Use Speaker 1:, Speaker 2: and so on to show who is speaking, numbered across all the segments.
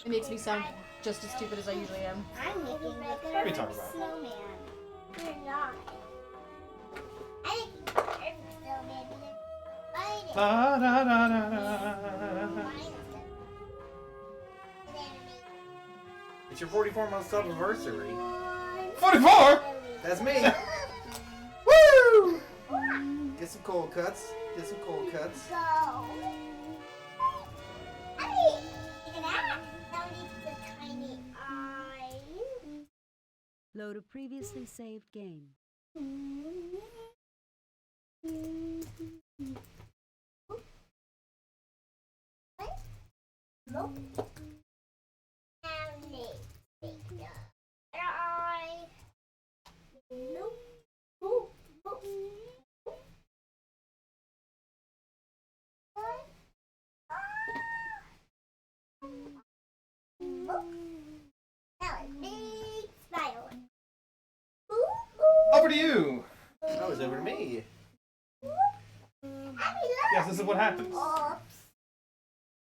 Speaker 1: It makes me sound just as stupid as I usually am.
Speaker 2: I'm making like
Speaker 3: What are we
Speaker 2: a
Speaker 3: talking about?
Speaker 2: snowman. You're not. I'm making a perfect snowman.
Speaker 3: Da, da, da, da, da. It's your 44-month anniversary. 44? That's me. Woo! Get some cold cuts. Get some cold cuts.
Speaker 2: Go. Hey, look at that. Now we need the tiny eyes.
Speaker 4: Load a previously saved game.
Speaker 2: Nope. Now let's take the other eye. Nope. Nope. Nope. Now a big smile.
Speaker 3: Over to you. That was over to me. Yes, this is what happens.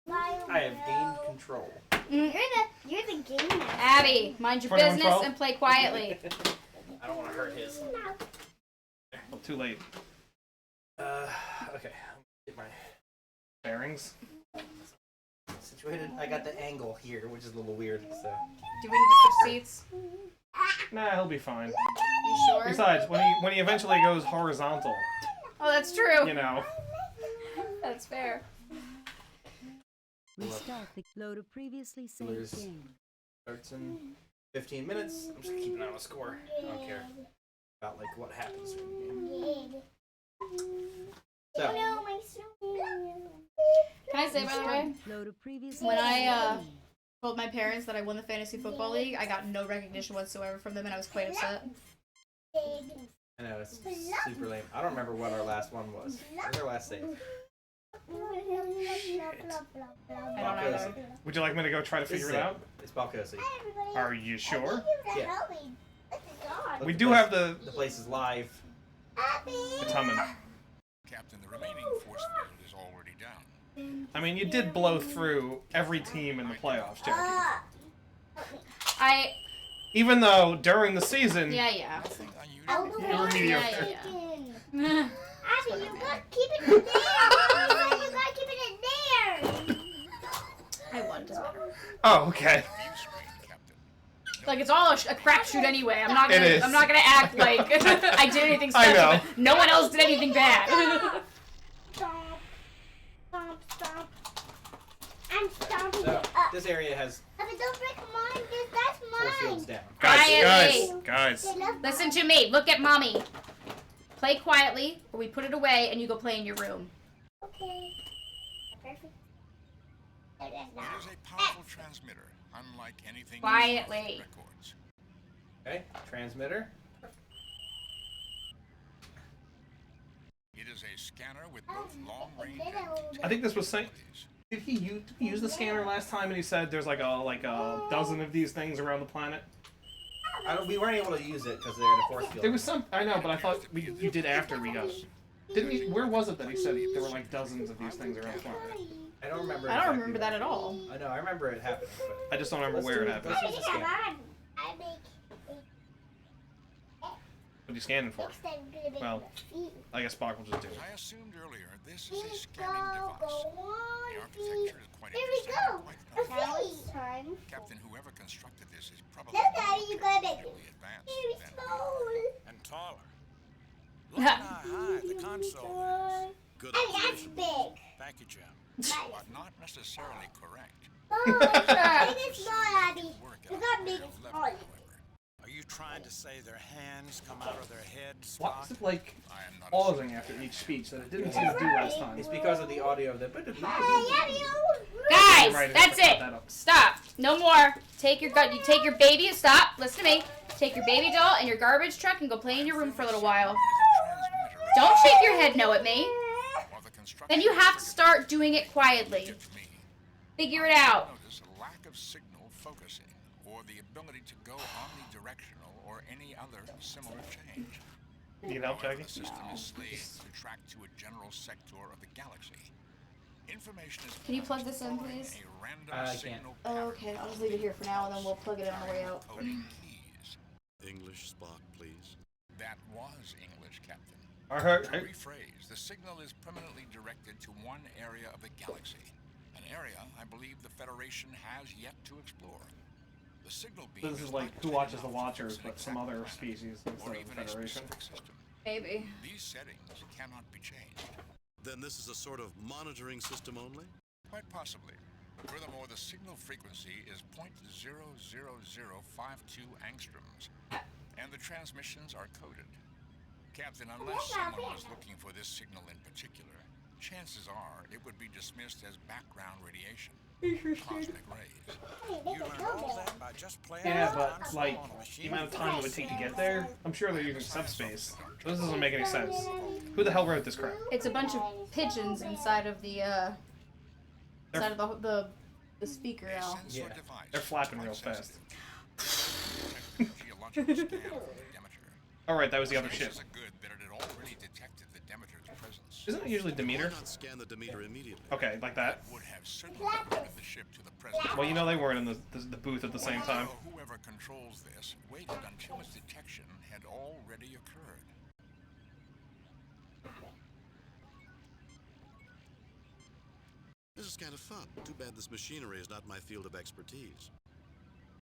Speaker 3: I have gained control.
Speaker 2: You're the game master.
Speaker 1: Abby, mind your
Speaker 3: 21,
Speaker 1: business
Speaker 3: 12.
Speaker 1: and play quietly.
Speaker 3: I don't want to hurt his. Well, too late. Okay. Get my bearings situated. I got the angle here, which is a little weird. So.
Speaker 1: Do we need to switch seats?
Speaker 3: Nah, he'll be fine.
Speaker 1: You sure?
Speaker 3: Besides, when he eventually goes horizontal,
Speaker 1: Oh, that's true.
Speaker 3: you know.
Speaker 1: That's fair.
Speaker 4: Restart the load a previously saved
Speaker 3: There's-
Speaker 4: game.
Speaker 3: Starts in 15 minutes. I'm just keeping an eye on the score. I don't care about like what happens during the game. So,
Speaker 2: No, my snowman.
Speaker 1: Can I say, by the way,
Speaker 4: Load a previously
Speaker 1: when I
Speaker 4: saved game.
Speaker 1: told my parents that I won the fantasy football league, I got no recognition whatsoever from them, and I was quite upset.
Speaker 3: I know it's super lame. I don't remember what our last one was. Where's our last save?
Speaker 1: I don't either.
Speaker 3: Would you like me to go try to figure it out? It's Balcosi. Are you sure?
Speaker 2: Yeah.
Speaker 3: We do have the place is live.
Speaker 2: Happy.
Speaker 3: It's humming.
Speaker 5: Captain, the remaining force field is already down.
Speaker 3: I mean, you did blow through every team in the playoffs, Jackie. Even though during the season,
Speaker 1: Yeah.
Speaker 5: Nothing
Speaker 2: Oh,
Speaker 5: unusual.
Speaker 3: you were mediocre.
Speaker 1: Yeah.
Speaker 2: Abby, you gotta keep it in there. You gotta keep it in there.
Speaker 1: I won, doesn't matter.
Speaker 3: Oh, okay.
Speaker 5: View screen, Captain.
Speaker 1: Like, it's all a crapshoot anyway.
Speaker 3: It is.
Speaker 1: I'm not gonna act like I did anything
Speaker 3: I
Speaker 1: special.
Speaker 3: know.
Speaker 1: But no one else did anything bad.
Speaker 2: Stomp. Stomp, stomp. I'm stomping
Speaker 3: So,
Speaker 2: it up.
Speaker 3: this area has
Speaker 2: Abby, don't break mine, because that's
Speaker 3: 4 fields
Speaker 2: mine.
Speaker 3: down.
Speaker 1: Quietly.
Speaker 3: Guys.
Speaker 2: They love
Speaker 1: Listen to me. Look at mommy. Play quietly, or we put it away and you go play in your room.
Speaker 2: Okay. Perfect. There it is
Speaker 5: It
Speaker 2: now.
Speaker 5: is a powerful transmitter, unlike anything
Speaker 1: Quietly.
Speaker 5: records.
Speaker 3: Okay, transmitter.
Speaker 5: It is a scanner with both long range and
Speaker 3: I think this was saying.
Speaker 5: capabilities.
Speaker 3: Did he use the scanner last time and he said there's like a dozen of these things around the planet? We weren't able to use it because they're in a force field. There was some. I know, but I thought you did after we got. Didn't we? Where was it that he said there were like dozens of these things around the planet? I don't remember.
Speaker 1: I don't remember that at all.
Speaker 3: I know. I remember it happening, but I just don't remember where it happened.
Speaker 2: I
Speaker 3: Let's use the scanner.
Speaker 2: I make
Speaker 3: What are you scanning for?
Speaker 2: next time I'm gonna make
Speaker 3: Well,
Speaker 2: the feet.
Speaker 3: I guess Spock will just do it.
Speaker 5: As I assumed earlier, this is a
Speaker 2: Feet
Speaker 5: scanning
Speaker 2: go,
Speaker 5: device.
Speaker 2: go
Speaker 5: The
Speaker 2: on,
Speaker 5: architecture is quite
Speaker 2: There we
Speaker 5: interesting
Speaker 2: go.
Speaker 5: and quite
Speaker 2: A
Speaker 5: novel.
Speaker 2: now it's time.
Speaker 5: Captain, whoever constructed this is probably
Speaker 2: No, Daddy, you gotta make it
Speaker 5: technically advanced
Speaker 2: very
Speaker 5: than
Speaker 2: small.
Speaker 6: And taller. Look at how high the console is. Good
Speaker 2: And that's
Speaker 6: observation.
Speaker 2: big.
Speaker 6: Thank you, Jim.
Speaker 5: but not necessarily correct.
Speaker 2: Oh, make it small, Abby.
Speaker 5: Work
Speaker 2: You
Speaker 5: out
Speaker 2: gotta make
Speaker 5: at
Speaker 2: it
Speaker 5: a level,
Speaker 2: small.
Speaker 5: however.
Speaker 6: Are you trying to say their hands come out of their heads?
Speaker 3: Why is it like
Speaker 5: I am not
Speaker 3: pausing after each speech that it didn't seem to do last time? It's because of the audio of the.
Speaker 2: Hey, Abby,
Speaker 1: Guys,
Speaker 3: Right,
Speaker 1: that's
Speaker 3: cut
Speaker 1: it.
Speaker 3: that up.
Speaker 1: Stop. No more. Take your You take your baby. Stop. Listen to me. Take your baby doll and your garbage truck and go play in your room for a little while. Don't shake your head no at me. Then you have to start doing it quietly. Figure it out.
Speaker 5: Notice a lack of signal focusing or the ability to go omnidirectional or any other similar change.
Speaker 3: You need help, Jackie?
Speaker 5: The system is slated to track to a general sector of the galaxy. Information is
Speaker 1: Can you plug this in,
Speaker 5: following
Speaker 1: please?
Speaker 5: a random
Speaker 3: I can't.
Speaker 5: signal
Speaker 1: Oh, okay, I'll just leave it here for now, and then we'll plug it in on the way out.
Speaker 5: coding keys.
Speaker 6: English Spock, please.
Speaker 5: That was English, Captain.
Speaker 3: Alright.
Speaker 5: To rephrase, the signal is permanently directed to one area of the galaxy. An area I believe the Federation has yet to explore. The signal beam
Speaker 3: This is
Speaker 5: is
Speaker 3: like
Speaker 5: not
Speaker 3: Who
Speaker 5: tight
Speaker 3: Watches the
Speaker 5: enough to
Speaker 3: Watchers,
Speaker 5: fix an
Speaker 3: but some
Speaker 5: exact
Speaker 3: other
Speaker 5: planet,
Speaker 3: species
Speaker 5: or
Speaker 3: instead of
Speaker 5: even
Speaker 3: the
Speaker 5: a
Speaker 3: Federation.
Speaker 5: specific system.
Speaker 1: Maybe.
Speaker 5: These settings cannot be changed.
Speaker 6: Then this is a sort of monitoring system only?
Speaker 5: Quite possibly. Furthermore, the signal frequency is 0.00052 angstroms, and the transmissions are coded. Captain, unless someone was looking for this signal in particular, chances are it would be dismissed as background radiation. Cosmic rays.
Speaker 6: You learned all that by just playing
Speaker 3: Yeah,
Speaker 6: around
Speaker 3: but like
Speaker 6: on a machine.
Speaker 3: the amount of time it would take to get there, I'm sure they're using subspace. This doesn't make any sense. Who the hell wrote this crap?
Speaker 1: It's a bunch of pigeons inside of the the speaker
Speaker 5: A
Speaker 1: Al.
Speaker 5: sensor
Speaker 3: Yeah,
Speaker 5: device
Speaker 3: they're flapping
Speaker 5: quite
Speaker 3: real fast.
Speaker 5: sensitive. Geological scan of the Demeter.
Speaker 3: Alright, that was the other
Speaker 5: This
Speaker 3: ship.
Speaker 5: is a good that it had already detected the Demeter's presence.
Speaker 3: Isn't it usually
Speaker 6: Why
Speaker 3: Demeter?
Speaker 6: not scan the Demeter immediately?
Speaker 3: Okay, like that.
Speaker 5: Would have certainly alerted the ship to the presence.
Speaker 3: Well, you know they weren't in the booth at the same time.
Speaker 5: Whoever controls this waited until its detection had already occurred.
Speaker 6: This is kind of fun. Too bad this machinery is not my field of expertise.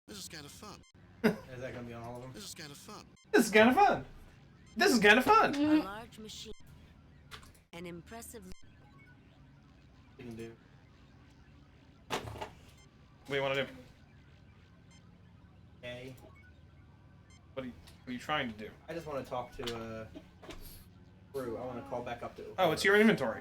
Speaker 6: This is kind of fun.
Speaker 3: Is that gonna be on all of them?
Speaker 6: This is kind of fun.
Speaker 3: This is kind of fun. This is kind of fun.
Speaker 4: A large machine. An impressive.
Speaker 3: You can do. What do you want to do?
Speaker 7: Okay.
Speaker 3: What are you trying to do?
Speaker 7: I just want to talk to Brew. I want to call back up to.
Speaker 3: Oh, it's your inventory.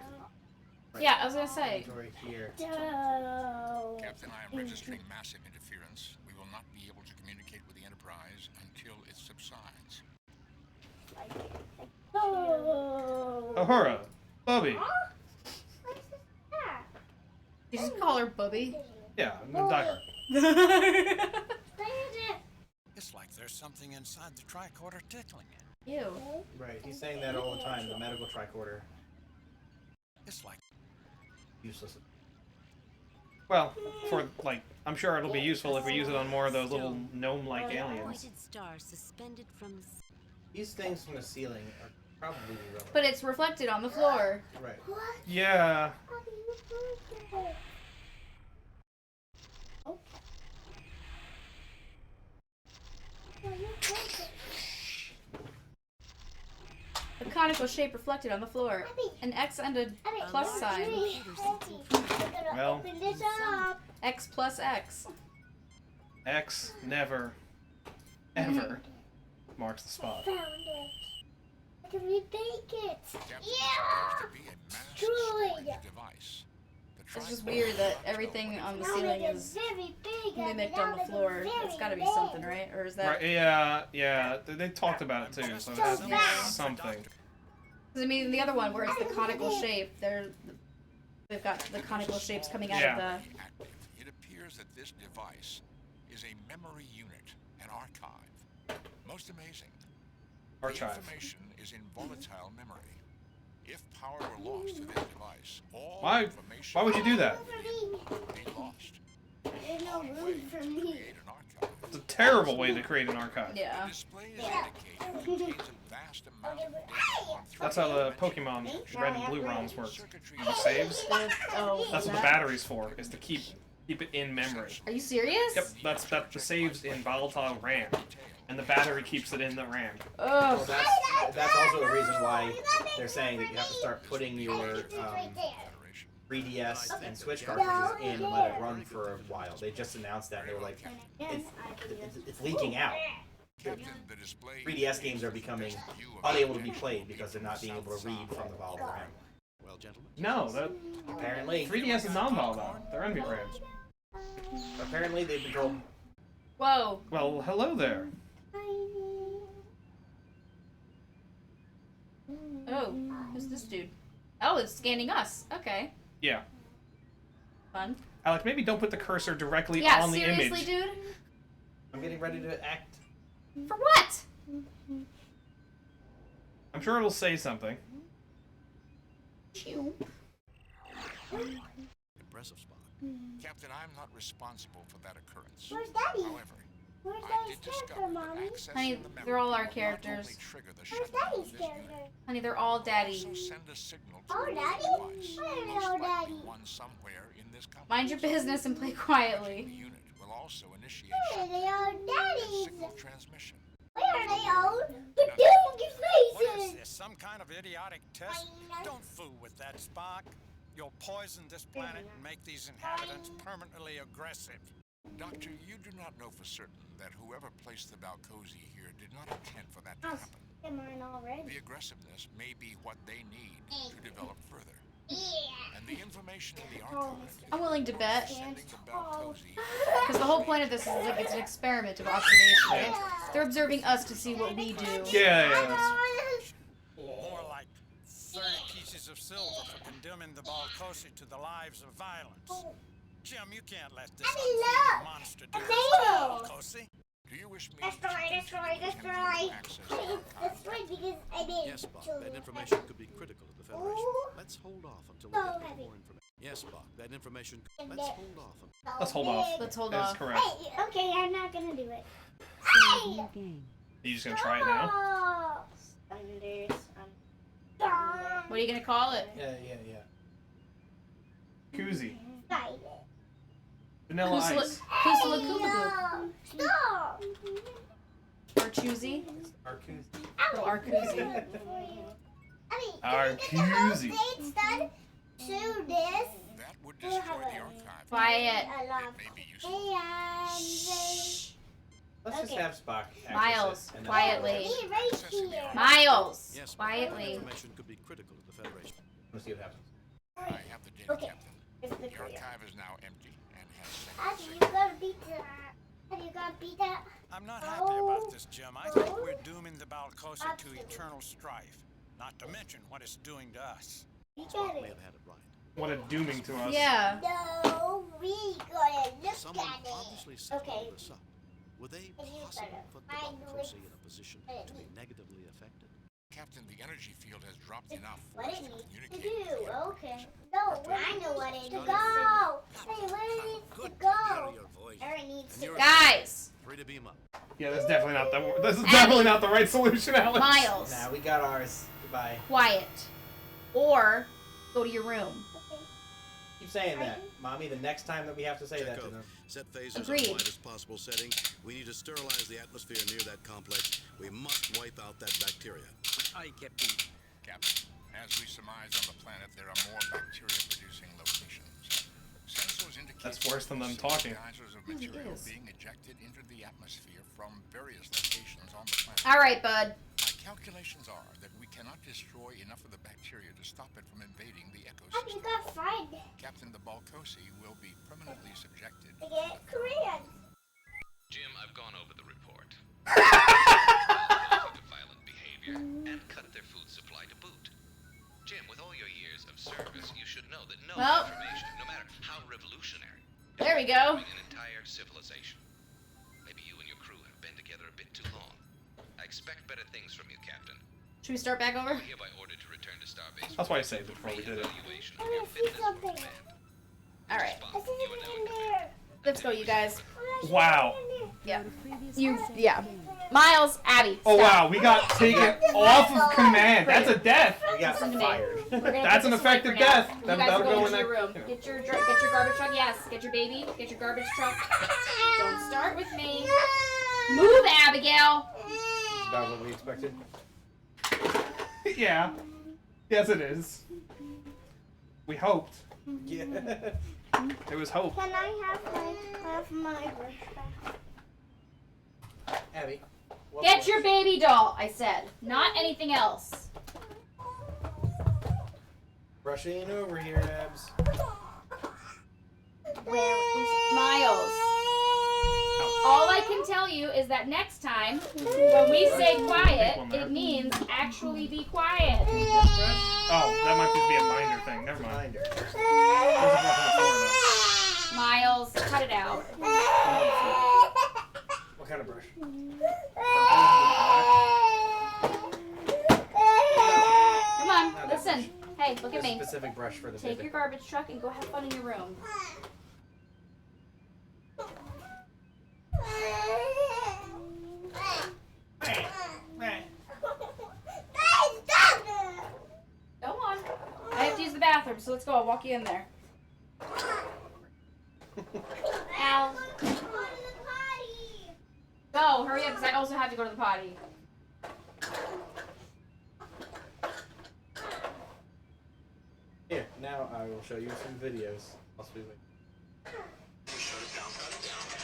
Speaker 1: Yeah, I was gonna say.
Speaker 7: Inventory here.
Speaker 2: No.
Speaker 5: Captain, I am registering massive interference. We will not be able to communicate with the Enterprise until it subsides.
Speaker 2: Oh.
Speaker 3: Ahura, Bubby.
Speaker 2: What's that?
Speaker 1: You just call her Bubby.
Speaker 3: Yeah, I'm gonna die her.
Speaker 6: It's like there's something inside the tricorder tickling it.
Speaker 1: Ew.
Speaker 7: Right. He's saying that all the time. The medical tricorder.
Speaker 6: It's like
Speaker 7: Useless.
Speaker 3: Well, for like, I'm sure it'll be useful if we use it on more of those little gnome-like aliens.
Speaker 4: Pointed star suspended from the
Speaker 7: These things from the ceiling are probably irrelevant.
Speaker 1: But it's reflected on the floor.
Speaker 7: Right.
Speaker 2: What?
Speaker 3: Yeah.
Speaker 2: How do you do that? Oh. How do you do that?
Speaker 1: A conical shape reflected on the floor. An X and a plus sign.
Speaker 3: Well.
Speaker 2: Open this up.
Speaker 1: X plus X.
Speaker 3: X never, ever marks the spot.
Speaker 2: Found it. How can we bake it?
Speaker 5: Captain, it's
Speaker 2: Yeah.
Speaker 5: supposed to be a mass
Speaker 2: Destroyed.
Speaker 5: storage device. The
Speaker 1: It's just
Speaker 5: tricorder
Speaker 1: weird that
Speaker 5: will
Speaker 1: everything on the
Speaker 2: Now
Speaker 1: ceiling
Speaker 2: it
Speaker 1: is
Speaker 2: very big.
Speaker 1: mimicked on the floor. It's gotta be something, right? Or is that...
Speaker 3: Right? Yeah, yeah. They talked about it too, so it has to be something.
Speaker 1: 'Cause, I mean, the other one where it's the conical shape, they've got the conical shapes coming out of the...
Speaker 5: active. It appears that this device is a memory unit, an archive. Most amazing. The
Speaker 3: Archive.
Speaker 5: information is in volatile memory. If power were lost to this device, all
Speaker 3: Why?
Speaker 5: information
Speaker 3: Why would you do that?
Speaker 5: would be lost.
Speaker 2: There's no
Speaker 5: Way
Speaker 2: room for
Speaker 5: to
Speaker 2: me.
Speaker 5: create an archive.
Speaker 3: It's a terrible way to create an archive.
Speaker 5: The
Speaker 1: Yeah.
Speaker 5: display is indicated contains a vast amount of data on
Speaker 3: That's how the Pokemon Red and Blue ROMs work.
Speaker 5: circuitry.
Speaker 3: The saves.
Speaker 1: Oh,
Speaker 3: That's what the battery's for. Is to keep it in memory.
Speaker 1: Are you serious?
Speaker 3: Yep. That's the saves in volatile RAM, and the battery keeps it in the RAM.
Speaker 7: Well,
Speaker 1: Oh.
Speaker 7: that's also the reason why they're saying that you have to start putting your 3DS and Switch cartridges in and let it run for a while. They just announced that. They were like, it's leaking out.
Speaker 5: Captain, the display
Speaker 7: 3DS games are becoming unable to be played because they're not being able to read from the volatile RAM.
Speaker 6: well, gentlemen.
Speaker 3: No, that
Speaker 7: Apparently,
Speaker 3: 3DS is non-volatile. They're NV RAM.
Speaker 7: apparently they've been told.
Speaker 1: Whoa.
Speaker 3: Well, hello there.
Speaker 1: Oh, who's this dude? Oh, it's scanning us. Okay.
Speaker 3: Yeah.
Speaker 1: Fun.
Speaker 3: Alex, maybe don't put the cursor directly
Speaker 1: Yeah,
Speaker 3: on the
Speaker 1: seriously,
Speaker 3: image.
Speaker 1: dude?
Speaker 7: I'm getting ready to act.
Speaker 1: For what?
Speaker 3: I'm sure it'll say something.
Speaker 1: Chew.
Speaker 6: Impressive, Spock.
Speaker 5: Captain, I'm not responsible for that occurrence.
Speaker 2: Where's Daddy?
Speaker 5: However,
Speaker 2: Where's
Speaker 5: I
Speaker 2: Daddy's
Speaker 5: did
Speaker 2: character,
Speaker 5: discover that
Speaker 2: Mommy?
Speaker 5: accessing
Speaker 1: Honey,
Speaker 5: the memory
Speaker 1: they're all our
Speaker 5: will not
Speaker 1: characters.
Speaker 5: only trigger the
Speaker 2: Where's
Speaker 5: shutdown of
Speaker 2: Daddy's
Speaker 5: this unit,
Speaker 2: character?
Speaker 1: Honey, they're all daddy.
Speaker 5: also send a signal to
Speaker 2: Oh,
Speaker 5: the
Speaker 2: Daddy?
Speaker 5: device,
Speaker 2: Where is
Speaker 5: most
Speaker 2: our
Speaker 5: likely
Speaker 2: Daddy?
Speaker 5: one somewhere in this complex.
Speaker 1: Mind your business and play
Speaker 5: The
Speaker 1: quietly.
Speaker 5: unit will also initiate
Speaker 2: Where are they all
Speaker 5: and
Speaker 2: Daddies?
Speaker 5: signal transmission.
Speaker 2: Where are they all? The doogie
Speaker 8: What is
Speaker 2: faces!
Speaker 8: this, some kind of idiotic test? Don't fool with that, Spock. You'll poison this planet and make these inhabitants permanently aggressive.
Speaker 5: Doctor, you do not know for certain that whoever placed the Balcosi here did not intend for that to happen.
Speaker 2: Am I already?
Speaker 5: The aggressiveness may be what they need to develop further.
Speaker 2: Yeah.
Speaker 5: And the information in the archive is
Speaker 1: I'm willing to bet.
Speaker 5: sending the Balcosi
Speaker 1: Because the whole point of this is like it's an experiment of observation, right? They're observing us to see what we do.
Speaker 3: Yeah.
Speaker 8: More like 30 pieces of silver for condemning the Balcosi to the lives of violence. Jim, you can't let this
Speaker 2: Daddy,
Speaker 8: unfeeling
Speaker 2: look!
Speaker 8: monster
Speaker 2: A
Speaker 8: do this to
Speaker 2: nail!
Speaker 8: the Balcosi.
Speaker 5: Do you wish me
Speaker 2: That's
Speaker 5: to
Speaker 2: right, that's right, that's right.
Speaker 5: access
Speaker 2: That's right because I did.
Speaker 6: Yes, Spock. That information could be critical to the Federation. Let's hold off until we
Speaker 2: So
Speaker 6: get
Speaker 2: heavy.
Speaker 6: more information. Yes, Spock. That information.
Speaker 2: And
Speaker 6: Let's
Speaker 2: that-
Speaker 6: hold off.
Speaker 3: Let's hold off.
Speaker 1: Let's hold
Speaker 3: That's
Speaker 1: off.
Speaker 3: correct.
Speaker 2: Hey, okay, I'm not gonna do it.
Speaker 4: New game.
Speaker 3: You just gonna try it now?
Speaker 1: What are you gonna call it?
Speaker 7: Yeah.
Speaker 3: Koozie.
Speaker 2: Stop!
Speaker 3: Vanilla ice.
Speaker 1: Kusala Kubagu.
Speaker 2: Stop!
Speaker 1: Or Choosy.
Speaker 7: Our koozie.
Speaker 1: Oh, our Koozie.
Speaker 3: Our koozie.
Speaker 2: Updates done to this.
Speaker 5: That would destroy the archive.
Speaker 1: Quiet.
Speaker 2: A lot.
Speaker 5: It may be useful.
Speaker 7: Let's just
Speaker 2: Okay.
Speaker 7: have Spock access
Speaker 1: Miles,
Speaker 7: it, and then-
Speaker 1: quietly.
Speaker 2: Be right here.
Speaker 1: Miles.
Speaker 6: Yes, Spock. That
Speaker 1: Quietly.
Speaker 6: information could be critical to the Federation.
Speaker 7: Let's see what happens.
Speaker 5: I have the data,
Speaker 2: Okay.
Speaker 5: Captain.
Speaker 2: It's the
Speaker 5: The
Speaker 2: career.
Speaker 5: archive is now empty and has
Speaker 2: Have
Speaker 5: sent
Speaker 2: you
Speaker 5: signal.
Speaker 2: got to beat that? Have you got to beat that?
Speaker 8: I'm not happy about this, Jim. I think we're dooming the Balcosi to eternal strife. Not to mention what it's doing to us.
Speaker 2: You
Speaker 6: Spock
Speaker 2: got
Speaker 6: may
Speaker 2: it.
Speaker 6: have had it right.
Speaker 3: What a dooming to us.
Speaker 1: Yeah.
Speaker 2: No, we gotta look
Speaker 6: Someone
Speaker 2: at
Speaker 6: obviously
Speaker 2: it.
Speaker 6: set
Speaker 2: Okay.
Speaker 6: all this up. Were they
Speaker 2: And you
Speaker 6: possibly
Speaker 2: better
Speaker 6: put the
Speaker 2: find
Speaker 6: Balcosi
Speaker 2: which-
Speaker 6: in a position to be negatively affected?
Speaker 5: Captain, the energy field has dropped
Speaker 2: It's
Speaker 5: enough for
Speaker 2: what
Speaker 5: us
Speaker 2: it
Speaker 5: to
Speaker 2: needs to
Speaker 5: communicate
Speaker 2: do.
Speaker 5: with the enterprise.
Speaker 2: Okay. No, I know what it needs to go. Hey, where it needs to
Speaker 6: Good to
Speaker 2: go.
Speaker 6: hear your voice.
Speaker 2: Where it needs to
Speaker 6: You're
Speaker 2: go.
Speaker 1: Guys.
Speaker 6: free to beam up.
Speaker 3: Yeah, that's definitely not the. This is definitely not the right solution, Alex.
Speaker 1: Miles.
Speaker 7: Nah, we got ours. Goodbye.
Speaker 1: Quiet. Or go to your room.
Speaker 7: Keep saying that, Mommy. The next time that we have to say that to
Speaker 6: Checo,
Speaker 7: them.
Speaker 6: set phasers
Speaker 1: Agreed.
Speaker 6: on widest possible setting. We need to sterilize the atmosphere near that complex. We must wipe out that bacteria.
Speaker 8: Aye, Captain.
Speaker 5: Captain, as we surmise on the planet, there are more bacteria-producing locations. Sensors indicate
Speaker 3: That's worse than them talking.
Speaker 5: geysers of
Speaker 1: Yes, it
Speaker 5: material
Speaker 1: is.
Speaker 5: being ejected into the atmosphere from various locations on the planet.
Speaker 1: All right, bud.
Speaker 5: My calculations are that we cannot destroy enough of the bacteria to stop it from invading the
Speaker 2: Have you
Speaker 5: ecosystem.
Speaker 2: got fried?
Speaker 5: Captain, the Balcosi will be permanently subjected
Speaker 2: To get Korean.
Speaker 9: Jim, I've gone over the report. The violent behavior and cut their food supply to boot. Jim, with all your years of service, you should know that no
Speaker 1: Well.
Speaker 9: information, no matter how revolutionary,
Speaker 1: There we go.
Speaker 9: an entire civilization. Maybe you and your crew have been together a bit too long. I expect better things from you, Captain.
Speaker 1: Should we start back over?
Speaker 9: You're hereby ordered to return to Starbase.
Speaker 3: That's why I saved it before we did it.
Speaker 9: Evaluation
Speaker 2: I
Speaker 9: of your
Speaker 2: wanna see
Speaker 9: fitness for
Speaker 2: something.
Speaker 9: command.
Speaker 1: All right.
Speaker 2: I see it in there.
Speaker 1: Let's go, you guys.
Speaker 3: Wow.
Speaker 1: Yeah.
Speaker 4: Previous
Speaker 1: You.
Speaker 4: set
Speaker 1: Yeah.
Speaker 4: game.
Speaker 1: Miles, Abby.
Speaker 3: Oh
Speaker 1: stop.
Speaker 3: wow, we got taken off of command. That's a death.
Speaker 7: We got
Speaker 1: Listen to me.
Speaker 7: fired.
Speaker 1: We're gonna
Speaker 3: That's
Speaker 1: put
Speaker 3: an
Speaker 1: this away
Speaker 3: effective
Speaker 1: for now.
Speaker 3: death.
Speaker 1: You
Speaker 3: That-
Speaker 1: guys
Speaker 3: that'll
Speaker 1: go
Speaker 3: go
Speaker 1: into
Speaker 3: in
Speaker 1: your
Speaker 3: that-
Speaker 1: room. Get your garbage truck. Yes. Get your baby. Get your garbage truck. Don't start with me. Move, Abigail.
Speaker 7: Is that what we expected?
Speaker 3: Yeah. Yes, it is. We hoped.
Speaker 7: Yeah.
Speaker 3: There was hope.
Speaker 2: Can I have my brush back?
Speaker 7: Abby. what
Speaker 1: Get
Speaker 7: was-
Speaker 1: your baby doll. I said, not anything else.
Speaker 7: Brushing over here, Abs.
Speaker 1: Where is Miles? All I can tell you is that next time, when we say quiet, it means actually be quiet.
Speaker 3: Oh, that might just be a binder thing. Never mind.
Speaker 7: Binder.
Speaker 3: There's a brush on the floor,
Speaker 1: Miles, cut it out.
Speaker 7: What kind of brush?
Speaker 1: Come on, listen. Hey, Hey, look at
Speaker 7: There's
Speaker 1: me.
Speaker 7: a specific brush for the
Speaker 1: Take
Speaker 7: baby.
Speaker 1: your garbage truck and go have fun in your room. Go on. I have to use the bathroom, so let's go. I'll walk you in there. Al. Go, hurry up, because I also have to go to the potty.
Speaker 7: Here, now I will show you some videos. I'll be waiting.
Speaker 5: Shut it down.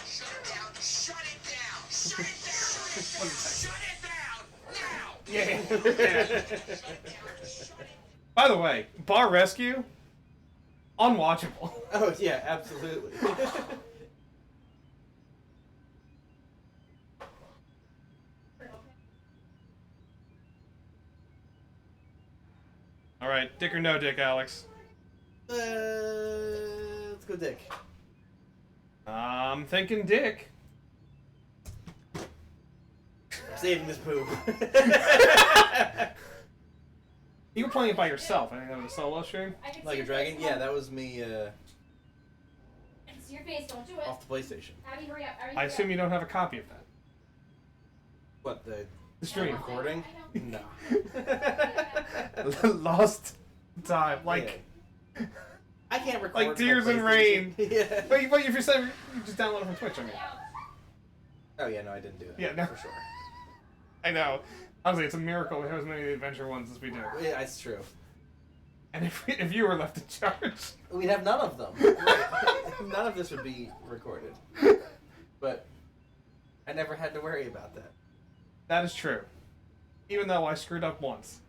Speaker 5: Shut it down. Shut it down. Shut it down. Shut it down. Now.
Speaker 3: Yeah. By the way, Bar Rescue, unwatchable.
Speaker 7: Oh yeah, absolutely.
Speaker 3: All right, dick or no dick, Alex?
Speaker 7: Let's go dick.
Speaker 3: I'm thinking dick.
Speaker 7: I'm saving this poop.
Speaker 3: You were playing it by yourself. I think that was a solo stream.
Speaker 1: I can see
Speaker 7: Like a
Speaker 1: your
Speaker 7: dragon?
Speaker 1: face.
Speaker 7: Yeah, that was me
Speaker 1: I can see your face. Don't do it.
Speaker 7: off the PlayStation.
Speaker 1: Abby, hurry up.
Speaker 3: I assume you don't have a copy of that.
Speaker 7: What, the
Speaker 3: The stream.
Speaker 7: recording? No.
Speaker 3: Lost time. Like,
Speaker 7: Yeah. I can't record
Speaker 3: like
Speaker 7: from
Speaker 3: Tears and
Speaker 7: PlayStation.
Speaker 3: Rain.
Speaker 7: Yeah.
Speaker 3: But if you said you just download it from Twitch, I mean.
Speaker 7: Oh yeah, no, I didn't do that.
Speaker 3: Yeah, no.
Speaker 7: For sure.
Speaker 3: I know. Honestly, it's a miracle we have as many of the adventure ones as we do.
Speaker 7: Yeah, it's true.
Speaker 3: And if you were left in charge.
Speaker 7: We'd have none of them. None of this would be recorded. But I never had to worry about that.
Speaker 3: That is true. Even though I screwed up once.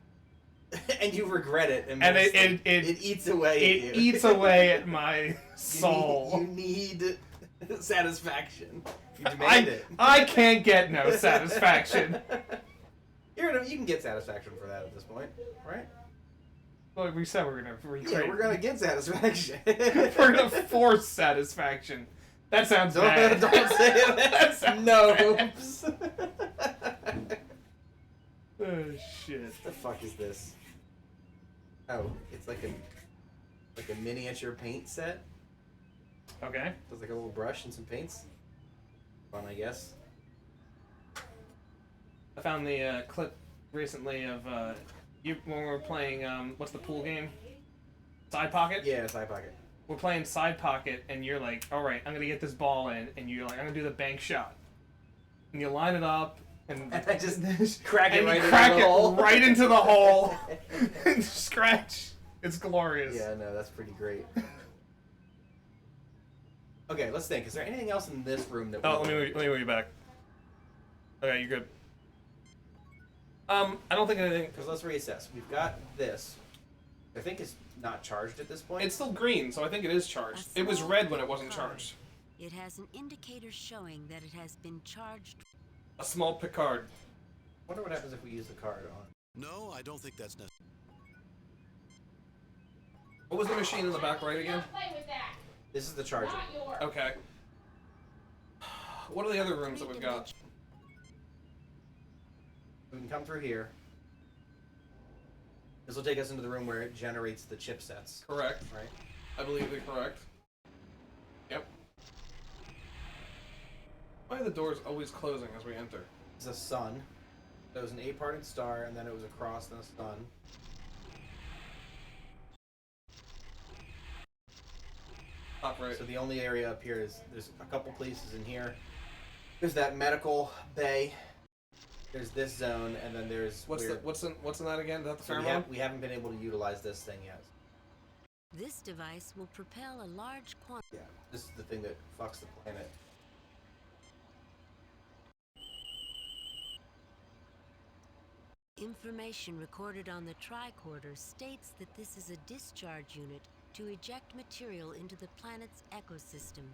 Speaker 7: And you regret it.
Speaker 3: And
Speaker 7: immensely.
Speaker 3: it
Speaker 7: it eats away
Speaker 3: It
Speaker 7: at you.
Speaker 3: eats away at my soul.
Speaker 7: You need satisfaction. You demand it.
Speaker 3: I can't get no satisfaction.
Speaker 7: You can get satisfaction for that at this point, right?
Speaker 3: Well, we said we're gonna recreate.
Speaker 7: Yeah, we're gonna get satisfaction.
Speaker 3: We're gonna force satisfaction. That sounds
Speaker 7: Don't,
Speaker 3: bad.
Speaker 7: don't say it.
Speaker 3: That sounds
Speaker 7: No.
Speaker 3: bad. Oh shit.
Speaker 7: What the fuck is this? Oh, it's like a miniature paint set.
Speaker 3: Okay.
Speaker 7: There's like a little brush and some paints. Fun, I guess.
Speaker 3: I found the clip recently of you when we were playing what's the pool game? Side Pocket?
Speaker 7: Yeah, side pocket.
Speaker 3: We're playing Side Pocket and you're like, alright, I'm gonna get this ball in, and you're like, I'm gonna do the bank shot. And you line it up and
Speaker 7: I just crack it
Speaker 3: and
Speaker 7: right
Speaker 3: you
Speaker 7: into
Speaker 3: crack
Speaker 7: the
Speaker 3: it
Speaker 7: hole.
Speaker 3: right into the hole and scratch. It's glorious.
Speaker 7: Yeah, no, that's pretty great. Okay, let's think. Is there anything else in this room that?
Speaker 3: Oh, let me move you back. Okay, you're good. I don't think anything.
Speaker 7: Because let's reassess. We've got this. I think it's not charged at this point.
Speaker 3: It's still green, so I think it is charged.
Speaker 4: A
Speaker 3: It was
Speaker 4: small
Speaker 3: red when it wasn't
Speaker 4: card.
Speaker 3: charged.
Speaker 4: It has an indicator showing that it has been charged.
Speaker 3: A small Picard.
Speaker 7: I wonder what happens if we use the card on.
Speaker 6: No, I don't think that's necessary.
Speaker 3: What was the machine in the back right again?
Speaker 1: Play with that.
Speaker 7: This is the charger.
Speaker 1: Not yours.
Speaker 3: Okay. What are the other rooms that we've got?
Speaker 7: We can come through here. This will take us into the room where it generates the chipsets.
Speaker 3: Correct.
Speaker 7: Right?
Speaker 3: I believe they're correct. Yep. Why are the doors always closing as we enter?
Speaker 7: It's a sun. There was an eight-parted star, and then it was a cross and a sun.
Speaker 3: Top right.
Speaker 7: So the only area up here is there's a couple places in here. There's that medical bay. There's this zone, and then there's
Speaker 3: What's in that again? Is that the
Speaker 7: So
Speaker 3: pheromone?
Speaker 7: we haven't been able to utilize this thing yet.
Speaker 4: This device will propel a large quantity.
Speaker 7: Yeah, this is the thing that fucks the planet.
Speaker 4: Information recorded on the tricorder states that this is a discharge unit to eject material into the planet's ecosystem.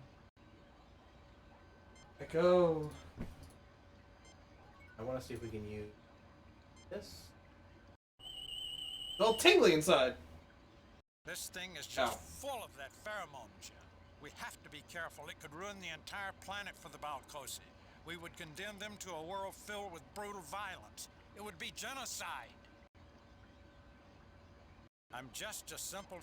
Speaker 3: Echo.
Speaker 7: I want to see if we can use this.
Speaker 3: It's all tingly inside.
Speaker 8: This thing is
Speaker 3: Ow.
Speaker 8: just full of that pheromone gel. We have to be careful. It could ruin the entire planet for the Balkosi. We would condemn them to a world filled with brutal violence. It would be genocide. I'm just a simple...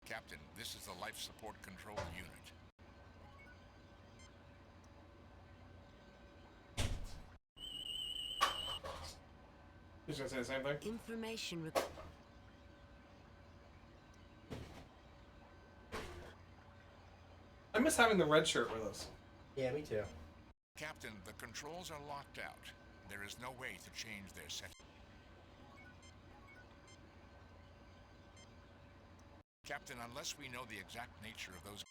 Speaker 5: Captain, this is the life support control unit.
Speaker 3: He's gonna say the same thing.
Speaker 4: Information
Speaker 3: I miss having the red shirt with us.
Speaker 7: Yeah, me too.
Speaker 5: Captain, the controls are locked out. There is no way to change their setting. Captain, unless we know the exact nature of those...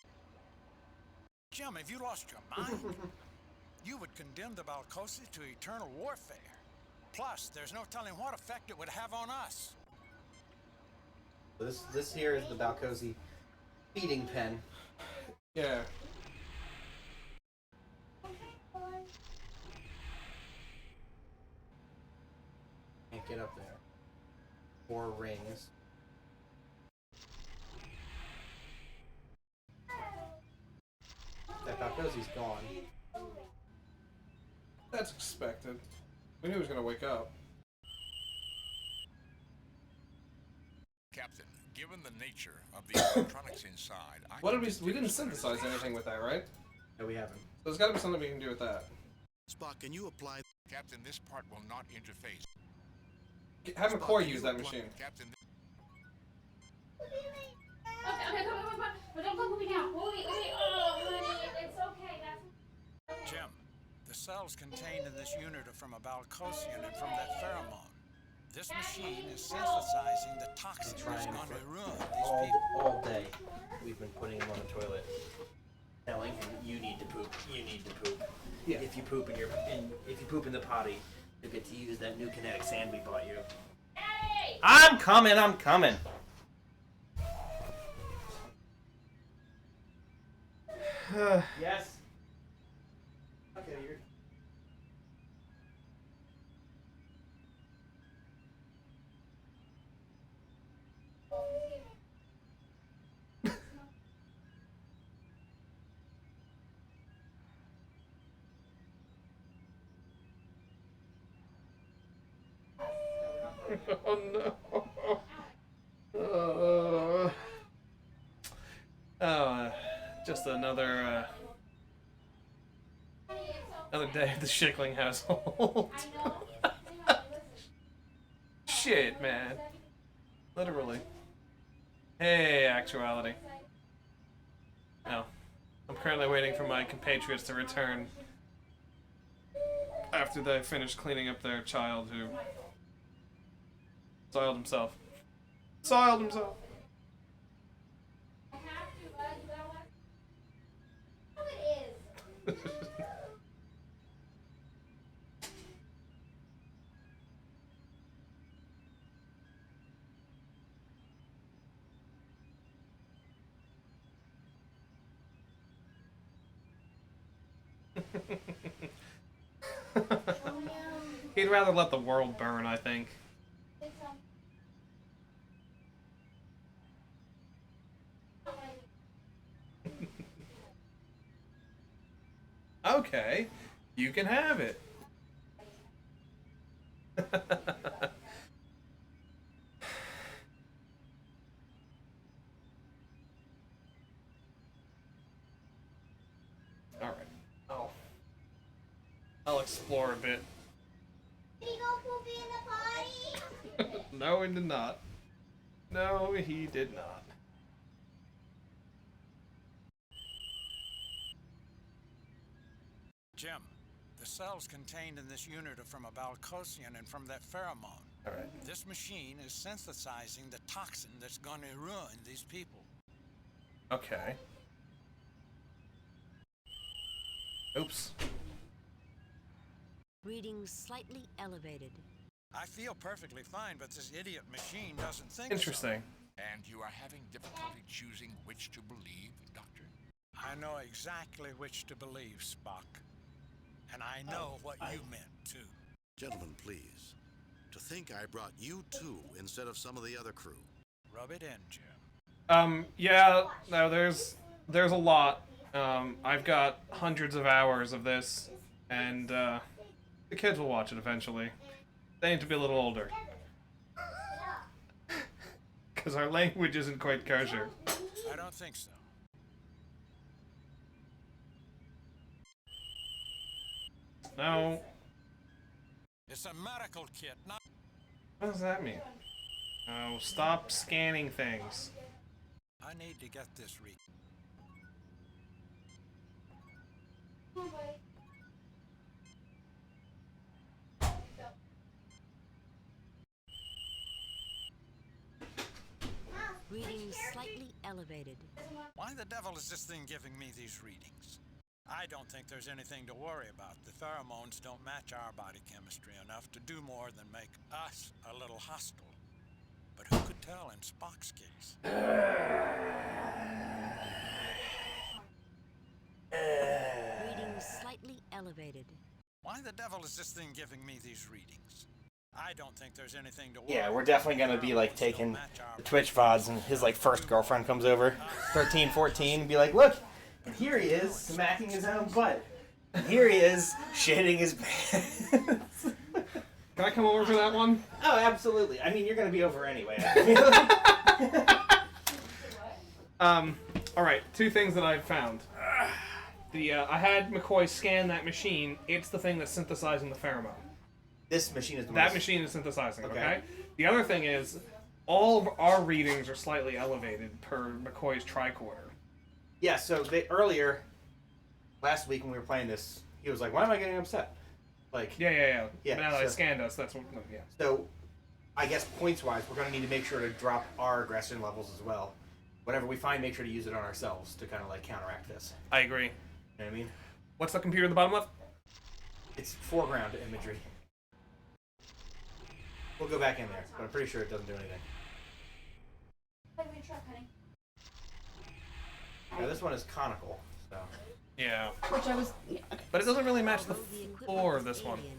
Speaker 8: Jim, have you lost your mind? You would condemn the Balcosi to eternal warfare. Plus, there's no telling what effect it would have on us.
Speaker 7: This here is the Balcosi feeding pen.
Speaker 3: Yeah.
Speaker 7: Can't get up there. 4 rings. That Balcosi's gone.
Speaker 3: That's expected. We knew he was gonna wake up.
Speaker 5: Captain, given the nature of the electronics inside...
Speaker 3: What did we didn't synthesize anything with that, right?
Speaker 7: No, we haven't.
Speaker 3: So there's gotta be something we can do with that.
Speaker 6: Spock, can you apply...
Speaker 5: Captain, this part will not interface.
Speaker 3: Have a core use that machine.
Speaker 5: Captain,
Speaker 1: Okay, come on. But don't go moving now. Wait. Oh, honey, it's okay. That's...
Speaker 8: Jim, the cells contained in this unit are from a Balcosian and from that pheromone. This machine is synthesizing the toxin that's going to ruin these people.
Speaker 7: All day, we've been putting him on the toilet, telling him, "You need to poop. You need to poop.
Speaker 3: Yeah.
Speaker 7: If you poop in the potty, you get to use that new kinetic sand we bought you."
Speaker 1: Hey!
Speaker 7: I'm coming. Yes. Okay, you're.
Speaker 3: Oh no. Just another day at the Schickling household. Shit, man. Literally. Hey, actuality. No. I'm currently waiting for my compatriots to return after they finish cleaning up their child who soiled himself. He'd rather let the world burn, I think. Okay, you can have it. Alright. I'll explore a bit.
Speaker 2: Did he go poopy in the potty?
Speaker 3: No, he did not. No, he did not.
Speaker 8: Jim, the cells contained in this unit are from a Balcosian and from that pheromone.
Speaker 3: Alright.
Speaker 8: This machine is synthesizing the toxin that's going to ruin these people.
Speaker 3: Okay. Oops.
Speaker 4: Readings slightly elevated.
Speaker 8: I feel perfectly fine, but this idiot machine doesn't think
Speaker 3: Interesting.
Speaker 8: so.
Speaker 5: and you are having difficulty choosing which to believe, Doctor?
Speaker 8: I know exactly which to believe, Spock. And I know what you meant, too.
Speaker 6: Gentlemen, please. To think I brought you two instead of some of the other crew.
Speaker 8: Rub it in, Jim.
Speaker 3: Yeah, no, there's a lot. I've got hundreds of hours of this. And the kids will watch it eventually. They need to be a little older. Because our language isn't quite kosher.
Speaker 8: I don't think so.
Speaker 3: No.
Speaker 8: It's a medical kit, not...
Speaker 3: What does that mean? Oh, stop scanning things.
Speaker 8: I need to get this read.
Speaker 4: Readings slightly elevated.
Speaker 8: Why the devil is this thing giving me these readings? I don't think there's anything to worry about. The pheromones don't match our body chemistry enough to do more than make us a little hostile. But who could tell in Spock's case?
Speaker 4: Readings slightly elevated.
Speaker 8: Why the devil is this thing giving me these readings? I don't think there's anything to worry
Speaker 7: Yeah, we're
Speaker 8: about.
Speaker 7: definitely gonna be like taking the Twitch VODs, and his like first girlfriend comes over, 13, 14, and be like, look, and here he is smacking his own butt. And here he is shitting his pants.
Speaker 3: Can I come over for that one?
Speaker 7: Oh, absolutely. I mean, you're gonna be over anyway.
Speaker 3: Alright, two things that I've found. I had McCoy scan that machine. It's the thing that's synthesizing the pheromone.
Speaker 7: This machine is the
Speaker 3: That
Speaker 7: most...
Speaker 3: machine is synthesizing,
Speaker 7: Okay.
Speaker 3: okay? The other thing is, all of our readings are slightly elevated per McCoy's tricorder.
Speaker 7: Yeah, so earlier, last week when we were playing this, he was like, why am I getting upset? Like,
Speaker 3: Yeah.
Speaker 7: Yeah,
Speaker 3: Now that I
Speaker 7: so-
Speaker 3: scanned us, that's what. Yeah.
Speaker 7: so I guess points-wise, we're going to need to make sure to drop our aggression levels as well. Whatever we find, make sure to use it on ourselves to kind of like counteract this.
Speaker 3: I agree.
Speaker 7: You know what I mean?
Speaker 3: What's the computer in the bottom left?
Speaker 7: It's foreground imagery. We'll go back in there, but I'm pretty sure it doesn't do anything. Now this one is conical, so...
Speaker 3: Yeah.
Speaker 1: Which I was. Yeah, okay.
Speaker 3: But it doesn't really match the
Speaker 4: Although the equipment
Speaker 3: floor of
Speaker 4: was
Speaker 3: this one.
Speaker 4: alien,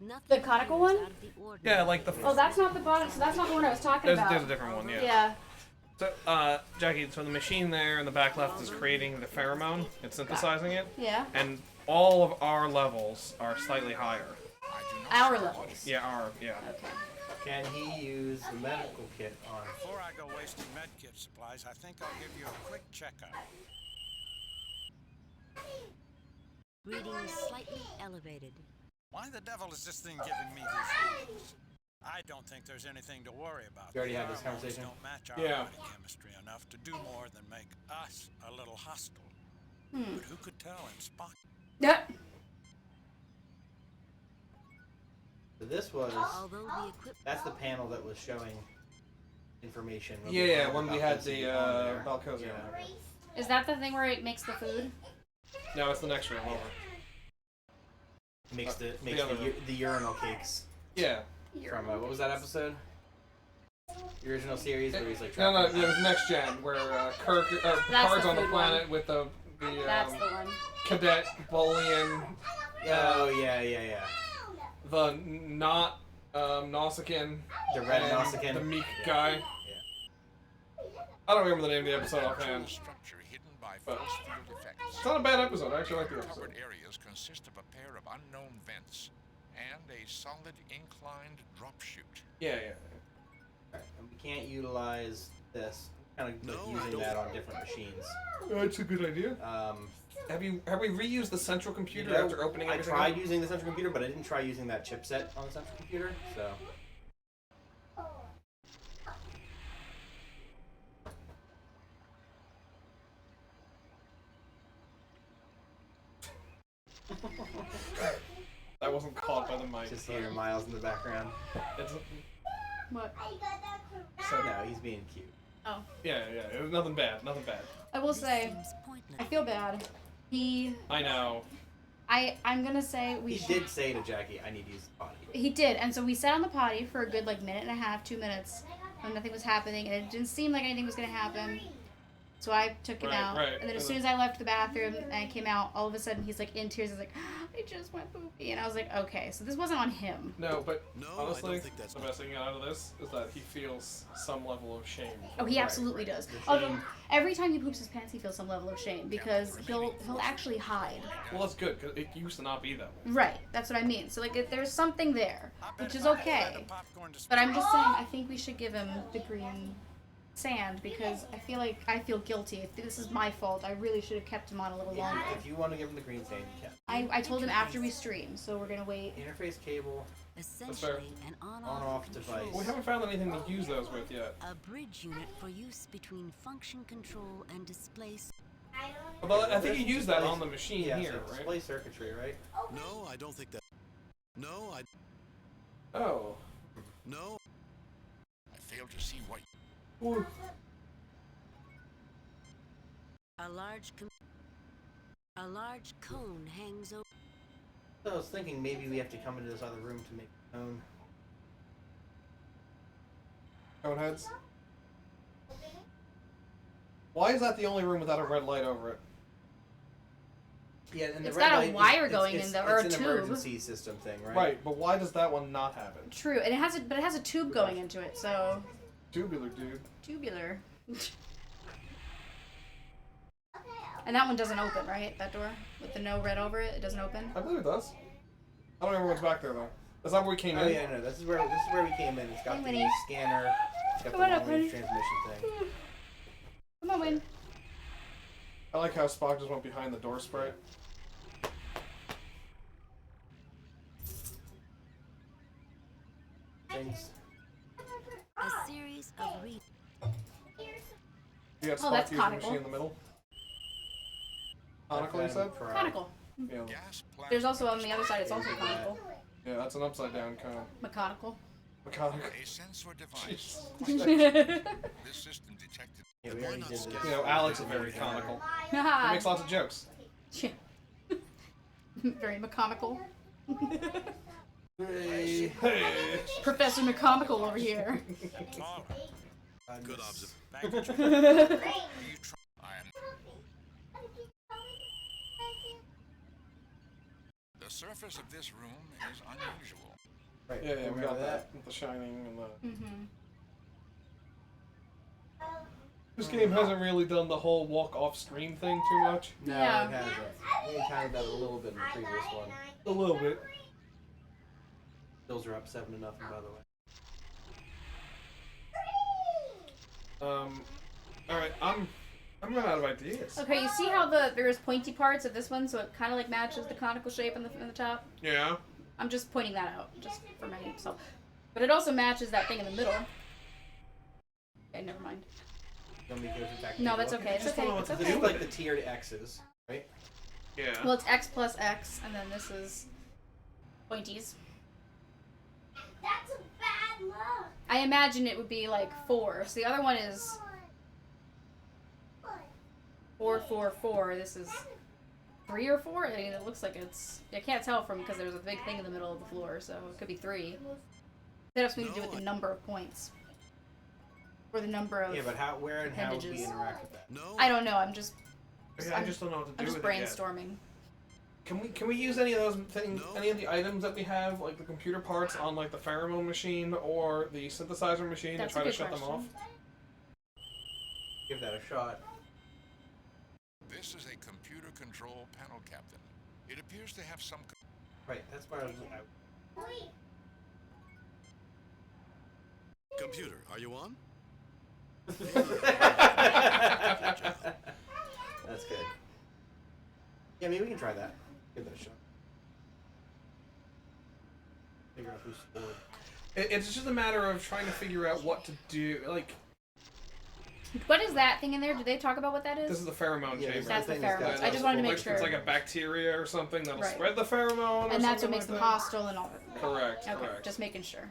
Speaker 4: nothing
Speaker 1: The conical
Speaker 4: appears
Speaker 1: one?
Speaker 4: out of the ordinary
Speaker 3: Yeah, like the.
Speaker 1: Oh, that's not the bottom. So that's not the one I was talking about.
Speaker 3: There's a different one, yeah.
Speaker 1: Yeah.
Speaker 3: So, Jackie, so the machine there in the back left is creating the pheromone. It's synthesizing it.
Speaker 1: Yeah.
Speaker 3: And all of our levels are slightly higher.
Speaker 1: Our levels.
Speaker 3: Yeah, yeah.
Speaker 1: Okay.
Speaker 7: Can he use the medical kit on...
Speaker 8: Before I go wasting medkit supplies, I think I'll give you a quick checkup.
Speaker 4: Readings slightly elevated.
Speaker 8: Why the devil is this thing giving me these readings? I don't think there's anything to worry about.
Speaker 7: You already
Speaker 8: The
Speaker 7: had this
Speaker 8: pheromones
Speaker 7: conversation?
Speaker 8: don't match our
Speaker 3: Yeah.
Speaker 8: body chemistry enough to do more than make us a little hostile.
Speaker 1: Hmm.
Speaker 8: But who could tell in Spock?
Speaker 1: Yeah.
Speaker 7: So this was...
Speaker 4: Although the equipment
Speaker 7: That's the panel that was showing information.
Speaker 3: Yeah, when we had
Speaker 7: Balcozzi
Speaker 3: the
Speaker 7: on there.
Speaker 3: Balcozzi
Speaker 7: Yeah.
Speaker 3: on there.
Speaker 1: Is that the thing where it makes the food?
Speaker 3: No, it's the next room over.
Speaker 7: Makes the
Speaker 3: other one.
Speaker 7: the urinal cakes
Speaker 3: Yeah.
Speaker 7: from what was that episode? The original series where he's like
Speaker 3: No,
Speaker 7: trapped in-
Speaker 3: it was Next Gen, where Kirk,
Speaker 1: That's
Speaker 3: Picard's
Speaker 1: the
Speaker 3: on the
Speaker 1: food
Speaker 3: planet
Speaker 1: one.
Speaker 3: with the
Speaker 1: That's the one.
Speaker 3: cadet Bolian,
Speaker 7: Oh yeah.
Speaker 3: the not Nausicaan,
Speaker 7: The red
Speaker 3: and
Speaker 7: Nausicaan.
Speaker 3: the meek
Speaker 7: Yeah.
Speaker 3: guy.
Speaker 7: Yeah.
Speaker 3: I don't remember the name of the episode offhand.
Speaker 5: Structure hidden by
Speaker 3: But-
Speaker 5: force field effects.
Speaker 3: It's not a bad episode. I actually like the episode.
Speaker 5: Covered areas consist of a pair of unknown vents and a solid inclined drop chute.
Speaker 3: Yeah.
Speaker 7: Alright, and we can't utilize this. Kind of
Speaker 6: No, I
Speaker 7: using
Speaker 6: don't.
Speaker 7: that on different machines.
Speaker 3: That's a good idea. Have we reused the central computer after opening
Speaker 7: I
Speaker 3: everything
Speaker 7: tried
Speaker 3: up?
Speaker 7: using the central computer, but I didn't try using that chipset on the central computer. So
Speaker 3: That wasn't caught by the mic.
Speaker 7: just
Speaker 3: so
Speaker 7: hear Miles in the background.
Speaker 3: It's,
Speaker 1: What?
Speaker 7: So no, he's being cute.
Speaker 1: Oh.
Speaker 3: yeah. It was nothing bad. Nothing bad.
Speaker 1: I will
Speaker 4: This
Speaker 1: say,
Speaker 4: seems pointless.
Speaker 1: I feel bad.
Speaker 3: I know.
Speaker 1: I'm gonna say we
Speaker 7: He
Speaker 1: should.
Speaker 7: did say to Jackie, "I need to use the potty."
Speaker 1: He did, and so we sat on the potty for a good like minute and a half, 2 minutes, and nothing was happening, and it didn't seem like anything was gonna happen. So I took him
Speaker 3: Right,
Speaker 1: out,
Speaker 3: right.
Speaker 1: and then as soon as I left the bathroom and I came out, all of a sudden he's like in tears. I was like, It just went poopy, and I was like, okay, so this wasn't on him.
Speaker 3: No, but
Speaker 6: No, I
Speaker 3: honestly,
Speaker 6: don't think that's
Speaker 3: the best thing out of this is that he feels some level of shame.
Speaker 1: Oh, he absolutely does. Although every time he poops his pants, he feels some level of shame because he'll actually hide.
Speaker 3: Well, that's good because it used to not be that way.
Speaker 1: Right, that's what I mean. So like, there's something there,
Speaker 8: I bet
Speaker 1: which is
Speaker 8: if I had
Speaker 1: okay.
Speaker 8: the popcorn to
Speaker 1: But I'm just saying, I think we should give him the green sand because I feel guilty. If this is my fault, I really should have kept him on a little longer.
Speaker 7: If you want to give him the green sand, you can.
Speaker 1: I told him after we stream, so we're gonna wait.
Speaker 7: Interface cable,
Speaker 4: Essentially, an
Speaker 7: on-off device.
Speaker 3: Well, we haven't found anything to use those with yet.
Speaker 4: A bridge unit for use between function control and display.
Speaker 3: Although I think you use that on the machine
Speaker 7: Yeah,
Speaker 3: here,
Speaker 7: so
Speaker 3: right?
Speaker 7: display circuitry, right?
Speaker 6: No, I don't think that. No, I.
Speaker 3: Oh.
Speaker 6: No.
Speaker 5: I fail to see what.
Speaker 3: Ooh.
Speaker 4: A large cone hangs over.
Speaker 7: So I was thinking maybe we have to come into this other room to make a cone.
Speaker 3: Cone heads. Why is that the only room without a red light over it?
Speaker 7: Yeah, and the
Speaker 1: It's
Speaker 7: red
Speaker 1: got a
Speaker 7: light
Speaker 1: wire going in there, or a
Speaker 7: it's an
Speaker 1: tube.
Speaker 7: emergency system thing, right?
Speaker 3: Right, but why does that one not have it?
Speaker 1: True, and it has a tube going into it, so
Speaker 3: Tubular, dude.
Speaker 1: tubular. And that one doesn't open, right? That door with the no red over it, it doesn't open.
Speaker 3: I believe it does. I don't remember what's back there though. Is that where we came
Speaker 7: Oh
Speaker 3: in?
Speaker 7: yeah, no, this is where we came in. It's got
Speaker 1: Hey,
Speaker 7: the
Speaker 1: Winnie.
Speaker 7: scanner. It's got
Speaker 1: Come
Speaker 7: the
Speaker 1: on up,
Speaker 7: long-range
Speaker 1: honey.
Speaker 7: transmission thing.
Speaker 1: Come on, Win.
Speaker 3: I like how Spock just went behind the door sprite.
Speaker 7: Things.
Speaker 4: A series of readings.
Speaker 3: You got
Speaker 1: Oh,
Speaker 3: Spock
Speaker 1: that's
Speaker 3: using the
Speaker 1: conical.
Speaker 3: machine in the middle. Conical, you said?
Speaker 1: Conical.
Speaker 3: Yeah.
Speaker 5: Gas plasma
Speaker 1: There's also on the other side. It's also conical.
Speaker 3: Yeah, that's an upside down cone.
Speaker 1: Mechanical.
Speaker 3: Mechanical.
Speaker 5: A sensor device.
Speaker 1: Very
Speaker 5: This system detected.
Speaker 7: Yeah, we already did this.
Speaker 3: You know, Alex is very conical. He makes lots of jokes.
Speaker 1: mechanical.
Speaker 3: Hey.
Speaker 1: Professor Mechanical over here.
Speaker 8: All right.
Speaker 6: Good observation.
Speaker 8: Back to track.
Speaker 5: I am. The surface of this room is unusual.
Speaker 7: Right.
Speaker 3: Yeah, yeah, we
Speaker 7: remember
Speaker 3: got that. With the shining and the...
Speaker 1: Mm-hmm.
Speaker 3: This game hasn't really done the whole walk off screen thing too much.
Speaker 7: No,
Speaker 1: Yeah.
Speaker 7: it hasn't. We encountered that a little bit in the previous one.
Speaker 3: A little bit.
Speaker 7: Bills are up 7-0, by the way.
Speaker 3: Alright, I'm running out of ideas.
Speaker 1: Okay, you see how there's pointy parts of this one, so it kind of like matches the conical shape in the top.
Speaker 3: Yeah.
Speaker 1: I'm just pointing that out, just for myself. But it also matches that thing in the middle. Okay, never mind.
Speaker 7: You want me to go through back?
Speaker 1: No, that's okay. It's
Speaker 3: Just don't
Speaker 1: okay.
Speaker 3: know
Speaker 1: It's
Speaker 3: what to
Speaker 7: This
Speaker 1: okay.
Speaker 7: is like the tiered X's, right?
Speaker 3: Yeah.
Speaker 1: Well, it's X plus X, and then this is pointies.
Speaker 2: That's a bad look.
Speaker 1: I imagine it would be like 4. So the other one is 4, 4, 4. This is 3 or 4. I mean, it looks like it's. I can't tell from because there's a big thing in the middle of the floor, so it could be 3. That has something to do with the number of points, or the number of.
Speaker 7: Yeah, but where and how would we
Speaker 1: appendages.
Speaker 7: interact with that?
Speaker 6: No.
Speaker 1: I don't know. I'm just
Speaker 3: I just don't know what to
Speaker 1: I'm
Speaker 3: do
Speaker 1: just
Speaker 3: with it yet.
Speaker 1: brainstorming.
Speaker 3: Can we use any of those things,
Speaker 6: No.
Speaker 3: any of the items that we have, like the computer parts on like the pheromone machine or the synthesizer machine,
Speaker 1: That's
Speaker 3: to try
Speaker 1: a
Speaker 3: to
Speaker 1: good
Speaker 3: shut them off?
Speaker 1: question.
Speaker 7: Give that a shot.
Speaker 5: This is a computer control panel, Captain. It appears to have some.
Speaker 7: Right, that's why I was.
Speaker 2: Wait.
Speaker 6: Computer, are you on?
Speaker 7: That's good. Yeah, maybe we can try that. Give that a shot. Figure out who's scored.
Speaker 3: It's just a matter of trying to figure out what to do. Like,
Speaker 1: What is that thing in there? Did they talk about what that is?
Speaker 3: this is the pheromone
Speaker 7: Yeah,
Speaker 3: chamber.
Speaker 1: That's the
Speaker 7: thing that's got
Speaker 1: pheromones. I just wanted to make
Speaker 3: Like,
Speaker 1: sure.
Speaker 3: It's like a bacteria or something that'll
Speaker 1: Right.
Speaker 3: spread the pheromone.
Speaker 1: And
Speaker 3: or
Speaker 1: that's what
Speaker 3: something
Speaker 1: makes them
Speaker 3: like that.
Speaker 1: hostile and all that.
Speaker 3: Correct.
Speaker 1: Okay,
Speaker 3: Correct.
Speaker 1: just making sure.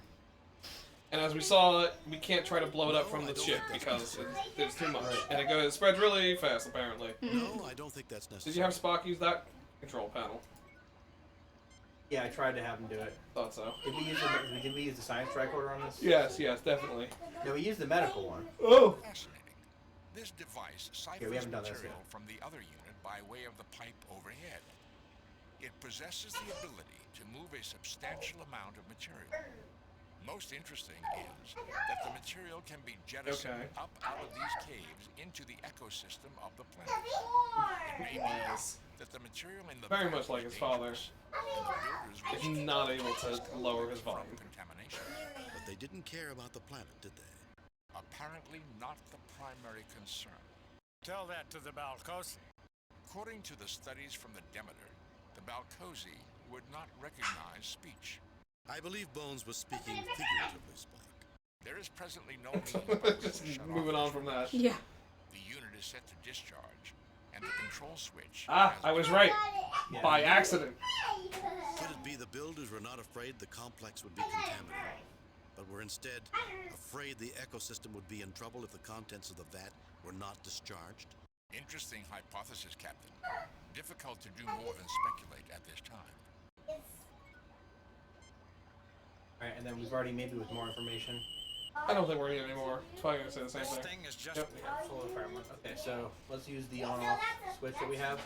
Speaker 3: And as we saw, we can't try to blow it up from
Speaker 6: No,
Speaker 3: the
Speaker 6: I don't
Speaker 3: ship
Speaker 6: think
Speaker 3: because
Speaker 6: that's
Speaker 3: it's too much,
Speaker 7: Right.
Speaker 3: and it spreads really fast. Apparently.
Speaker 6: No, I don't think that's necessary.
Speaker 3: Did you have Spock use that control panel?
Speaker 7: Yeah, I tried to have him do it.
Speaker 3: Thought so.
Speaker 7: Did we use the science tricorder on this?
Speaker 3: Yes, definitely.
Speaker 7: No, we used the medical one.
Speaker 3: Oh.
Speaker 5: Fascinating. This device
Speaker 7: we
Speaker 5: ciphers
Speaker 7: haven't done this
Speaker 5: material
Speaker 7: yet.
Speaker 5: from the other unit by way of the pipe overhead. It possesses the ability to move a substantial amount of material. Most interesting is that the material can be jettisoned up out of these caves into the ecosystem of the planet. It may be that the material in the
Speaker 3: Very much like his father.
Speaker 5: is
Speaker 3: Is not able to lower his volume.
Speaker 5: Contamination.
Speaker 6: But they didn't care about the planet, did they?
Speaker 5: Apparently not the primary concern.
Speaker 8: Tell that to the Balcosi.
Speaker 5: According to the studies from the Demeter, the Balcosi would not recognize speech.
Speaker 6: I believe Bones was speaking figuratively, Spock.
Speaker 5: There is presently no means by which
Speaker 3: Just
Speaker 5: to shut
Speaker 3: moving
Speaker 5: off
Speaker 3: on from that.
Speaker 1: Yeah.
Speaker 5: The unit is set to discharge, and the control switch.
Speaker 3: Ah, I was right.
Speaker 7: Yeah.
Speaker 3: By accident.
Speaker 6: Could it be the builders were not afraid the complex would be contaminated, but were instead afraid the ecosystem would be in trouble if the contents of the vat were not discharged?
Speaker 5: Interesting hypothesis, Captain. Difficult to do more than speculate at this time.
Speaker 7: Alright, and then we've already, maybe with more information.
Speaker 3: I don't think we're needing any more. It's probably gonna say the same
Speaker 8: This
Speaker 3: thing.
Speaker 8: thing is just
Speaker 3: Yep.
Speaker 7: Full of fire mode. Okay, so let's use the on-off switch that we have.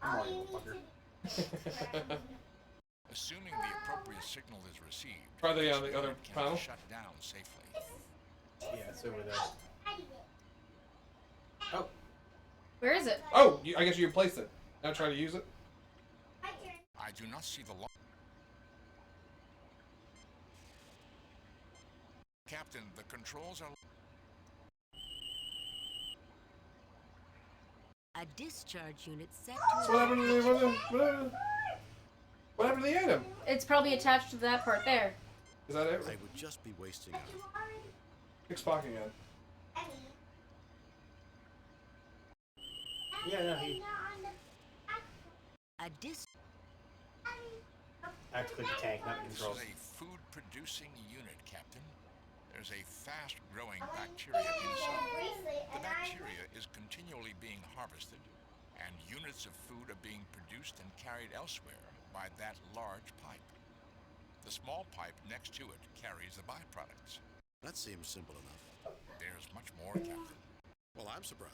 Speaker 7: I'm already a fucker.
Speaker 5: Assuming the appropriate signal is received,
Speaker 3: Try the other
Speaker 5: can
Speaker 3: panel.
Speaker 5: be shut down safely.
Speaker 7: Yeah, it's over there. Oh,
Speaker 1: Where is it?
Speaker 3: Oh, I guess you replaced it. Now try to use it.
Speaker 5: I do not see the Captain, the controls are...
Speaker 4: A discharge unit set
Speaker 3: So
Speaker 4: to
Speaker 3: what happened to the what happened to the item?
Speaker 1: It's probably attached to that part there.
Speaker 3: Is that it?
Speaker 6: I would just be wasting our...
Speaker 3: Pick Spock again.
Speaker 7: yeah, no, he...
Speaker 4: a dis.
Speaker 7: I have to click the tank, not the
Speaker 5: This
Speaker 7: controls.
Speaker 5: is a food-producing unit, Captain. There's a fast-growing bacteria inside. The bacteria is continually being harvested, and units of food are being produced and carried elsewhere by that large pipe. The small pipe next to it carries the byproducts.
Speaker 6: That seems simple enough.
Speaker 5: There's much more, Captain.
Speaker 6: Well, I'm surprised.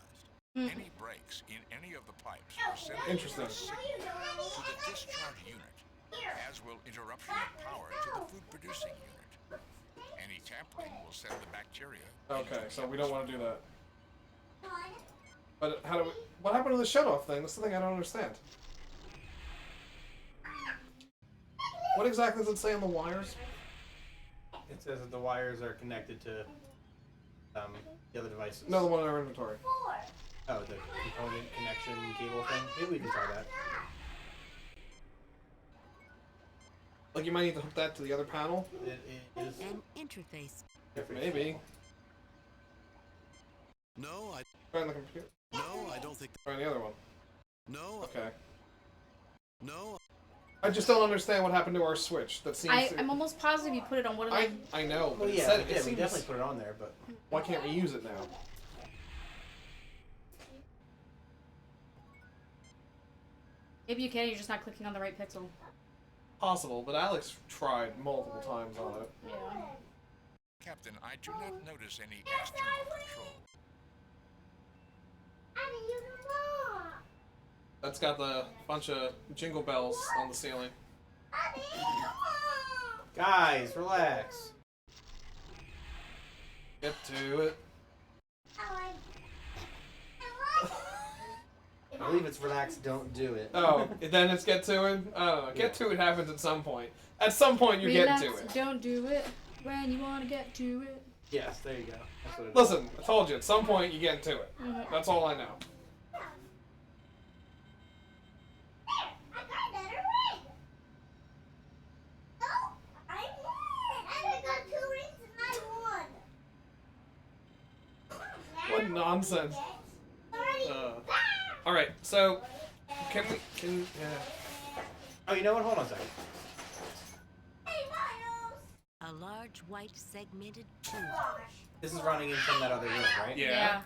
Speaker 5: Any breaks in any of the pipes will send a
Speaker 3: Interesting.
Speaker 5: signal to the discharge unit, as will interruption of power to the food-producing unit. Any tampering will send the bacteria.
Speaker 3: Okay, so we don't want to do that. But how do we... What happened to the shut-off thing? That's the thing I don't understand. What exactly does it say on the wires?
Speaker 7: It says that the wires are connected to the other devices.
Speaker 3: No, the one in our inventory.
Speaker 7: Oh, the component connection cable thing? Maybe we can try that.
Speaker 3: Like you might need to hook that to the other panel?
Speaker 7: It is...
Speaker 4: An interface.
Speaker 3: Maybe.
Speaker 6: No,
Speaker 3: Try on the computer.
Speaker 6: no, I don't think...
Speaker 3: Try on the other one.
Speaker 6: No,
Speaker 3: Okay.
Speaker 6: no,
Speaker 3: I just don't understand what happened to our switch. That seems
Speaker 1: I'm almost positive you put it on one of
Speaker 3: I
Speaker 1: them.
Speaker 3: I know, but
Speaker 7: Well,
Speaker 3: it
Speaker 7: yeah,
Speaker 3: said,
Speaker 7: we
Speaker 3: it
Speaker 7: did. We
Speaker 3: seems...
Speaker 7: definitely put it on there, but...
Speaker 3: Why can't we use it now?
Speaker 1: Maybe you can, you're just not clicking on the right pixel.
Speaker 3: Possible, but Alex tried multiple times on it.
Speaker 1: Yeah.
Speaker 5: Captain, I do not notice any external control.
Speaker 3: That's got the bunch of jingle bells on the ceiling.
Speaker 7: Guys, relax.
Speaker 3: Get to it.
Speaker 7: I believe it's relax, don't do it.
Speaker 3: Oh, then it's get to it? I don't know. Get to it happens at some point. At some point you get to it.
Speaker 1: Don't do it when you want to get to it.
Speaker 7: Yes, there you go. That's what it is.
Speaker 3: Listen, I told you, at some point you get to it. That's all I know. What nonsense. Alright, so, can we,
Speaker 7: Oh, you know what? Hold on a second.
Speaker 4: A large white segmented tube.
Speaker 7: This is running in from that other room, right?
Speaker 3: yeah.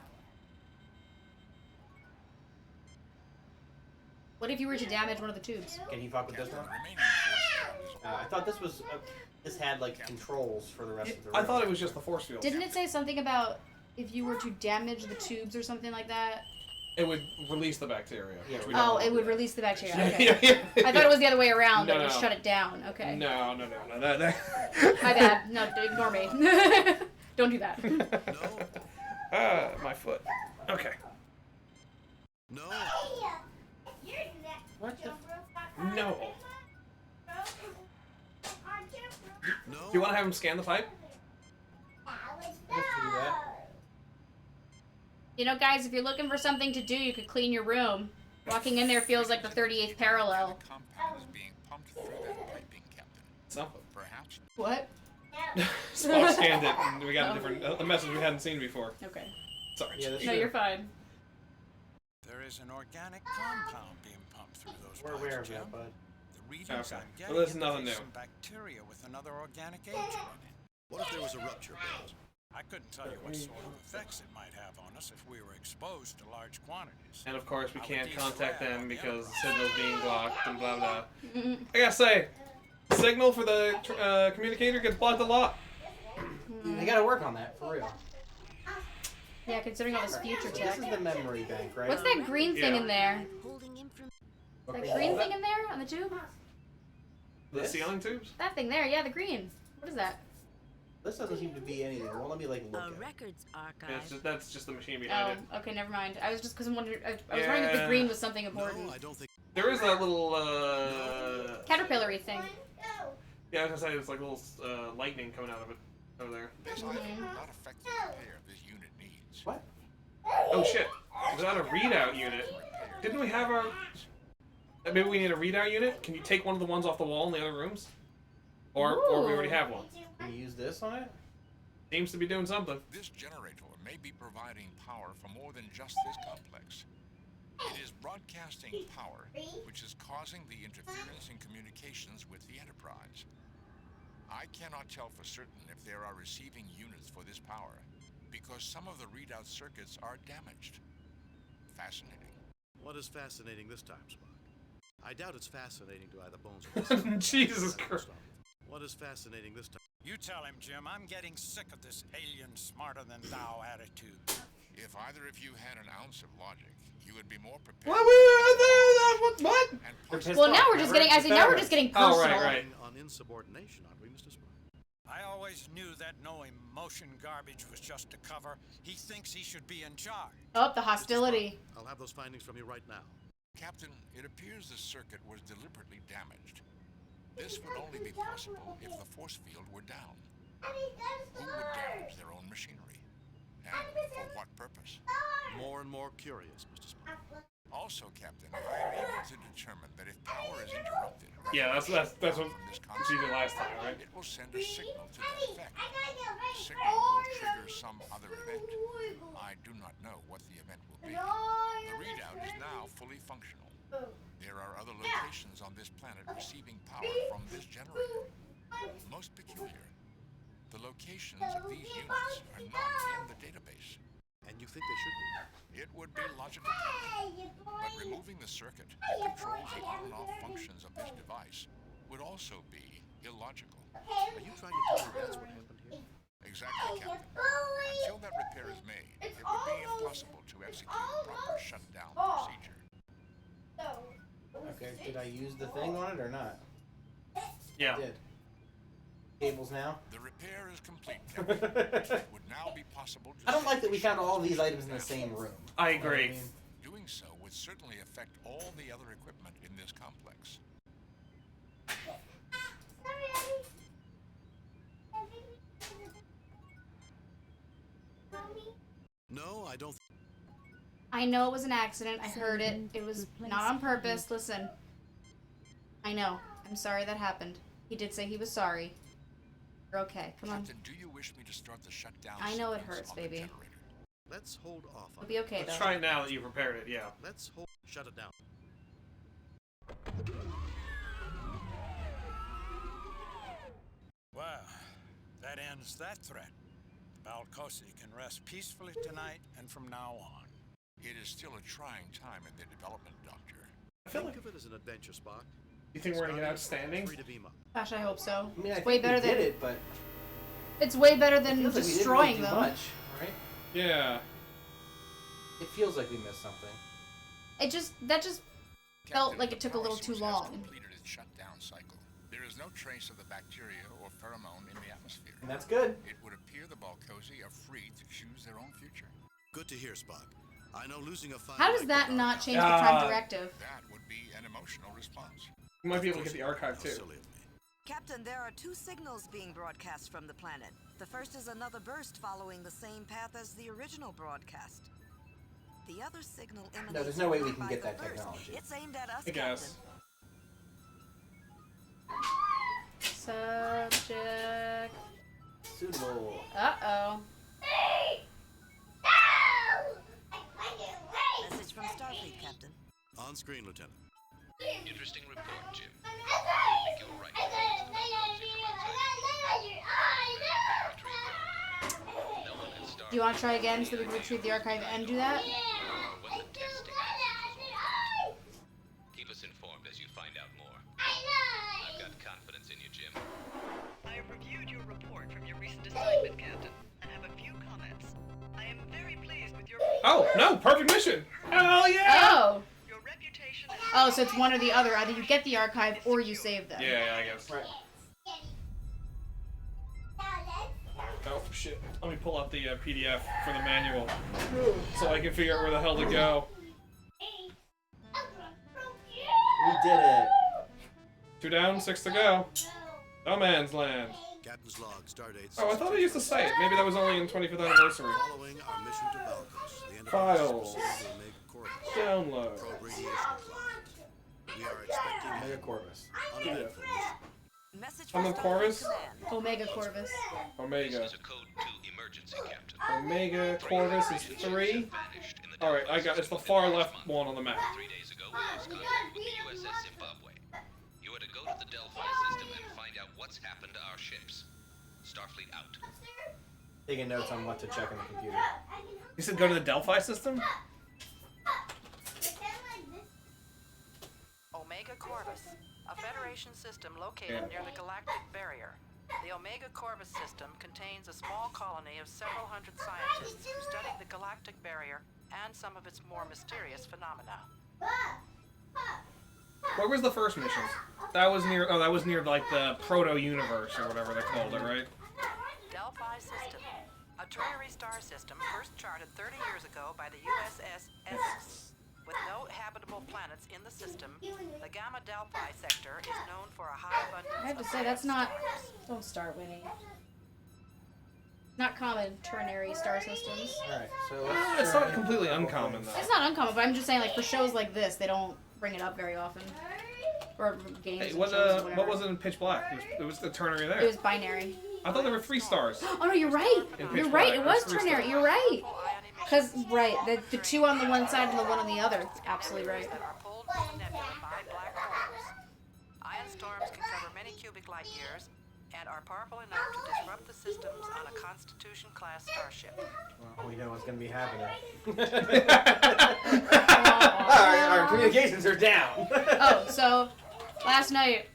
Speaker 1: What if you were to damage one of the tubes?
Speaker 7: Can he fuck with this one?
Speaker 5: Remaining force field is
Speaker 7: I thought this was... this had, like, controls for the rest of the room.
Speaker 3: I thought it was just the force field.
Speaker 1: Didn't it say something about if you were to damage the tubes or something like that?
Speaker 3: It would release the bacteria.
Speaker 7: Yeah,
Speaker 3: which we
Speaker 1: Oh,
Speaker 3: don't
Speaker 1: it would
Speaker 3: want.
Speaker 1: release the bacteria.
Speaker 3: Yeah,
Speaker 1: Okay.
Speaker 3: yeah.
Speaker 1: I thought it was the other way around.
Speaker 3: No,
Speaker 1: that it would
Speaker 3: no.
Speaker 1: shut it down. Okay.
Speaker 3: No. That.
Speaker 1: My bad. No, ignore me. Don't do that.
Speaker 6: No,
Speaker 3: My foot. Okay.
Speaker 6: no.
Speaker 7: What the?
Speaker 3: No.
Speaker 6: No.
Speaker 3: Do you want to have him scan the pipe?
Speaker 7: Let's do that.
Speaker 1: You know, guys, if you're looking for something to do, you could clean your room. Walking in there feels like the 38th parallel.
Speaker 5: The compound is being pumped through that piping, Captain.
Speaker 3: Something.
Speaker 5: Perhaps
Speaker 1: What?
Speaker 3: Spock scanned it, and we got a different a message we hadn't seen before.
Speaker 1: Okay.
Speaker 3: Sorry.
Speaker 7: Yeah, that's
Speaker 1: No,
Speaker 7: true.
Speaker 1: you're fine.
Speaker 8: There is an organic compound being pumped through those
Speaker 7: We're
Speaker 8: pipes,
Speaker 7: aware of
Speaker 8: Jim.
Speaker 7: that, bud.
Speaker 8: The readings
Speaker 3: Okay.
Speaker 8: I'm
Speaker 3: Well,
Speaker 8: getting
Speaker 3: there's
Speaker 8: indicate
Speaker 3: nothing new.
Speaker 8: some bacteria with another organic agent in it.
Speaker 6: What if there was a rupture, Bones?
Speaker 8: I couldn't tell you what sort of effects it might have on us if we were exposed to large quantities.
Speaker 3: And of course, we
Speaker 8: I would
Speaker 3: can't
Speaker 8: use
Speaker 3: contact
Speaker 8: lab
Speaker 3: them
Speaker 8: on the
Speaker 3: because the
Speaker 8: Enterprise.
Speaker 3: signal's being blocked and blah blah. I gotta say, signal for the communicator gets blocked a lot.
Speaker 7: They gotta work on that, for real.
Speaker 1: Yeah, considering all this future
Speaker 7: This
Speaker 1: tech.
Speaker 7: is the memory bank, right?
Speaker 1: What's that green thing
Speaker 3: Yeah.
Speaker 1: in there?
Speaker 4: Holding information.
Speaker 1: That green thing in there on the tube?
Speaker 3: The
Speaker 7: This?
Speaker 3: ceiling tubes?
Speaker 1: That thing there, yeah, the green. What is that?
Speaker 7: This doesn't seem to be anything. Well, let me like look
Speaker 4: A
Speaker 7: at it.
Speaker 4: records archive.
Speaker 3: Yeah, that's just the machine behind
Speaker 1: Oh,
Speaker 3: it.
Speaker 1: okay, never mind. I was just because I'm wondering. I was wondering if the
Speaker 3: Yeah.
Speaker 1: green was something
Speaker 6: No,
Speaker 1: important.
Speaker 6: I don't think.
Speaker 3: There is that little
Speaker 1: Caterpillary thing.
Speaker 3: yeah, I was gonna say it's like a little lightning coming out of it over there.
Speaker 5: this item will not affect the repair this unit needs.
Speaker 7: What?
Speaker 3: Oh shit! Without a readout unit, didn't we have our? Maybe we need a readout unit. Can you take one of the ones off the wall in the other rooms? Or we already have one.
Speaker 7: Can you use this on it?
Speaker 3: Seems to be doing something.
Speaker 5: This generator may be providing power for more than just this complex. It is broadcasting power, which is causing the interference in communications with the Enterprise. I cannot tell for certain if there are receiving units for this power, because some of the readout circuits are damaged. Fascinating.
Speaker 6: What is fascinating this time, Spock? I doubt it's fascinating to either Bones or myself.
Speaker 3: Jesus Christ.
Speaker 6: What is fascinating this time?
Speaker 8: You tell him, Jim. I'm getting sick of this alien smarter than thou attitude.
Speaker 5: If either of you had an ounce of logic, you would be more prepared.
Speaker 3: What?
Speaker 5: And
Speaker 7: They're
Speaker 5: possibly
Speaker 7: pissed
Speaker 1: Well, now
Speaker 7: off,
Speaker 1: we're just
Speaker 7: remember?
Speaker 1: getting. I see. Now we're
Speaker 7: Defend
Speaker 1: just getting
Speaker 3: Oh,
Speaker 1: personal.
Speaker 3: right.
Speaker 6: On insubordination, aren't we, Mr. Spock?
Speaker 8: I always knew that no emotion garbage was just a cover. He thinks he should be in charge.
Speaker 1: Oh, the hostility.
Speaker 6: I'll have those findings from you right now.
Speaker 5: Captain, it appears the circuit was deliberately damaged. This would only be possible if the force field were down. Who would damage their own machinery? And for what purpose?
Speaker 6: More and more curious, Mr. Spock.
Speaker 5: Also, Captain, I am able to determine that if power is interrupted,
Speaker 3: Yeah, that's what
Speaker 5: from this
Speaker 3: she did last time, right?
Speaker 5: it will send a signal to that effect. The signal will trigger some other event. I do not know what the event will be. The readout is now fully functional. There are other locations on this planet receiving power from this generator. Most peculiar, the locations of these units are not in the database.
Speaker 6: And you think they should be?
Speaker 5: It would be logical, Captain, but removing the circuit that controls the on and off functions of this device would also be illogical.
Speaker 6: Are you trying to tell me that's what happened here?
Speaker 5: Exactly, Captain. Until that repair is made, it would be impossible to execute a proper shutdown procedure.
Speaker 7: Okay, did I use the thing on it or not?
Speaker 3: Yeah.
Speaker 7: I did. Cables now?
Speaker 5: The repair is complete, Captain. It would now be possible to
Speaker 7: I don't like that we found
Speaker 5: safely
Speaker 7: all these
Speaker 5: shut
Speaker 7: items in the
Speaker 5: down.
Speaker 7: same room.
Speaker 3: I
Speaker 7: You know what
Speaker 3: agree.
Speaker 7: mean?
Speaker 5: Doing so would certainly affect all the other equipment in this complex.
Speaker 6: No, I don't.
Speaker 1: I know it was an accident. I heard it. It was not on purpose. Listen. I know. I'm sorry that happened. He did say he was sorry. You're okay. Come on.
Speaker 5: Captain, do you wish me to start the shutdown
Speaker 1: I know it
Speaker 5: sequence
Speaker 1: hurts,
Speaker 5: on the
Speaker 1: baby.
Speaker 5: generator?
Speaker 6: Let's hold off on
Speaker 1: We'll be okay,
Speaker 3: Let's
Speaker 1: though.
Speaker 3: try it now that you prepared it. Yeah.
Speaker 6: Let's hold. Shut it down.
Speaker 8: Well, that ends that threat. Balcosi can rest peacefully tonight and from now on.
Speaker 5: It is still a trying time in their development, Doctor.
Speaker 3: I feel
Speaker 6: Think
Speaker 3: like.
Speaker 6: of it as an adventure, Spock.
Speaker 3: You think we're gonna get outstanding?
Speaker 6: Free to beam up.
Speaker 1: Gosh, I hope so.
Speaker 7: I mean, I
Speaker 1: It's way
Speaker 7: think
Speaker 1: better
Speaker 7: we did
Speaker 1: than
Speaker 7: it, but
Speaker 1: it's way better
Speaker 7: it
Speaker 1: than
Speaker 7: feels like we didn't
Speaker 1: destroying
Speaker 7: really do
Speaker 1: them.
Speaker 7: much, right?
Speaker 3: Yeah.
Speaker 7: It feels like we missed something.
Speaker 1: That just felt like it took a little too long.
Speaker 5: Completed its shutdown cycle. There is no trace of the bacteria or pheromone in the atmosphere.
Speaker 7: And that's good.
Speaker 5: It would appear the Balcosi are free to choose their own future.
Speaker 6: Good to hear, Spock. I know losing a fine
Speaker 1: How does that not change the Prime Directive?
Speaker 5: That would be an emotional response.
Speaker 3: You might be able to get the archive too.
Speaker 6: Silly of me.
Speaker 10: Captain, there are 2 signals being broadcast from the planet. The first is another burst following the same path as the original broadcast. The other signal emanates
Speaker 7: No, there's no way we can
Speaker 10: by
Speaker 7: get
Speaker 10: the
Speaker 7: that
Speaker 10: burst.
Speaker 7: technology.
Speaker 10: It's aimed at us,
Speaker 3: I guess.
Speaker 1: Subject.
Speaker 7: Suitable.
Speaker 1: Uh-oh.
Speaker 10: Message from Starfleet, Captain.
Speaker 6: On screen, Lieutenant.
Speaker 9: Interesting report, Jim. I think you're right. No one had started.
Speaker 1: Do you want to try again so we can retrieve the archive and do that?
Speaker 9: When the testing was. Keep us informed as you find out more. I've got confidence in you, Jim.
Speaker 11: I have reviewed your report from your recent assignment, Captain, and have a few comments. I am very pleased with your...
Speaker 3: Oh, no, perfect mission. Hell yeah.
Speaker 1: Oh.
Speaker 11: Your reputation is...
Speaker 1: Oh, so it's one or the other. Either you get the archive or you save them.
Speaker 3: Yeah, I guess.
Speaker 7: Right.
Speaker 3: Oh, shit. Let me pull out the PDF for the manual so I can figure out where the hell to go.
Speaker 7: We did it.
Speaker 3: 2 down, 6 to go. No man's land.
Speaker 6: Captain's log, stardate.
Speaker 3: Oh, I thought I used to say it. Maybe that was only in 25th anniversary.
Speaker 6: Following our mission to Balcos, the
Speaker 3: Files.
Speaker 6: Enterprise will make Corvus.
Speaker 3: Download.
Speaker 6: Probe radiation cloud. We are expecting
Speaker 7: Mega Corvus.
Speaker 6: uneventful mission.
Speaker 10: Message
Speaker 3: On
Speaker 10: from
Speaker 3: the
Speaker 10: Starfleet
Speaker 3: Corvus?
Speaker 10: Command.
Speaker 1: Omega Corvus.
Speaker 3: Omega.
Speaker 9: This is a code 2 emergency, Captain.
Speaker 3: Omega Corvus is 3. Alright, I got it's the far left one on the map.
Speaker 9: 3 days ago, we lost contact with the USS Zimbabwe. You are to go to the Delphi system and find out what's happened to our ships. Starfleet out.
Speaker 7: Taking notes on what to check on the computer.
Speaker 3: You said go to the Delphi system?
Speaker 11: Omega Corvus, a Federation system located near the galactic barrier. The Omega Corvus system contains a small colony of several hundred scientists who study the galactic barrier and some of its more mysterious phenomena.
Speaker 3: Where was the first mission? That was near. Oh, that was near like the proto-universe or whatever they called it, right?
Speaker 11: Delphi system, a ternary star system first charted 30 years ago by the USS Essex. With no habitable planets in the system, the Gamma Delphi sector is known for a high abundance
Speaker 1: I have to
Speaker 11: of
Speaker 1: say, that's
Speaker 11: red
Speaker 1: not...
Speaker 11: stars.
Speaker 1: Don't start, Winnie. Not common ternary star systems.
Speaker 7: Alright, so
Speaker 3: It's not completely uncommon though.
Speaker 1: It's not uncommon, but I'm just saying, like, for shows like this, they don't bring it up very often. Or games
Speaker 3: Hey,
Speaker 1: and
Speaker 3: what
Speaker 1: shows or whatever.
Speaker 3: what was it in Pitch Black? It was the ternary there.
Speaker 1: It was binary.
Speaker 3: I thought there were 3 stars.
Speaker 1: Oh, no, you're right.
Speaker 3: In
Speaker 1: You're
Speaker 3: Pitch
Speaker 1: right,
Speaker 3: Black,
Speaker 1: it was
Speaker 3: there's 3
Speaker 1: ternary.
Speaker 3: stars.
Speaker 1: You're right.
Speaker 11: Ion
Speaker 1: Because,
Speaker 11: emissions
Speaker 1: right,
Speaker 11: from
Speaker 1: the 2 on the one side and the 1 on the other. Absolutely right.
Speaker 11: that are pulled from the nebula by black holes. Ion storms can cover many cubic light years and are powerful enough to disrupt the systems on a Constitution-class starship.
Speaker 7: Well, we know what's going to be happening. our communications are down.
Speaker 1: Oh, so last night,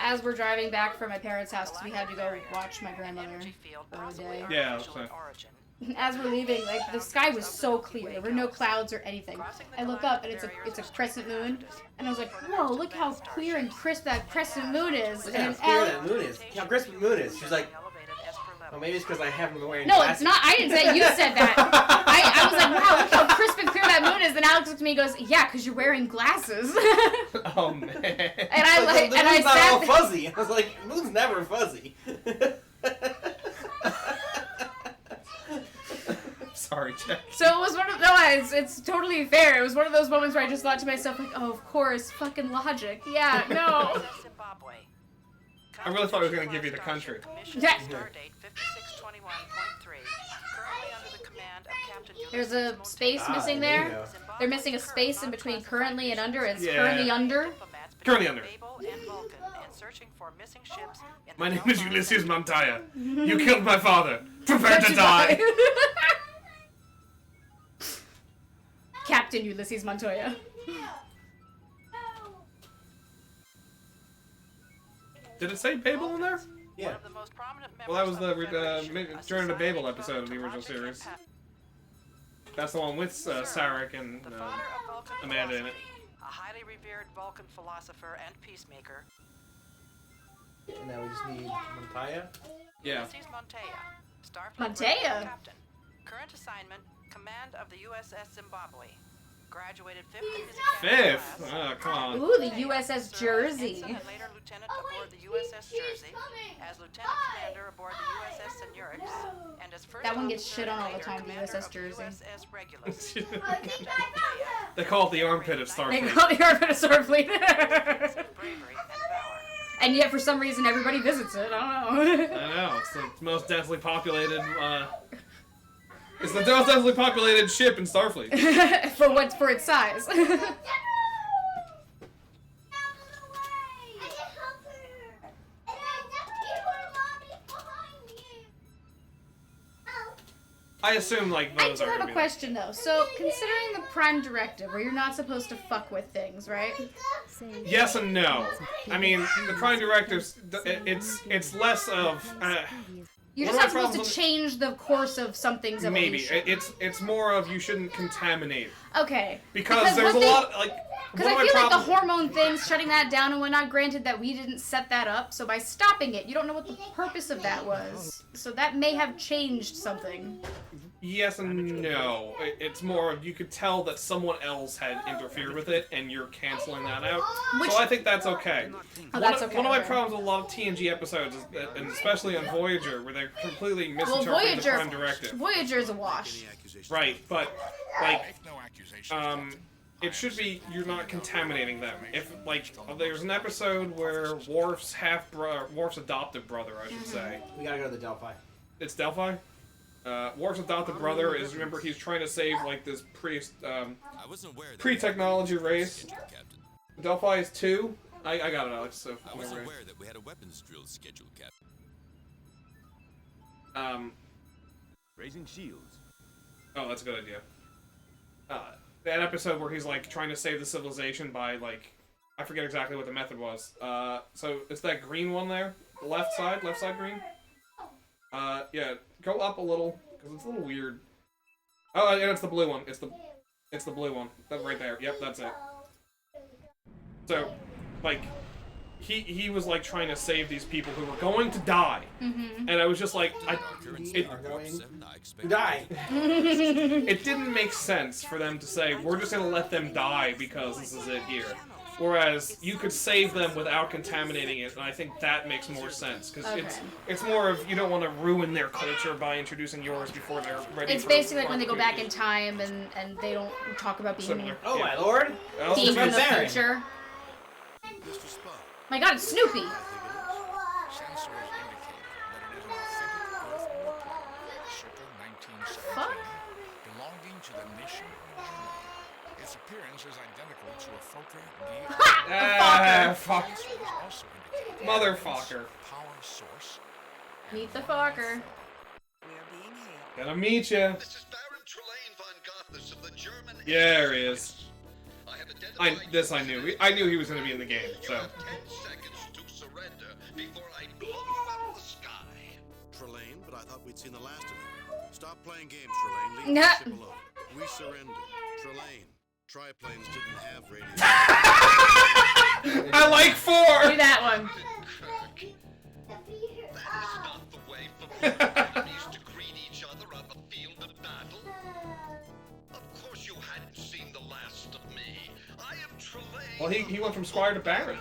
Speaker 1: as we're driving back from my parents' house, because we had to go watch my grandmother
Speaker 11: Energy field
Speaker 1: for a
Speaker 11: possibly
Speaker 1: day.
Speaker 3: Yeah,
Speaker 11: artificial in
Speaker 3: so-
Speaker 11: origin.
Speaker 1: As we're leaving, like the sky was so clear. There were no clouds or anything. I look up and it's a crescent moon, and I was like, "Whoa! Look how clear and crisp that crescent moon is."
Speaker 7: Look how
Speaker 1: And
Speaker 7: clear
Speaker 1: Al-
Speaker 7: that moon is. How crisp the moon is. She's like,
Speaker 11: Elevated Esper
Speaker 7: oh,
Speaker 11: level.
Speaker 7: maybe it's because I haven't been wearing
Speaker 1: No,
Speaker 7: glasses.
Speaker 1: it's not. I didn't say. You said that. I was like, "Wow! Look how crisp and clear that moon is." Then Alex looked at me and goes, "Yeah, because you're wearing glasses."
Speaker 3: Oh man.
Speaker 1: And I like,
Speaker 7: the
Speaker 1: and I
Speaker 7: moon's not all
Speaker 1: said,
Speaker 7: fuzzy. I was like, the moon's never fuzzy.
Speaker 3: Sorry, Jack.
Speaker 1: so it was one of it's totally fair. It was one of those moments where I just thought to myself, like, "Oh, of course, fucking logic. Yeah, no."
Speaker 11: USS Zimbabwe.
Speaker 3: I really thought I was gonna give you the country.
Speaker 1: Yeah.
Speaker 11: Stardate 5621.3. Currently under the command of Captain
Speaker 1: There's
Speaker 11: Ulysses
Speaker 1: a
Speaker 11: Montez.
Speaker 1: space missing
Speaker 7: there
Speaker 1: there.
Speaker 7: you go.
Speaker 1: They're missing a space in between currently and under. It's
Speaker 3: Yeah.
Speaker 1: currently under.
Speaker 11: Diplomats
Speaker 3: Currently
Speaker 11: between
Speaker 3: under.
Speaker 11: Babel and Vulcan and searching for missing ships in the
Speaker 3: My name is
Speaker 11: Delphi
Speaker 3: Ulysses
Speaker 11: sector.
Speaker 3: Montoya. You killed my father. Prepare to die.
Speaker 1: Captain Ulysses Montoya.
Speaker 3: Did it say Babel in there?
Speaker 7: Yeah.
Speaker 11: One of the most prominent
Speaker 3: Well, that was
Speaker 11: members
Speaker 3: the
Speaker 11: of Federation, a
Speaker 3: Journey to
Speaker 11: society
Speaker 3: Babel episode of the
Speaker 11: devoted to
Speaker 3: original
Speaker 11: logic and
Speaker 3: series. That's the one with Sarek and
Speaker 11: The father of Vulcan
Speaker 3: Amanda in it.
Speaker 11: philosophy, a highly revered Vulcan philosopher and peacemaker.
Speaker 7: And now we just need Montaya.
Speaker 3: Yeah.
Speaker 11: Ulysses Montoya, Starfleet
Speaker 1: Montoya?
Speaker 11: captain. Current assignment, command of the USS Zimbabwe. Graduated 5th in his academy
Speaker 3: Fifth?
Speaker 11: class.
Speaker 3: Oh, come on.
Speaker 1: Ooh, the USS Jersey.
Speaker 11: Ensign and later lieutenant aboard the USS Jersey, as lieutenant commander aboard the USS Senyurix, and as first
Speaker 1: That one gets
Speaker 11: officer
Speaker 1: shit on
Speaker 11: and
Speaker 1: all the
Speaker 11: later
Speaker 1: time, the
Speaker 11: commander
Speaker 1: USS
Speaker 11: of the
Speaker 1: Jersey.
Speaker 11: USS Regulus. Captain Montoya,
Speaker 3: They call it the armpit of
Speaker 1: They
Speaker 3: Starfleet.
Speaker 1: call the Armpit of Starfleet.
Speaker 11: bravery and valor.
Speaker 1: And yet, for some reason, everybody visits it. I don't know.
Speaker 3: I know, it's the most densely populated, it's the most densely populated ship in Starfleet.
Speaker 1: for its size.
Speaker 3: I assume, like,
Speaker 1: I
Speaker 3: those
Speaker 1: do
Speaker 3: are
Speaker 1: have
Speaker 3: gonna
Speaker 1: a
Speaker 3: be
Speaker 1: question though. So, considering the Prime Directive, where you're not supposed to fuck with things, right?
Speaker 3: Yes and no. I mean, the Prime Directives, it's less of,
Speaker 1: You're
Speaker 3: one
Speaker 1: just
Speaker 3: of my
Speaker 1: not supposed to
Speaker 3: problems
Speaker 1: change the course of something's
Speaker 3: maybe.
Speaker 1: evolution.
Speaker 3: It's more of you shouldn't contaminate.
Speaker 1: Okay.
Speaker 3: Because there's a lot, like,
Speaker 1: Because I feel like the hormone things, shutting that down and whatnot, granted that we didn't set that up, so by stopping it, you don't know what the purpose of that was. So that may have changed something.
Speaker 3: Yes and no. It's more of you could tell that someone else had interfered with it, and you're canceling that out. So I think that's okay.
Speaker 1: Oh, that's okay.
Speaker 3: One of my
Speaker 1: okay.
Speaker 3: problems with a lot of TNG episodes, is that, and especially on Voyager, where they're completely misinterpreting the Prime Directive.
Speaker 1: Voyager is a wash.
Speaker 3: Right, but like,
Speaker 5: Make no accusations.
Speaker 3: it should be you're not contaminating them. If like, there's an episode where Worf's Worf's adopted brother, I should say.
Speaker 7: We gotta go to the Delphi.
Speaker 3: It's Delphi. Worf's adopted brother is, remember, he's trying to save like this pre-technology race. Delphi is 2. I got it, Alex. So
Speaker 12: I wasn't aware that we had a weapons drill scheduled, Captain.
Speaker 13: Raising shields.
Speaker 3: Oh, that's a good idea. That episode where he's like trying to save the civilization by like, I forget exactly what the method was. So it's that green one there, the left side green. Yeah, go up a little because it's a little weird. Oh, and it's the blue one. It's the blue one. That right there. Yep, that's it. So, like, he was like trying to save these people who were going to die, and I was just like,
Speaker 7: die.
Speaker 3: It didn't make sense for them to say we're just gonna let them die because this is it here. Whereas you could save them without contaminating it, and I think that makes more sense because it's more of you don't want to ruin their culture by introducing yours before they're ready.
Speaker 1: It's basically like when they go back in time and they don't talk about being
Speaker 3: Similar.
Speaker 7: Oh my lord!
Speaker 1: Being from the future. My God, it's Snoopy.
Speaker 5: Sensors indicate that it is an authentic Earth warplane, circa 1917,
Speaker 1: Fuck?
Speaker 5: belonging to the nation of Germany. Its appearance is identical to a Fokker
Speaker 3: Fuck.
Speaker 5: Sensors also indicate
Speaker 3: Motherfucker.
Speaker 5: power source.
Speaker 1: Meet the fucker.
Speaker 10: We're being hailed.
Speaker 3: Gonna meet ya.
Speaker 6: This is Baron Trelane von Gothas of the German.
Speaker 3: Yeah, there he is.
Speaker 6: I have identified
Speaker 3: I knew. I knew he was gonna be in the game.
Speaker 6: You
Speaker 3: So.
Speaker 6: have 10 seconds to surrender before I blow you out of the sky. Trelane, but I thought we'd seen the last of you. Stop playing games, Trelane. Leave the ship alone. We surrender. Trelane. Triplanes didn't have radio.
Speaker 3: I like 4.
Speaker 1: Do that one.
Speaker 6: Kirk. That is not the way for enemies to greet each other on the field of battle. Of course you hadn't seen the last of me. I am Trelane.
Speaker 3: Well, he went from Squire to Baron.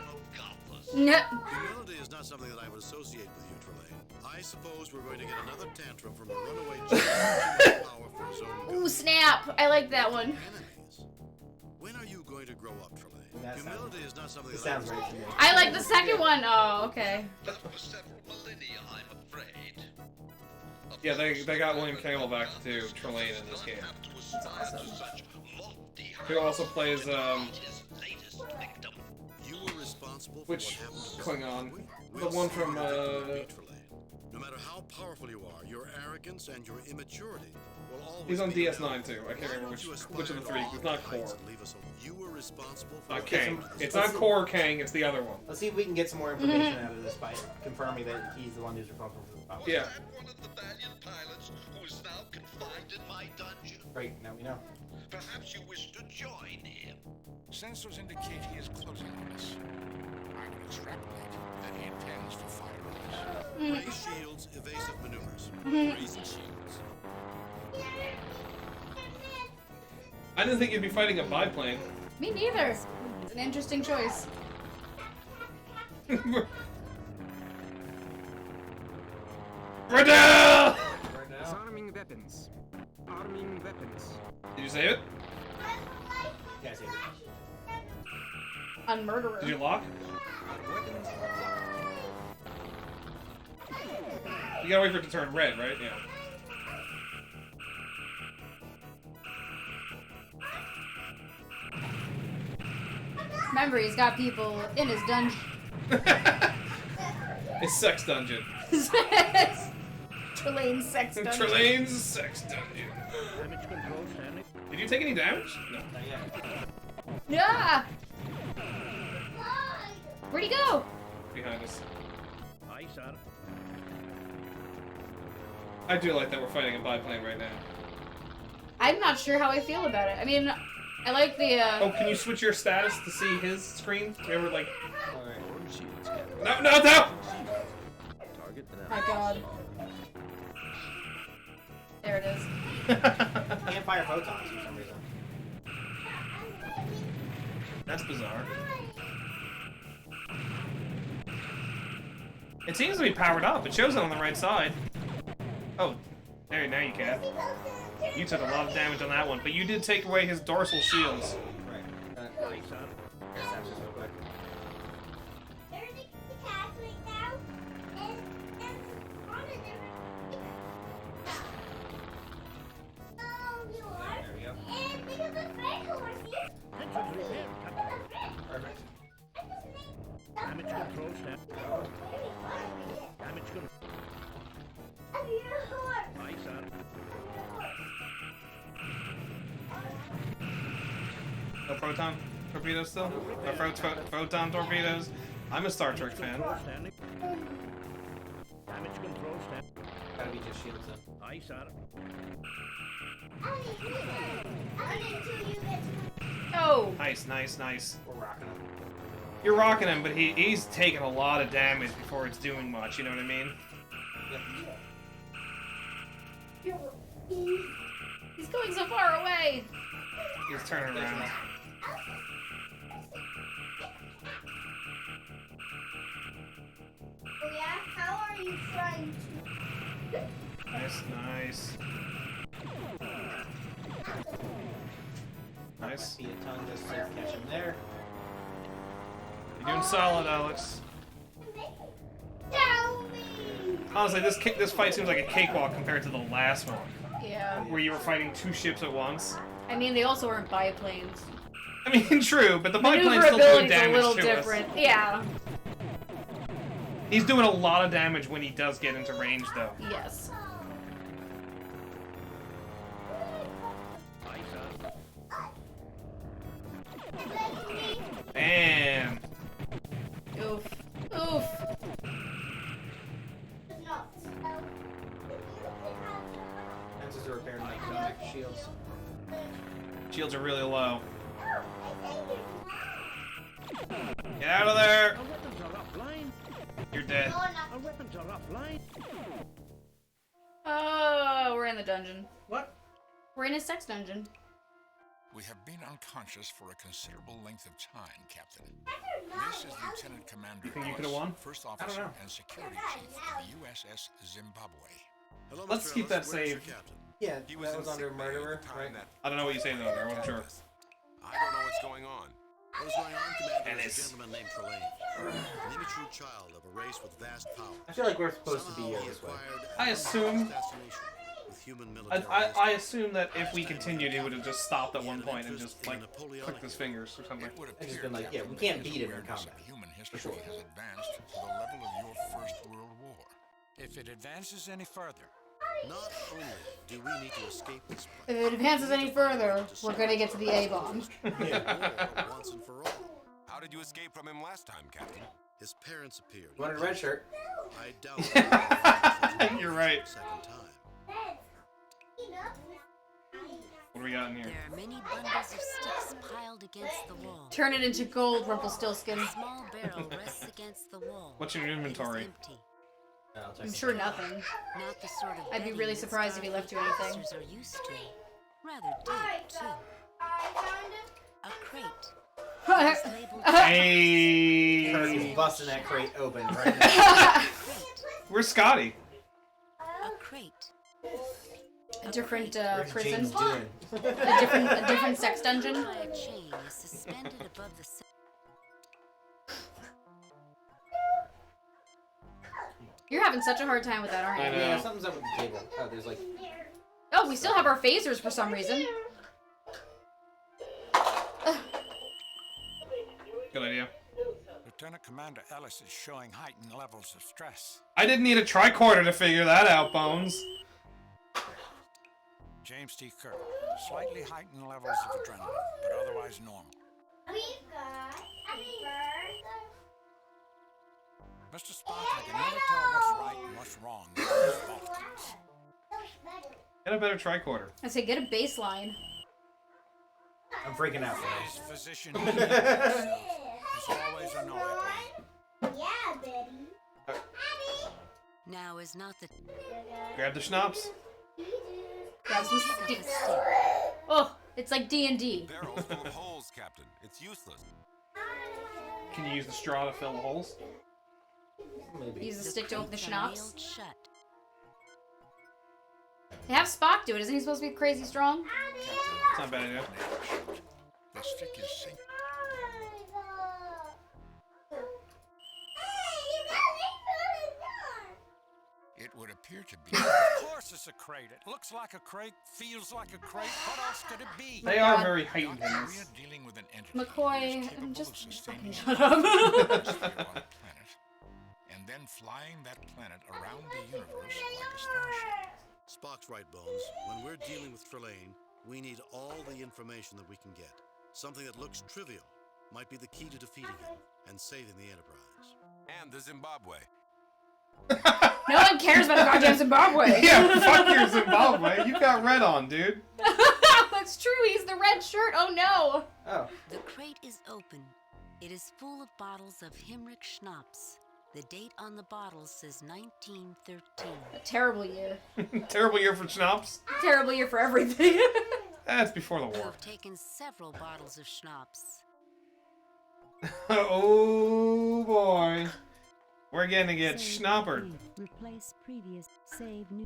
Speaker 1: No.
Speaker 6: Humility is not something that I would associate with you, Trelane. I suppose we're going to get another tantrum from a runaway giant power for his own
Speaker 1: Ooh,
Speaker 6: good.
Speaker 1: snap. I like that one.
Speaker 6: Enemies. When are you going to grow up, Trelane?
Speaker 7: That
Speaker 6: Humility is not something
Speaker 7: It
Speaker 6: that I
Speaker 7: sounds
Speaker 6: would
Speaker 7: right to me.
Speaker 1: I like the second one. Oh, okay.
Speaker 6: Not for several millennia, I'm afraid.
Speaker 3: Yeah, they got William Campbell back to Trelane in this game. Who also plays
Speaker 6: You were responsible for
Speaker 3: which
Speaker 6: what happened to
Speaker 3: Klingon?
Speaker 6: We'll
Speaker 3: The one
Speaker 6: see
Speaker 3: from
Speaker 6: what you can do, Trelane. No matter how powerful you are, your arrogance and your immaturity will always
Speaker 3: He's on
Speaker 6: be
Speaker 3: DS9 too. I can't remember which of the 3. It's not Core.
Speaker 6: You were responsible for
Speaker 3: Not Kang. It's not Core Kang. It's the other one.
Speaker 7: Let's see if we can get some more information out of this by confirming that he's the one who's responsible for the power.
Speaker 3: Yeah.
Speaker 6: I'm one of the valiant pilots who is now confined in my dungeon?
Speaker 7: Right, now we know.
Speaker 6: Perhaps you wish to join him.
Speaker 5: Sensors indicate he is closing on us. I would extrapolate that he intends to fire on us.
Speaker 6: Raise shields, evasive maneuvers.
Speaker 12: Raising shields.
Speaker 3: I didn't think you'd be fighting a biplane.
Speaker 1: Me neither. It's an interesting choice.
Speaker 3: Radell!
Speaker 13: Disarming weapons. Arming weapons.
Speaker 3: Did you save it?
Speaker 7: Yeah, I saved it.
Speaker 1: On murderer.
Speaker 3: Did you lock?
Speaker 13: Our weapons are locked.
Speaker 3: You gotta wait for it to turn red, right? Yeah.
Speaker 1: Remember, he's got people in his dungeon.
Speaker 3: His sex dungeon.
Speaker 1: Trelane's sex dungeon.
Speaker 3: Trelane's sex dungeon.
Speaker 13: Damage control standing.
Speaker 3: Did you take any damage? No.
Speaker 7: Not yet.
Speaker 1: Yeah! Where'd he go?
Speaker 3: Behind us.
Speaker 13: Aye, sir.
Speaker 3: I do like that we're fighting a biplane right now.
Speaker 1: I'm not sure how I feel about it. I mean, I like the,
Speaker 3: Oh, can you switch your status to see his screen? Remember, like...
Speaker 7: Alright.
Speaker 13: Shields get
Speaker 3: No, no, no!
Speaker 13: target the
Speaker 1: My god. There it is.
Speaker 7: Can't fire photons for some reason.
Speaker 3: That's bizarre. It seems to be powered up. It shows it on the right side. Oh, there, now you can. You took a lot of damage on that one, but you did take away his dorsal shields.
Speaker 7: Right.
Speaker 13: Aye, sir.
Speaker 7: Guess that's just real quick.
Speaker 2: There's a cat right now, and on a different. Oh, you are.
Speaker 7: There we go.
Speaker 2: And think of the red horse here.
Speaker 13: Engines repaired, Captain.
Speaker 7: Perfect.
Speaker 13: Damage control stand. Damage control. Aye, sir.
Speaker 3: No proton torpedoes still? No photon torpedoes? I'm a Star Trek fan.
Speaker 13: Control standing. Damage control stand.
Speaker 7: Gotta be just shields then.
Speaker 13: Aye, sir.
Speaker 1: Oh!
Speaker 3: Nice, nice, nice.
Speaker 7: We're rocking them.
Speaker 3: You're rocking him, but he's taking a lot of damage before it's doing much, you know what I mean?
Speaker 1: He's going so far away!
Speaker 3: He's turning around.
Speaker 2: Oh yeah? How are you trying to?
Speaker 3: Nice, nice. Nice.
Speaker 7: Feet a ton just to catch him there.
Speaker 3: You're doing solid, Alex. Honestly, this fight seems like a cakewalk compared to the last one,
Speaker 1: Yeah.
Speaker 3: where you were fighting two ships at once.
Speaker 1: I mean, they also weren't biplanes.
Speaker 3: I mean, true, but the biplane's still doing
Speaker 1: Maneuverability's a
Speaker 3: damage
Speaker 1: little
Speaker 3: to
Speaker 1: different.
Speaker 3: us.
Speaker 1: Yeah.
Speaker 3: He's doing a lot of damage when he does get into range, though.
Speaker 1: Yes.
Speaker 13: Aye, sir.
Speaker 3: Bam!
Speaker 1: Oof. Oof.
Speaker 7: Fences are repaired like stomach shields.
Speaker 3: Shields are really low. Get out of there!
Speaker 13: Our weapons are offline.
Speaker 3: You're dead.
Speaker 13: Our weapons are offline.
Speaker 1: Oh, we're in the dungeon.
Speaker 7: What?
Speaker 1: We're in a sex dungeon.
Speaker 5: We have been unconscious for a considerable length of time, Captain. This is Lieutenant Commander
Speaker 3: You think you could have won?
Speaker 5: First
Speaker 3: I don't
Speaker 5: Officer
Speaker 3: know.
Speaker 5: and Security Chief of the USS Zimbabwe.
Speaker 6: Hello,
Speaker 3: Let's
Speaker 6: Mr.
Speaker 3: keep that
Speaker 6: Ellis. Where's your
Speaker 3: saved.
Speaker 6: captain?
Speaker 7: Yeah,
Speaker 12: He
Speaker 7: that was
Speaker 12: in
Speaker 7: under
Speaker 12: sick bay at
Speaker 7: murderer,
Speaker 12: the time
Speaker 7: right?
Speaker 12: that
Speaker 3: I don't know what you say though, there, I wasn't sure.
Speaker 12: I don't know what's going on.
Speaker 6: What is going on, Commander?
Speaker 3: And
Speaker 6: Is
Speaker 3: it's-
Speaker 6: a gentleman named Trelane, an immature child of a race with vast power.
Speaker 7: I feel like we're supposed to be
Speaker 6: Somehow
Speaker 7: here
Speaker 6: he
Speaker 7: this way.
Speaker 6: acquired
Speaker 3: I assume-
Speaker 6: advanced fascination with human military
Speaker 3: I assume that if we continued, he would have just stopped at one point and just, like, clicked his fingers or something.
Speaker 5: It would
Speaker 7: I've just
Speaker 5: appear,
Speaker 7: been like, yeah, we
Speaker 5: Captain,
Speaker 7: can't
Speaker 5: that his
Speaker 7: beat him in
Speaker 5: awareness
Speaker 7: combat.
Speaker 5: of human history has advanced to the level of your First World War.
Speaker 8: If it advances any further,
Speaker 6: Not only do we need to escape this place,
Speaker 1: If it advances any further, we're gonna get to the A-bomb.
Speaker 6: war once and for all.
Speaker 12: How did you escape from him last time, Captain?
Speaker 6: His parents appeared.
Speaker 7: You wanted a red shirt?
Speaker 6: I doubt
Speaker 3: You're right.
Speaker 6: Second time.
Speaker 3: do we got in here?
Speaker 4: There are many bundles of sticks piled against the wall.
Speaker 1: Turn it into gold, Rumpelstiltskin.
Speaker 4: A small barrel rests against the wall.
Speaker 3: What's in your inventory?
Speaker 4: It is empty.
Speaker 1: I'm sure nothing.
Speaker 4: Not the sort of
Speaker 1: I'd be
Speaker 4: bedding
Speaker 1: really
Speaker 4: that
Speaker 1: surprised if he left you anything.
Speaker 4: officers are used to. Rather deep, too. A crate. It is labeled
Speaker 3: Hey!
Speaker 7: Kirby's busting that crate open right now.
Speaker 3: Where's Scotty?
Speaker 4: A crate.
Speaker 1: A different
Speaker 7: Where's
Speaker 1: prison.
Speaker 7: James doing?
Speaker 1: A different sex dungeon.
Speaker 4: By a chain is suspended above the
Speaker 1: You're having such a hard time with that, aren't you?
Speaker 3: I know.
Speaker 7: Yeah, something's up with the table. Oh, there's like...
Speaker 1: Oh, we still have our phasers for some reason.
Speaker 3: Good idea.
Speaker 8: Lieutenant Commander Ellis is showing heightened levels of stress.
Speaker 3: I didn't need a tricorder to figure that out, Bones.
Speaker 8: James T. Kirk, slightly heightened levels of adrenaline, but otherwise normal. Mr. Spock, I can never tell what's right and what's wrong with these Vulcans.
Speaker 3: Get a better tricorder.
Speaker 1: I say get a baseline.
Speaker 7: I'm freaking out for
Speaker 8: His
Speaker 7: this.
Speaker 8: physician is always annoyed.
Speaker 2: Yeah, Betty.
Speaker 4: Now is not the
Speaker 3: Grab the schnapps.
Speaker 1: Grab some sticks. Oh, it's like D&D.
Speaker 12: Barrel's full of holes, Captain. It's useless.
Speaker 3: Can you use the straw to fill the holes?
Speaker 7: Maybe.
Speaker 1: Use the stick to open the
Speaker 4: crates are
Speaker 1: schnapps.
Speaker 4: nailed shut.
Speaker 1: They have Spock do it. Isn't he supposed to be crazy strong?
Speaker 3: It's not a bad idea.
Speaker 5: The stick is sinking. It would appear to be.
Speaker 8: Of course it's a crate. It looks like a crate, feels like a crate. What else could it be?
Speaker 3: They are very heightened in
Speaker 5: We're
Speaker 3: this.
Speaker 5: dealing with an entity
Speaker 1: McCoy,
Speaker 5: capable
Speaker 1: just
Speaker 5: of sustaining
Speaker 1: fucking shut
Speaker 5: a
Speaker 1: up.
Speaker 5: planet and then flying that planet around the universe like a starship.
Speaker 6: Spock's right, Bones. When we're dealing with Trelane, we need all the information that we can get. Something that looks trivial might be the key to defeating him and saving the Enterprise.
Speaker 12: And the Zimbabwe.
Speaker 1: No one cares about goddamn Zimbabwe.
Speaker 3: Yeah, fuck your Zimbabwe. You got red on, dude.
Speaker 1: That's true. He's the red shirt. Oh no.
Speaker 7: Oh.
Speaker 4: The crate is open. It is full of bottles of Himrick schnapps. The date on the bottle says 1913.
Speaker 1: A terrible year.
Speaker 3: Terrible year for schnapps.
Speaker 1: Terrible year for everything.
Speaker 3: That's before the
Speaker 4: You
Speaker 3: war.
Speaker 4: have taken several bottles of schnapps.
Speaker 3: Oh boy. We're gonna get schnappered.
Speaker 14: Replace previous. Save new.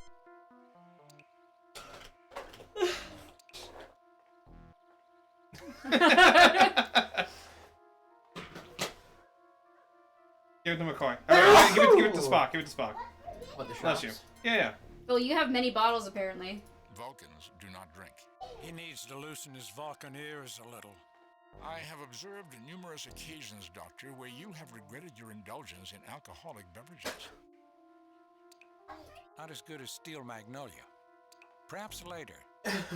Speaker 3: Give it to McCoy. Alright, give it to Spock. Give it to Spock.
Speaker 7: What, the
Speaker 3: Bless you. Yeah, yeah.
Speaker 1: Well, you have many bottles apparently.
Speaker 5: Vulcans do not drink.
Speaker 8: He needs to loosen his Vulcan ears a little.
Speaker 5: I have observed numerous occasions, Doctor, where you have regretted your indulgence in alcoholic beverages.
Speaker 8: Not as good as Steel Magnolia. Perhaps later.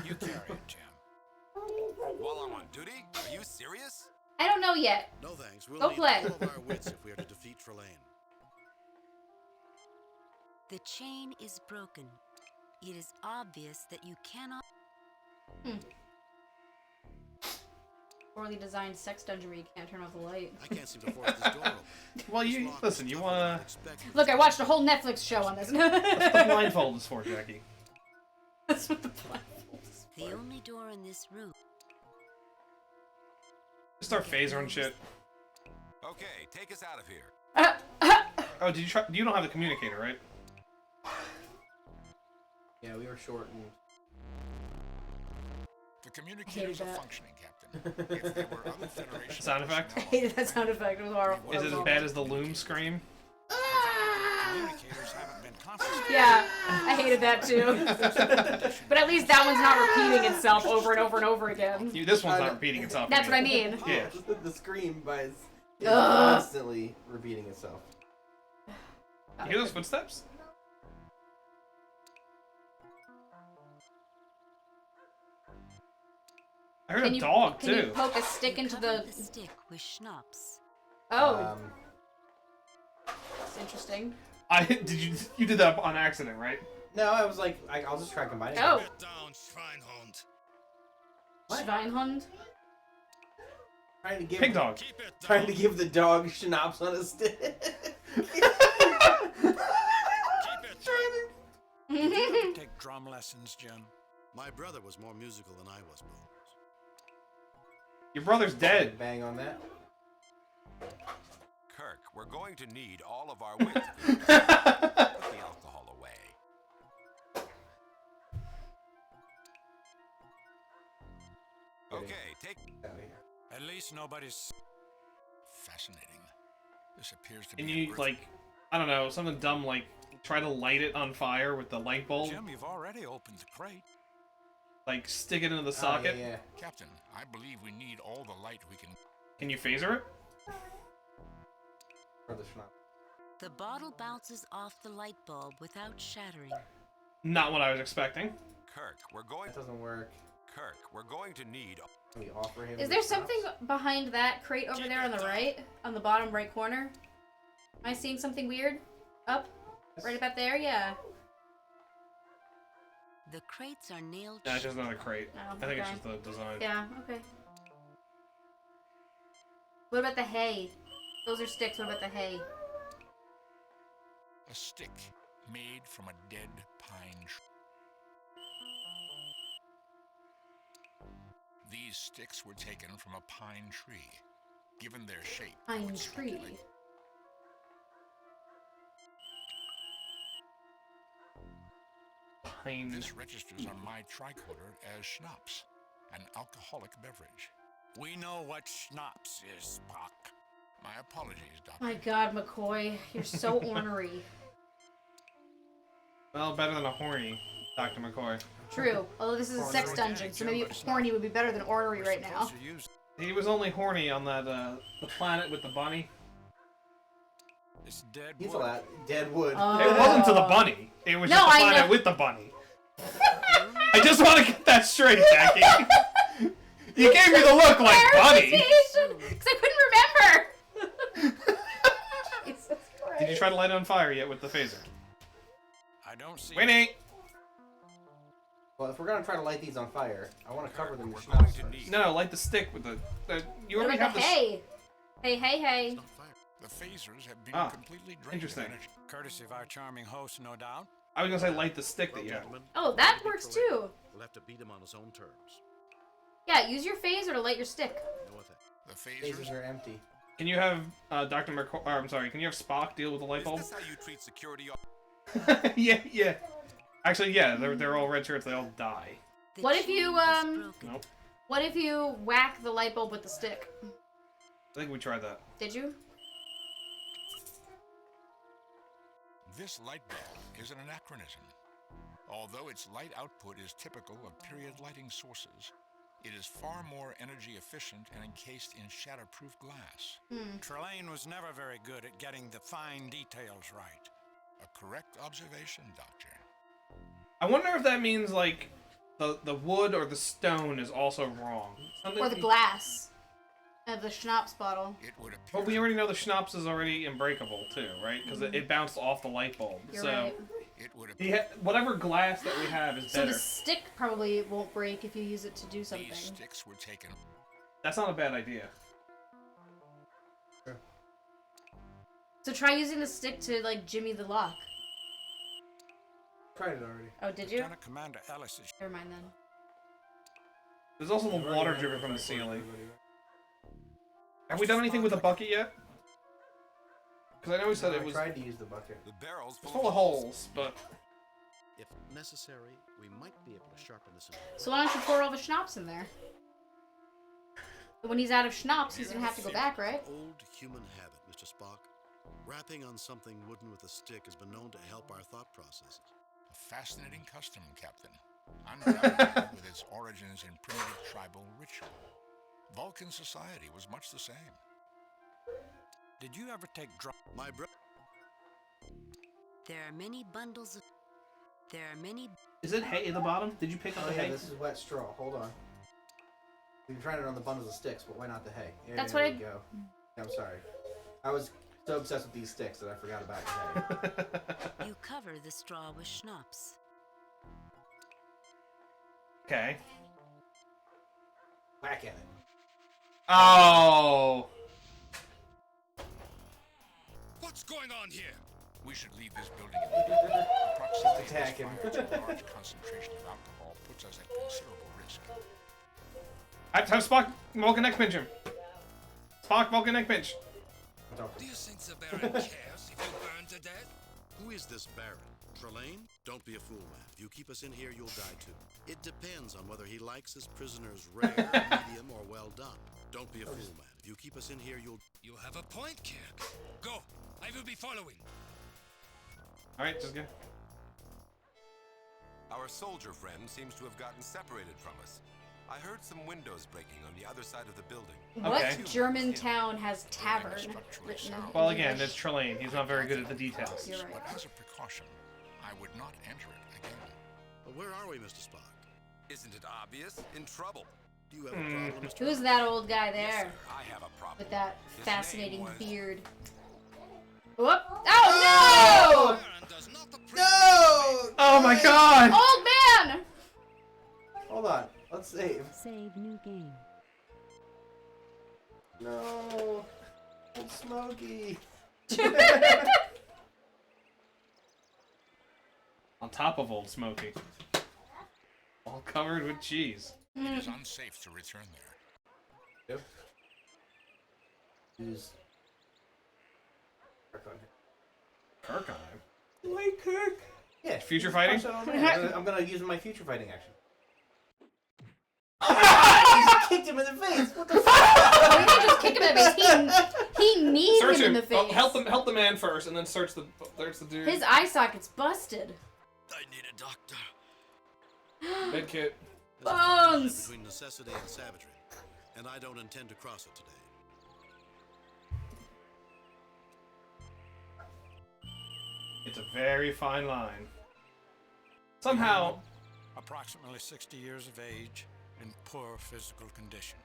Speaker 8: You carry it, Jim.
Speaker 12: While I'm on duty? Are you serious?
Speaker 1: I don't know yet.
Speaker 6: No thanks. We'll
Speaker 1: Go
Speaker 6: need
Speaker 1: play.
Speaker 6: all of our wits if we are to defeat Trelane.
Speaker 4: The chain is broken. It is obvious that you cannot.
Speaker 1: Poorly designed sex dungeon where you can't turn off the light.
Speaker 6: I can't seem to force this door open.
Speaker 3: Well, you listen. You wanna?
Speaker 1: Look, I watched a whole Netflix show on this.
Speaker 3: That's the blindfold is for, Jackie.
Speaker 1: That's what the blindfold is for.
Speaker 4: The only door in this room.
Speaker 3: Just start phaser and shit.
Speaker 12: Okay, take us out of here.
Speaker 3: Oh, did you try? You don't have the communicator, right?
Speaker 7: Yeah, we were short and...
Speaker 5: The communicators are
Speaker 1: that.
Speaker 5: functioning, Captain. If there were other Federation
Speaker 3: Sound effect?
Speaker 1: I hated that sound effect. It was horrible.
Speaker 3: Is it as bad as the loom scream?
Speaker 8: Communicators haven't been confiscated.
Speaker 1: Yeah, I hated that too. But at least that one's not repeating itself over and over and over again.
Speaker 3: This one's not repeating itself.
Speaker 1: That's what I mean.
Speaker 3: Yeah.
Speaker 7: The scream is
Speaker 1: Ugh.
Speaker 7: constantly repeating itself.
Speaker 3: You hear those footsteps? I heard a dog
Speaker 1: Can you
Speaker 3: too.
Speaker 1: poke a stick into
Speaker 4: Covered
Speaker 1: the...
Speaker 4: the stick with schnapps.
Speaker 1: Oh, that's interesting.
Speaker 3: You did that on accident, right?
Speaker 7: No, I was like, I'll just try combining
Speaker 1: Oh.
Speaker 7: them.
Speaker 6: Get down, Schweinhund.
Speaker 1: Schweinhund.
Speaker 7: Trying to give
Speaker 3: Pig dog.
Speaker 7: Trying to give the dog schnapps on a stick.
Speaker 8: Did you ever take drum lessons, Jim?
Speaker 6: My brother was more musical than I was, Bones.
Speaker 3: Your brother's dead.
Speaker 7: Bang on that.
Speaker 12: Kirk, we're going to need all of our wit. Put the alcohol away. Okay, take.
Speaker 8: At least nobody's.
Speaker 5: Fascinating. This appears to
Speaker 3: And
Speaker 5: be.
Speaker 3: you like, I don't know, something dumb like try to light it on fire with the light bulb.
Speaker 8: Jim, you've already opened the crate.
Speaker 3: Like stick it into the socket.
Speaker 7: Yeah.
Speaker 5: Captain, I believe we need all the light we can.
Speaker 3: Can you phaser it?
Speaker 7: For the schnapps.
Speaker 4: The bottle bounces off the light bulb without shattering.
Speaker 3: Not what I was expecting.
Speaker 12: Kirk, we're going.
Speaker 7: That doesn't work.
Speaker 12: Kirk, we're going to need.
Speaker 7: Can we offer him
Speaker 1: Is
Speaker 7: the
Speaker 1: there
Speaker 7: schnapps?
Speaker 1: something behind that crate over there on the right? On the bottom right corner? Am I seeing something weird? Up? Right about there? Yeah.
Speaker 4: The crates are nailed.
Speaker 3: Yeah, it's just another crate.
Speaker 1: Oh,
Speaker 3: I think it's
Speaker 1: okay.
Speaker 3: just the design.
Speaker 1: Yeah, okay. What about the hay? Those are sticks. What about the hay?
Speaker 5: A stick made from a dead pine tree. These sticks were taken from a pine tree. Given their shape, I
Speaker 1: Pine
Speaker 5: would
Speaker 1: tree.
Speaker 5: speculate
Speaker 3: Pine.
Speaker 5: this registers on my tricorder as schnapps, an alcoholic beverage.
Speaker 8: We know what schnapps is, Spock.
Speaker 5: My apologies, Doctor.
Speaker 1: My God, McCoy, you're so ornery.
Speaker 3: Well, better than a horny, Dr. McCoy.
Speaker 1: True. Although this is a sex dungeon, so maybe horny would be better than ornery right now.
Speaker 3: He was only horny on that the planet with the bunny.
Speaker 8: It's dead
Speaker 7: He's
Speaker 8: wood.
Speaker 7: allowed dead wood.
Speaker 3: It wasn't to the bunny. It was
Speaker 1: No,
Speaker 3: just the
Speaker 1: I
Speaker 3: planet
Speaker 1: know.
Speaker 3: with the bunny. I just want to get that straight, Jackie. You gave me the look like bunny.
Speaker 1: Because I couldn't remember. Jesus Christ.
Speaker 3: Did you try to light it on fire yet with the phaser?
Speaker 8: I don't see.
Speaker 3: Winnie!
Speaker 7: Well, if we're gonna try to light these on fire, I want to cover them with schnapps first.
Speaker 3: No, light the stick with the you
Speaker 1: What
Speaker 3: already
Speaker 1: about
Speaker 3: have
Speaker 1: the
Speaker 3: the
Speaker 1: hay? Hey.
Speaker 5: The phasers have been
Speaker 3: Ah,
Speaker 5: completely drained
Speaker 3: interesting.
Speaker 5: of energy.
Speaker 8: Courtesy of our charming host, no doubt.
Speaker 3: I was gonna say light the stick that
Speaker 6: Well,
Speaker 3: you have.
Speaker 6: gentlemen,
Speaker 1: Oh, that
Speaker 6: Trelawney
Speaker 1: works too.
Speaker 6: We'll have to beat him on his own terms.
Speaker 1: Yeah, use your phaser to light your stick.
Speaker 6: No effect.
Speaker 5: The phasers
Speaker 7: Phasers are empty.
Speaker 3: Can you have Dr. McCoy? I'm sorry. Can you have Spock deal with the light
Speaker 12: Is
Speaker 3: bulb?
Speaker 12: this how you treat security?
Speaker 3: yeah. Actually, yeah. They're all red shirts. They all die.
Speaker 4: The
Speaker 1: What if
Speaker 4: chain
Speaker 1: you,
Speaker 4: is broken.
Speaker 3: Nope.
Speaker 1: What if you whack the light bulb with the stick?
Speaker 3: I think we tried that.
Speaker 1: Did you?
Speaker 5: This light bulb is an anachronism. Although its light output is typical of period lighting sources, it is far more energy efficient and encased in shatterproof glass.
Speaker 8: Trelane was never very good at getting the fine details right.
Speaker 5: A correct observation, Doctor.
Speaker 3: I wonder if that means like the wood or the stone is also wrong. Something
Speaker 1: Or the glass of the schnapps bottle.
Speaker 5: It would appear.
Speaker 3: Well, we already know the schnapps is already unbreakable too, right? Because it bounced off the light bulb.
Speaker 1: You're
Speaker 3: so
Speaker 1: right.
Speaker 5: It would appear.
Speaker 3: whatever glass that we have is
Speaker 1: So
Speaker 3: better.
Speaker 1: the stick probably won't break if you use it to do something.
Speaker 5: These sticks were taken.
Speaker 3: That's not a bad idea.
Speaker 1: So try using the stick to like jimmy the lock.
Speaker 7: Tried it already.
Speaker 1: Oh, did you?
Speaker 8: Lieutenant Commander Ellis is.
Speaker 1: Never mind then.
Speaker 3: There's also the water dripping from the ceiling. Have we done anything with the bucket yet? Because I know we said it was
Speaker 7: I tried to use the bucket.
Speaker 12: The barrel's
Speaker 3: full of holes, but
Speaker 6: If necessary, we might be able to sharpen this.
Speaker 1: So why don't you pour all the schnapps in there? When he's out of schnapps, he's gonna have to go back, right?
Speaker 6: Old human habit, Mr. Spock. Rapping on something wooden with a stick has been known to help our thought processes.
Speaker 5: A fascinating custom, Captain. Undoubtedly with its origins in primitive tribal ritual. Vulcan society was much the same.
Speaker 8: Did you ever take drum?
Speaker 6: My brother.
Speaker 4: There are many bundles of. There are many.
Speaker 3: is it hay at the bottom? Did you pick up
Speaker 7: Oh
Speaker 3: the
Speaker 7: yeah,
Speaker 3: hay?
Speaker 7: this is wet straw. Hold on. We've tried it on the bundles of sticks, but why not the hay?
Speaker 1: That's
Speaker 7: there
Speaker 1: what
Speaker 7: we go. I'm sorry. I was so obsessed with these sticks that I forgot about the hay.
Speaker 4: You cover the straw with schnapps.
Speaker 3: Okay.
Speaker 7: Whack at it.
Speaker 3: Oh.
Speaker 5: What's going on here? We should leave this building immediately. Proximity
Speaker 7: Attack him.
Speaker 5: to a large concentration of alcohol puts us at considerable risk.
Speaker 3: Have Spock Vulcan neck pinch him. Spock Vulcan neck pinch.
Speaker 5: Do you think the Baron cares if you burn to death?
Speaker 6: Who is this Baron? Trelane? Don't be a fool, man. If you keep us in here, you'll die too. It depends on whether he likes his prisoners rare, medium, or well done. Don't be a fool, man. If you keep us in here, you'll...
Speaker 5: You have a point, Kirk. Go. I will be following.
Speaker 3: Alright, just go.
Speaker 12: Our soldier friend seems to have gotten separated from us. I heard some windows breaking on the other side of the building.
Speaker 1: What
Speaker 3: Okay.
Speaker 1: German town has tavern written in
Speaker 3: Well, again,
Speaker 1: English?
Speaker 3: that's Trelane. He's not very good at the details.
Speaker 1: You're right.
Speaker 5: But as a precaution, I would not enter it again.
Speaker 6: Where are we, Mr. Spock?
Speaker 12: Isn't it obvious? In trouble.
Speaker 6: Do you have a problem, Mr.
Speaker 1: Who's that old guy there
Speaker 12: Yes, sir, I have a problem.
Speaker 1: with that
Speaker 12: His
Speaker 1: fascinating
Speaker 12: name was-
Speaker 1: beard? Whoop! Oh
Speaker 5: Baron does not appreciate
Speaker 7: No!
Speaker 3: Oh my god!
Speaker 1: no! Old man!
Speaker 7: Hold on. Let's save.
Speaker 14: Save new game.
Speaker 7: No. Old Smokey.
Speaker 3: On top of Old Smoky. All covered with cheese.
Speaker 5: It is unsafe to return there.
Speaker 7: Yep. Who's... Kirk on him.
Speaker 3: Kirk on him.
Speaker 7: Wait, Kirk. Yeah.
Speaker 3: Future
Speaker 7: just
Speaker 3: fighting?
Speaker 7: punch that on there. I'm gonna use my future fighting action. He just kicked him in the face. What the fuck?
Speaker 1: Oh, you didn't just kick him in the face. He kneed
Speaker 3: Search
Speaker 1: him in
Speaker 3: him.
Speaker 1: the face.
Speaker 3: Oh, help the man first, and then search the dude.
Speaker 1: His eye socket's busted.
Speaker 6: I need a doctor.
Speaker 3: Med kit.
Speaker 6: There's a fine line
Speaker 1: Bones!
Speaker 6: between necessity and savagery, and I don't intend to cross it today.
Speaker 3: It's a very fine line. Somehow,
Speaker 8: Approximately 60 years of age, in poor physical condition.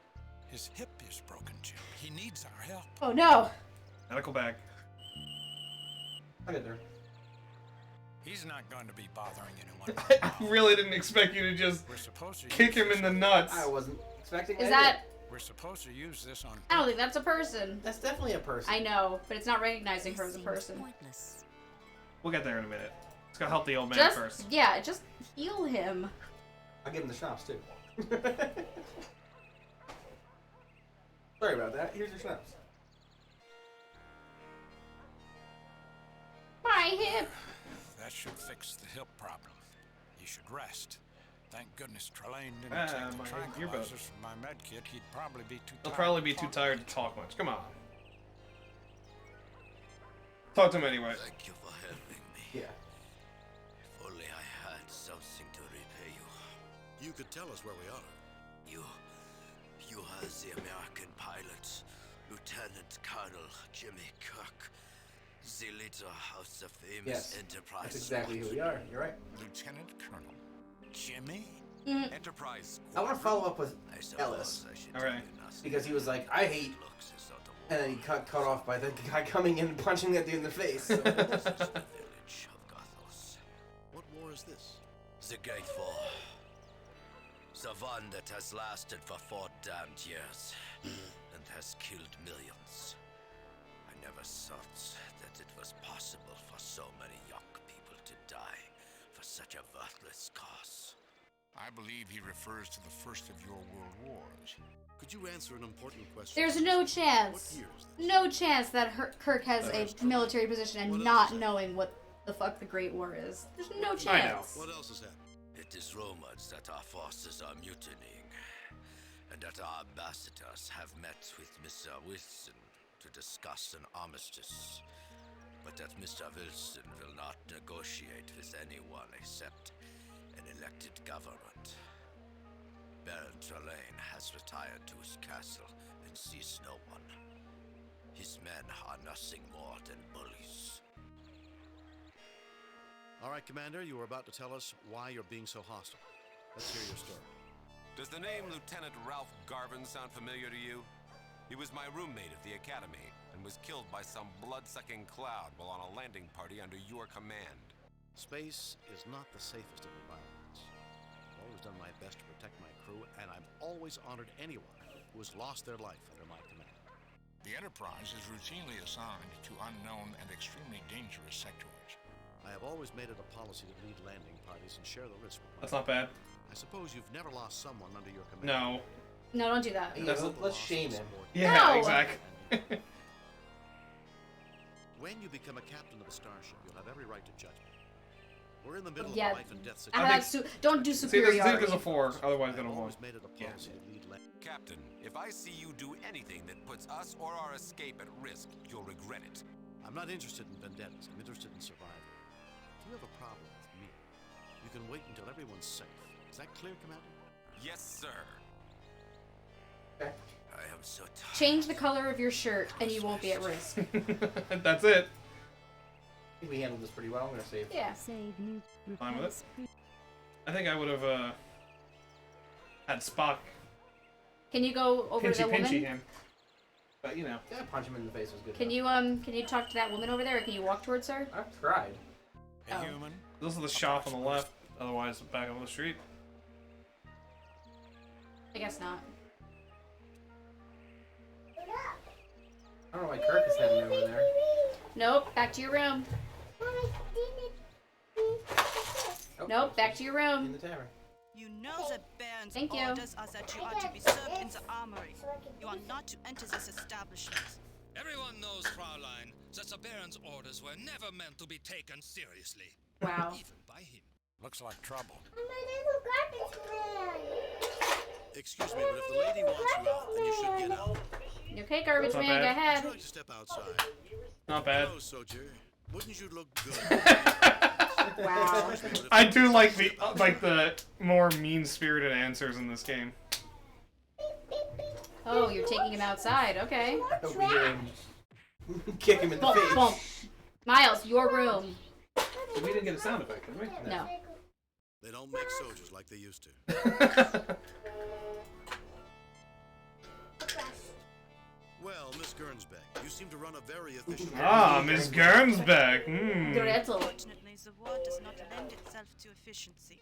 Speaker 8: His hip is broken, Jim. He needs our help.
Speaker 1: Oh no!
Speaker 3: medical bag.
Speaker 7: I'll get there.
Speaker 8: He's not going to be bothering anyone.
Speaker 3: I really didn't expect you to just
Speaker 8: We're supposed to
Speaker 3: kick
Speaker 8: use
Speaker 3: him
Speaker 8: this
Speaker 3: in the
Speaker 8: on-
Speaker 3: nuts.
Speaker 7: I wasn't expecting
Speaker 1: Is that...
Speaker 8: We're supposed to use this on.
Speaker 1: I don't think that's a person.
Speaker 7: That's definitely a person.
Speaker 1: I know, but it's not recognizing her as a person.
Speaker 4: Pointless.
Speaker 3: We'll get there in a minute. Let's go help the old man
Speaker 1: Just,
Speaker 3: first.
Speaker 1: yeah, just heal him.
Speaker 7: I'll give him the schnapps too. Sorry about that. Here's your schnapps.
Speaker 1: My hip!
Speaker 8: That should fix the hip problem. He should rest. Thank goodness Trelane didn't
Speaker 3: Ah,
Speaker 8: take the
Speaker 3: my earbud.
Speaker 8: tranquilizers from my med kit. He'd probably be too
Speaker 3: He'll
Speaker 8: tired.
Speaker 3: probably be too tired to talk much. Come on. Talk to him anyway.
Speaker 6: Thank you for helping me.
Speaker 7: Yeah.
Speaker 6: If only I had something to repay you. You could tell us where we are. You are the American pilot, Lieutenant Colonel Jimmy Kirk, the leader of the famous
Speaker 7: Yes.
Speaker 6: Enterprise.
Speaker 7: That's exactly who we are. You're right.
Speaker 5: Lieutenant Colonel.
Speaker 8: Jimmy?
Speaker 12: Enterprise.
Speaker 7: I want to follow up with
Speaker 6: I suppose
Speaker 7: Ellis
Speaker 6: I should
Speaker 3: All
Speaker 6: tell
Speaker 3: right.
Speaker 6: you nothing.
Speaker 7: because he was like, "I hate,"
Speaker 6: Looks as though the war
Speaker 7: and then he cut off by the guy coming in and punching that dude in the face. So.
Speaker 6: is the village of Gothos. What war is this? The Great War. The one that has lasted for 4 damned years and has killed millions. I never thought that it was possible for so many young people to die for such a worthless cause.
Speaker 5: I believe he refers to the first of your world wars.
Speaker 6: Could you answer an important question?
Speaker 1: There's no
Speaker 6: What
Speaker 1: chance.
Speaker 6: year is this?
Speaker 1: No chance that Kirk has a military position and
Speaker 6: What
Speaker 1: not
Speaker 6: else?
Speaker 1: knowing what the fuck the Great War is. There's no
Speaker 3: I know.
Speaker 1: chance.
Speaker 6: What else has happened? It is rumored that our forces are mutinying, and that our ambassadors have met with Mr. Wilson to discuss an armistice, but that Mr. Wilson will not negotiate with anyone except an elected government. Baron Trelane has retired to his castle and sees no one. His men are nothing more than bullies. All right, Commander, you were about to tell us why you're being so hostile. Let's hear your story.
Speaker 12: Does the name Lieutenant Ralph Garvin sound familiar to you? He was my roommate at the academy and was killed by some blood-sucking cloud while on a landing party under your command.
Speaker 6: Space is not the safest of environments. I've always done my best to protect my crew and and I've always honored anyone who has lost their life under my command.
Speaker 5: The Enterprise is routinely assigned to unknown and extremely dangerous sectors.
Speaker 6: I have always made it a policy to lead landing parties and share the risk with
Speaker 3: That's not bad.
Speaker 6: I suppose you've never lost someone under your command.
Speaker 3: No.
Speaker 1: No, don't do that.
Speaker 7: Yeah, let's shame him.
Speaker 3: Yeah,
Speaker 1: No.
Speaker 3: exactly.
Speaker 6: When you become a captain of a starship, you'll have every right to judge me. We're in the middle
Speaker 1: Yeah.
Speaker 6: of a life and death
Speaker 1: I
Speaker 6: situation.
Speaker 1: don't do
Speaker 3: See,
Speaker 1: superiority.
Speaker 3: there's a 4, otherwise
Speaker 6: I've
Speaker 3: it'll 1.
Speaker 6: always made it a policy to lead
Speaker 12: Captain, if I see you do anything that puts us or our escape at risk, you'll regret it.
Speaker 6: I'm not interested in vendettas. I'm interested in survival. If you have a problem with me, you can wait until everyone's safe. Is that clear, Commander?
Speaker 12: Yes, sir. I am so tired.
Speaker 1: Change the color of your shirt, and you won't be at risk.
Speaker 3: That's it.
Speaker 7: I think we handled this pretty well. I'm gonna save.
Speaker 1: Yeah.
Speaker 14: Save new.
Speaker 3: Fine with
Speaker 14: Replace
Speaker 3: I think I would have had Spock
Speaker 1: Can you go over to the woman?
Speaker 3: pinchy him. But you know.
Speaker 7: Yeah, punch him in the face was good.
Speaker 1: Can you talk to that woman over there, or can you walk towards her?
Speaker 7: I've tried.
Speaker 8: A human.
Speaker 3: This is the shop on the left. Otherwise, back on the street.
Speaker 1: I guess not.
Speaker 7: I don't know why Kirk is heading over there.
Speaker 1: Nope, back to your room. Nope, back to your room.
Speaker 7: In the tavern.
Speaker 10: You know the Baron's
Speaker 1: Thank you.
Speaker 10: orders are that you are to be served in the armory. You are not to enter this establishment.
Speaker 9: Everyone knows, Fraulein, that the Baron's orders were never meant to be taken seriously.
Speaker 1: Wow.
Speaker 9: Even by him.
Speaker 8: Looks like trouble.
Speaker 6: Excuse me, but if the lady wants you out, then you should get out.
Speaker 1: You okay, garbage
Speaker 3: Not
Speaker 1: man?
Speaker 3: bad.
Speaker 1: Go
Speaker 6: Would
Speaker 1: ahead.
Speaker 6: you like to step outside?
Speaker 3: Not bad.
Speaker 6: Hello, soldier. Wouldn't you look good?
Speaker 1: Wow.
Speaker 3: I do like the more mean-spirited answers in this game.
Speaker 1: Oh, you're taking him outside. Okay.
Speaker 7: I hope we hear him kick him in the
Speaker 1: Bump,
Speaker 7: face.
Speaker 1: bump. Miles, your room.
Speaker 3: We didn't get a sound effect, did we?
Speaker 1: No.
Speaker 6: They don't make soldiers like they used to. Well, Miss Gernsbeck, you seem to run a very efficient...
Speaker 3: Ah, Miss Gernsbeck.
Speaker 1: Gretel.
Speaker 10: Unfortunately, the war does not lend itself to efficiency.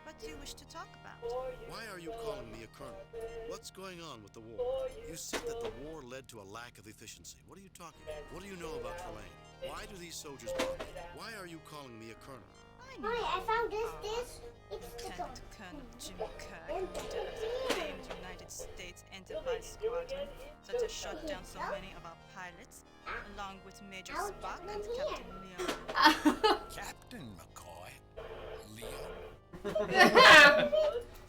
Speaker 10: What do you wish to talk about?
Speaker 6: Why are you calling me a colonel? What's going on with the war? You said that the war led to a lack of efficiency. What are you talking about? What do you know about Trelane? Why do these soldiers bother you? Why are you calling me a colonel?
Speaker 2: I found this. It's the
Speaker 10: Lieutenant Colonel Jimmy Kirk, leader of the famed United States Enterprise Squadron that has shot down so many of our pilots, along with Major Spock and Captain Leon.
Speaker 8: Captain McCoy.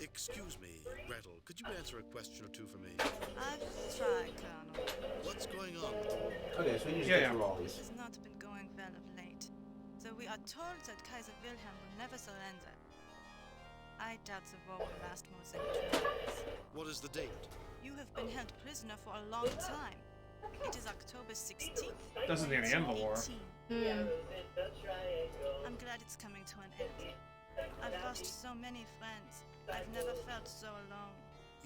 Speaker 6: Excuse me, Gretel. Could you answer a question or two for me?
Speaker 10: I've tried, Colonel.
Speaker 6: What's going on with the war?
Speaker 7: Okay, so we need to
Speaker 3: Yeah,
Speaker 7: get
Speaker 3: yeah.
Speaker 7: through all
Speaker 10: It
Speaker 7: these.
Speaker 10: has not been going well of late, though we are told that Kaiser Wilhelm will never surrender. I doubt the war will last more than 2 months.
Speaker 6: What is the date?
Speaker 10: You have been held prisoner for a long time. It is October 16th.
Speaker 3: Doesn't near the end of the war.
Speaker 10: 1918. I'm glad it's coming to an end. I've lost so many friends. I've never felt so alone.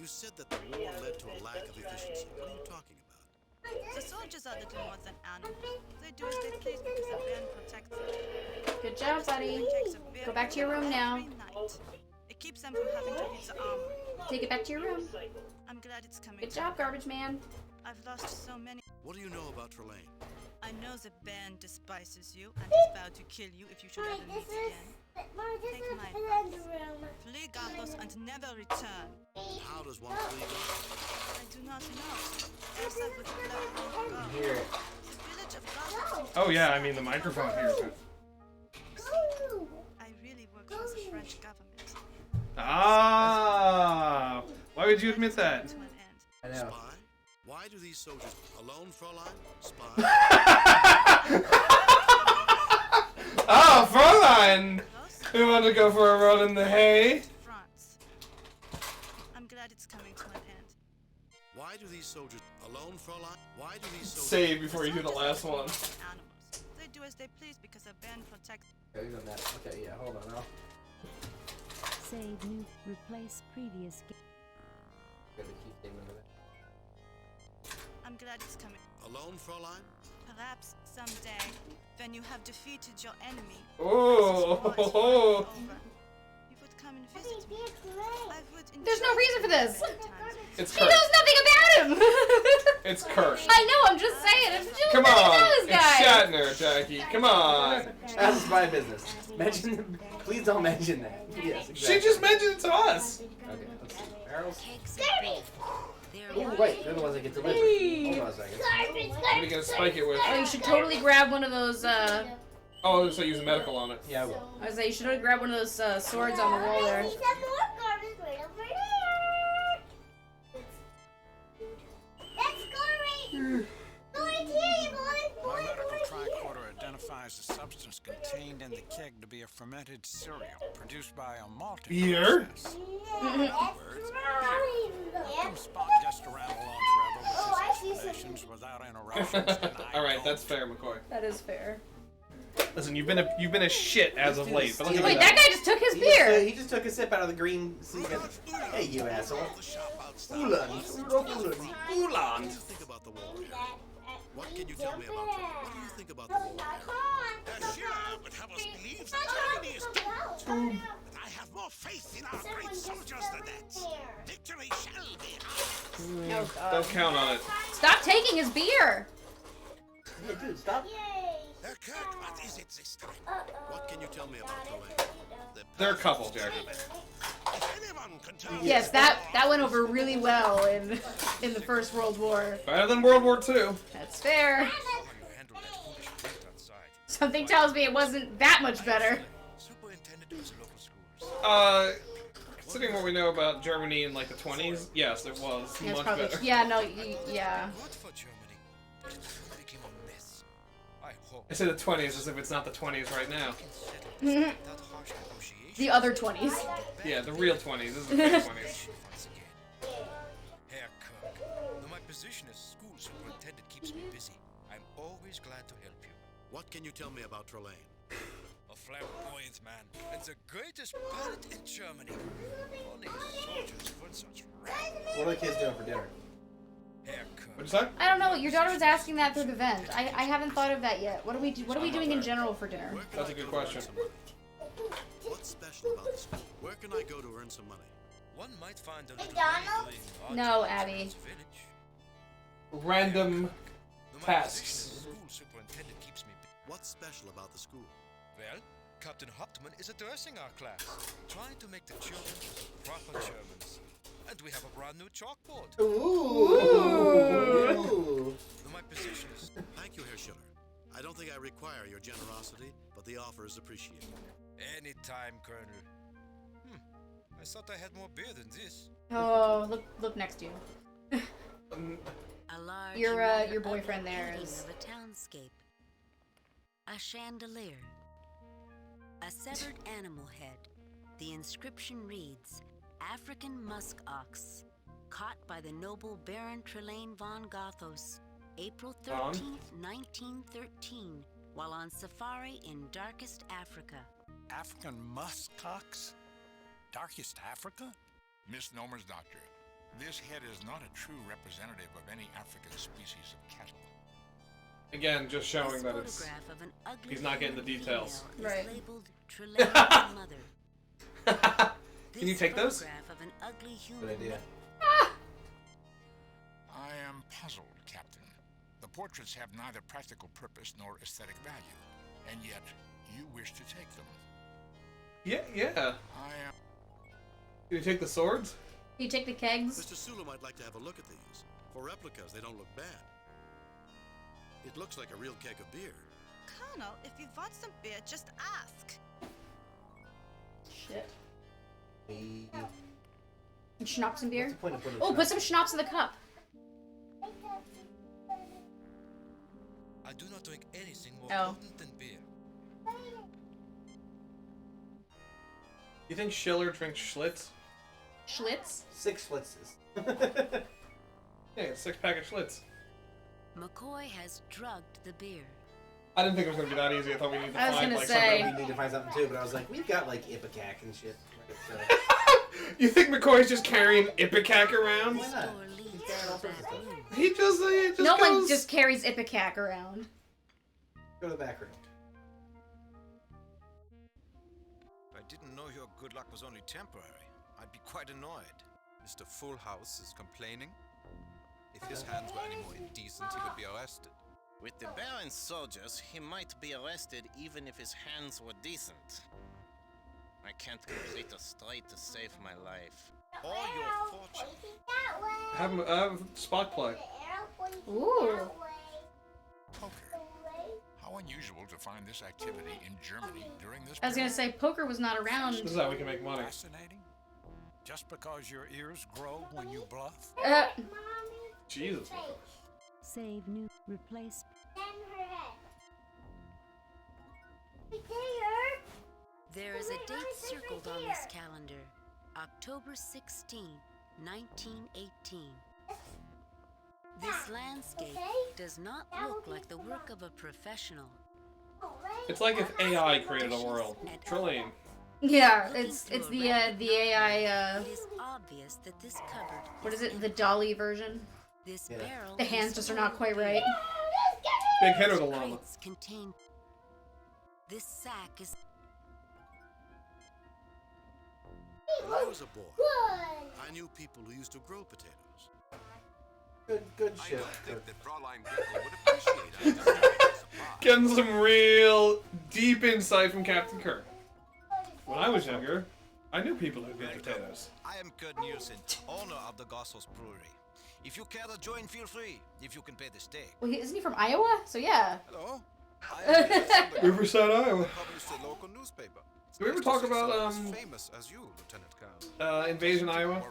Speaker 6: You said that the war led to a lack of efficiency. What are you talking about?
Speaker 10: The soldiers are little more than animals. They do as they please because the band protects them.
Speaker 1: Good job, buddy.
Speaker 10: It takes a very
Speaker 1: Go back to your room now.
Speaker 10: every night. It keeps them from having to leave the armor.
Speaker 1: Take it back to your room.
Speaker 10: I'm glad it's coming.
Speaker 1: Good
Speaker 10: to
Speaker 1: job,
Speaker 10: an
Speaker 1: garbage man.
Speaker 10: end. I've lost so many.
Speaker 6: What do you know about Trelane?
Speaker 10: I know the band despises you and is vowed to kill you if you should ever meet again. Take my advice. Flee Gardos and never return.
Speaker 6: How does one flee Gardos?
Speaker 10: I do not know. Elsa would have left long ago.
Speaker 7: Hear it.
Speaker 10: The village of Gardos.
Speaker 3: Oh yeah, I mean the microphone hears it.
Speaker 10: I really work for the French government.
Speaker 3: Ah, why would you admit that?
Speaker 10: To an end.
Speaker 7: I know.
Speaker 6: Spy? Why do these soldiers alone, Fraulein? Spy?
Speaker 3: Ah, Fräulein! We want to go for a run in the hay?
Speaker 10: France. I'm glad it's coming to an end.
Speaker 6: Why do these soldiers alone, Fraulein? Why do these soldiers...
Speaker 3: Save before you do the last one.
Speaker 10: Animals. They do as they please because a band protects.
Speaker 7: Okay, you done that. Okay, yeah, hold on now.
Speaker 14: Save new. Replace previous game.
Speaker 7: Gotta keep saving it.
Speaker 10: I'm glad it's coming.
Speaker 6: Alone, Fraulein?
Speaker 10: Perhaps someday, when you have defeated your enemy,
Speaker 3: Oh,
Speaker 10: this war is finally over, you would come and visit me. I would
Speaker 1: There's no reason for this.
Speaker 3: It's
Speaker 1: She
Speaker 3: Kurt.
Speaker 1: knows nothing about him.
Speaker 3: It's Kurt.
Speaker 1: I know. I'm just saying.
Speaker 3: Come on.
Speaker 1: This
Speaker 3: It's
Speaker 1: guy.
Speaker 3: Shatner, Jackie. Come on.
Speaker 7: That's my business. Mention. Please don't mention that. Yes, exactly.
Speaker 3: She just mentioned it to us.
Speaker 7: Okay, let's see. Barrels.
Speaker 4: Garbage.
Speaker 7: Oh, wait. They're the ones that get delivered. Hold on a second.
Speaker 3: What are you gonna spike it with?
Speaker 1: Oh, you should totally grab one of those.
Speaker 3: Oh, so use medical on it.
Speaker 7: Yeah, I will.
Speaker 1: I was like, you should grab one of those swords on the wall there.
Speaker 2: He said more garbage right over here. Let's go right. Go right here, boys.
Speaker 8: My medical tricorder identifies the substance contained in the keg to be a fermented cereal produced by a malting
Speaker 3: Beer?
Speaker 8: process.
Speaker 2: Yep.
Speaker 8: Spot just around along forever with his explanations without interruptions.
Speaker 3: All right, that's fair, McCoy.
Speaker 1: That is fair.
Speaker 3: Listen, you've been a shit as of late. But
Speaker 1: Wait, that guy just took his beer.
Speaker 7: He just took a sip out of the green secret. Hey, you asshole. Ulan.
Speaker 6: What do you think about the war? What can you tell me about it? What do you think about the war?
Speaker 5: Sure, but have us believe that Germany is doomed. But I have more faith in our great soldiers than that. Victory shall be ours.
Speaker 1: Oh, God.
Speaker 3: Don't count on it.
Speaker 1: Stop taking his beer.
Speaker 7: Hey, dude, stop.
Speaker 5: Kurt, what is it this time?
Speaker 6: What can you tell me about Tulane?
Speaker 3: They're a couple, Jack.
Speaker 5: If anyone can tell me
Speaker 1: Yes, that went over really well in the First World War.
Speaker 3: Better than World War II.
Speaker 1: That's fair. Something tells me it wasn't that much better.
Speaker 3: Considering what we know about Germany in like the 20s, yes, it was
Speaker 1: Yeah, it's
Speaker 3: much
Speaker 1: probably,
Speaker 3: better.
Speaker 1: yeah, no, yeah.
Speaker 3: I say the 20s as if it's not the 20s right now.
Speaker 1: The other 20s.
Speaker 3: Yeah, the real 20s. This is the fake 20s.
Speaker 15: Herr Kirk, though my position as school superintendent keeps me busy, I'm always glad to help you.
Speaker 6: What can you tell me about Tulane?
Speaker 15: A flamboyant man, and the greatest pilot in Germany. Only soldiers would such rank.
Speaker 7: What are the kids doing for dinner?
Speaker 15: Herr Kirk.
Speaker 3: What'd you say?
Speaker 1: I don't know. Your daughter was asking that through the vent. I haven't thought of that yet. What are we doing in general for dinner?
Speaker 3: That's a good question.
Speaker 6: What's special about the school? Where can I go to earn some money?
Speaker 15: One might find a little
Speaker 2: McDonald's?
Speaker 15: doing
Speaker 1: No,
Speaker 15: odd jobs
Speaker 1: Abby.
Speaker 15: in this village.
Speaker 3: Random
Speaker 15: Though my
Speaker 3: tasks.
Speaker 15: position as school superintendent keeps me busy.
Speaker 6: What's special about the school?
Speaker 15: Well, Captain Hauptmann is addressing our class, trying to make the children into proper Germans. And we have a brand new chalkboard.
Speaker 7: Ooh.
Speaker 15: Though my position is...
Speaker 6: Thank you, Herr Schiller. I don't think I require your generosity, but the offer is appreciated.
Speaker 15: Anytime, Colonel. I thought I had more beer than this.
Speaker 1: Oh, look next to you.
Speaker 4: A large
Speaker 1: Your
Speaker 4: rather
Speaker 1: boyfriend
Speaker 4: ugly
Speaker 1: there
Speaker 4: painting
Speaker 1: is-
Speaker 4: of a townscape. A chandelier. A severed animal head. The inscription reads, African musk ox, caught by the noble Baron Trelane von Gothos, April 13th, 1913, while on safari in darkest Africa.
Speaker 8: African muskox? Darkest Africa?
Speaker 5: Misnomers, Doctor. This head is not a true representative of any African species of cattle.
Speaker 3: Again, just showing
Speaker 4: This
Speaker 3: that it's
Speaker 4: photograph of an ugly
Speaker 3: he's not getting the
Speaker 4: human
Speaker 3: details.
Speaker 4: female
Speaker 1: Right.
Speaker 4: Is labeled Trelane's mother.
Speaker 3: Can you take those?
Speaker 4: Photograph of an ugly human
Speaker 7: Good idea.
Speaker 5: I am puzzled, Captain. The portraits have neither practical purpose nor aesthetic value, and yet you wish to take them.
Speaker 3: Yeah.
Speaker 5: I am...
Speaker 3: Can you take the swords?
Speaker 1: You take the kegs.
Speaker 6: Mr. Sulu might like to have a look at these. For replicas, they don't look bad. It looks like a real keg of beer.
Speaker 10: Colonel, if you want some beer, just ask.
Speaker 1: Shit.
Speaker 7: Hey,
Speaker 1: Schnapps and beer.
Speaker 7: what's the point of putting
Speaker 1: Oh, put
Speaker 7: schnapps?
Speaker 1: some schnapps in the cup.
Speaker 15: I do not drink anything more
Speaker 1: Oh.
Speaker 15: potent than beer.
Speaker 3: You think Schiller drinks Schlitz?
Speaker 1: Schlitz.
Speaker 7: 6 Schlitzes.
Speaker 3: Yeah, 6-pack of Schlitz.
Speaker 4: McCoy has drugged the beer.
Speaker 3: I didn't think it was gonna be that easy. I thought we needed to
Speaker 1: I was
Speaker 3: find
Speaker 1: gonna
Speaker 3: like
Speaker 1: say-
Speaker 3: something.
Speaker 7: We need to find something too, but I was like, we've got like Ipecac and shit. So,
Speaker 3: You think McCoy's just carrying Ipecac around?
Speaker 7: why not?
Speaker 4: Store leads
Speaker 7: He's carrying all
Speaker 4: to the
Speaker 7: sorts of
Speaker 4: back
Speaker 7: stuff.
Speaker 4: room.
Speaker 3: He just
Speaker 1: No
Speaker 3: goes...
Speaker 1: one just carries Ipecac around.
Speaker 7: Go to the back room.
Speaker 8: If I didn't know your good luck was only temporary, I'd be
Speaker 15: quite annoyed. Mr. Full House is complaining. If his hands were any more indecent, he would be arrested.
Speaker 16: With the Baron's soldiers, he might be arrested even if his hands were decent. I can't complete a straight to save my life. Or your fortune.
Speaker 3: Have Spock play.
Speaker 1: Ooh.
Speaker 5: Poker. How unusual to find this activity in Germany during this
Speaker 1: I was gonna say poker was not around.
Speaker 3: This is how we can make money.
Speaker 8: Fascinating. Just because your ears grow when you bluff?
Speaker 3: Jesus.
Speaker 14: Save new. Replace.
Speaker 4: There is a date circled on this calendar. October 16, 1918. This landscape does not look like the work of a professional.
Speaker 3: It's like if AI created a world. Trillane.
Speaker 1: Yeah, it's the AI.
Speaker 4: It is obvious that this cupboard.
Speaker 1: What is it? The Dolly version.
Speaker 4: This barrel.
Speaker 1: The hands just are not quite right.
Speaker 3: Big hitter, the llama.
Speaker 4: Contain. This sack is.
Speaker 6: When I was a boy, I knew people who used to grow potatoes.
Speaker 7: Good
Speaker 12: I
Speaker 7: shit.
Speaker 12: don't think that Fraulein Gretel would appreciate us.
Speaker 3: Getting some real deep insight from Captain Kirk. When I was younger, I knew people who did potatoes.
Speaker 15: I am Kurt Nielsen, owner of the Gossos Brewery. If you care to join, feel free, if you can pay the stake.
Speaker 1: Well, isn't he from Iowa? So yeah.
Speaker 15: Hello? I am Alexander.
Speaker 3: Riverside, Iowa.
Speaker 15: Published a local newspaper.
Speaker 3: Did we ever talk about
Speaker 15: as famous as you, Lieutenant Colonel.
Speaker 3: Invasion Iowa?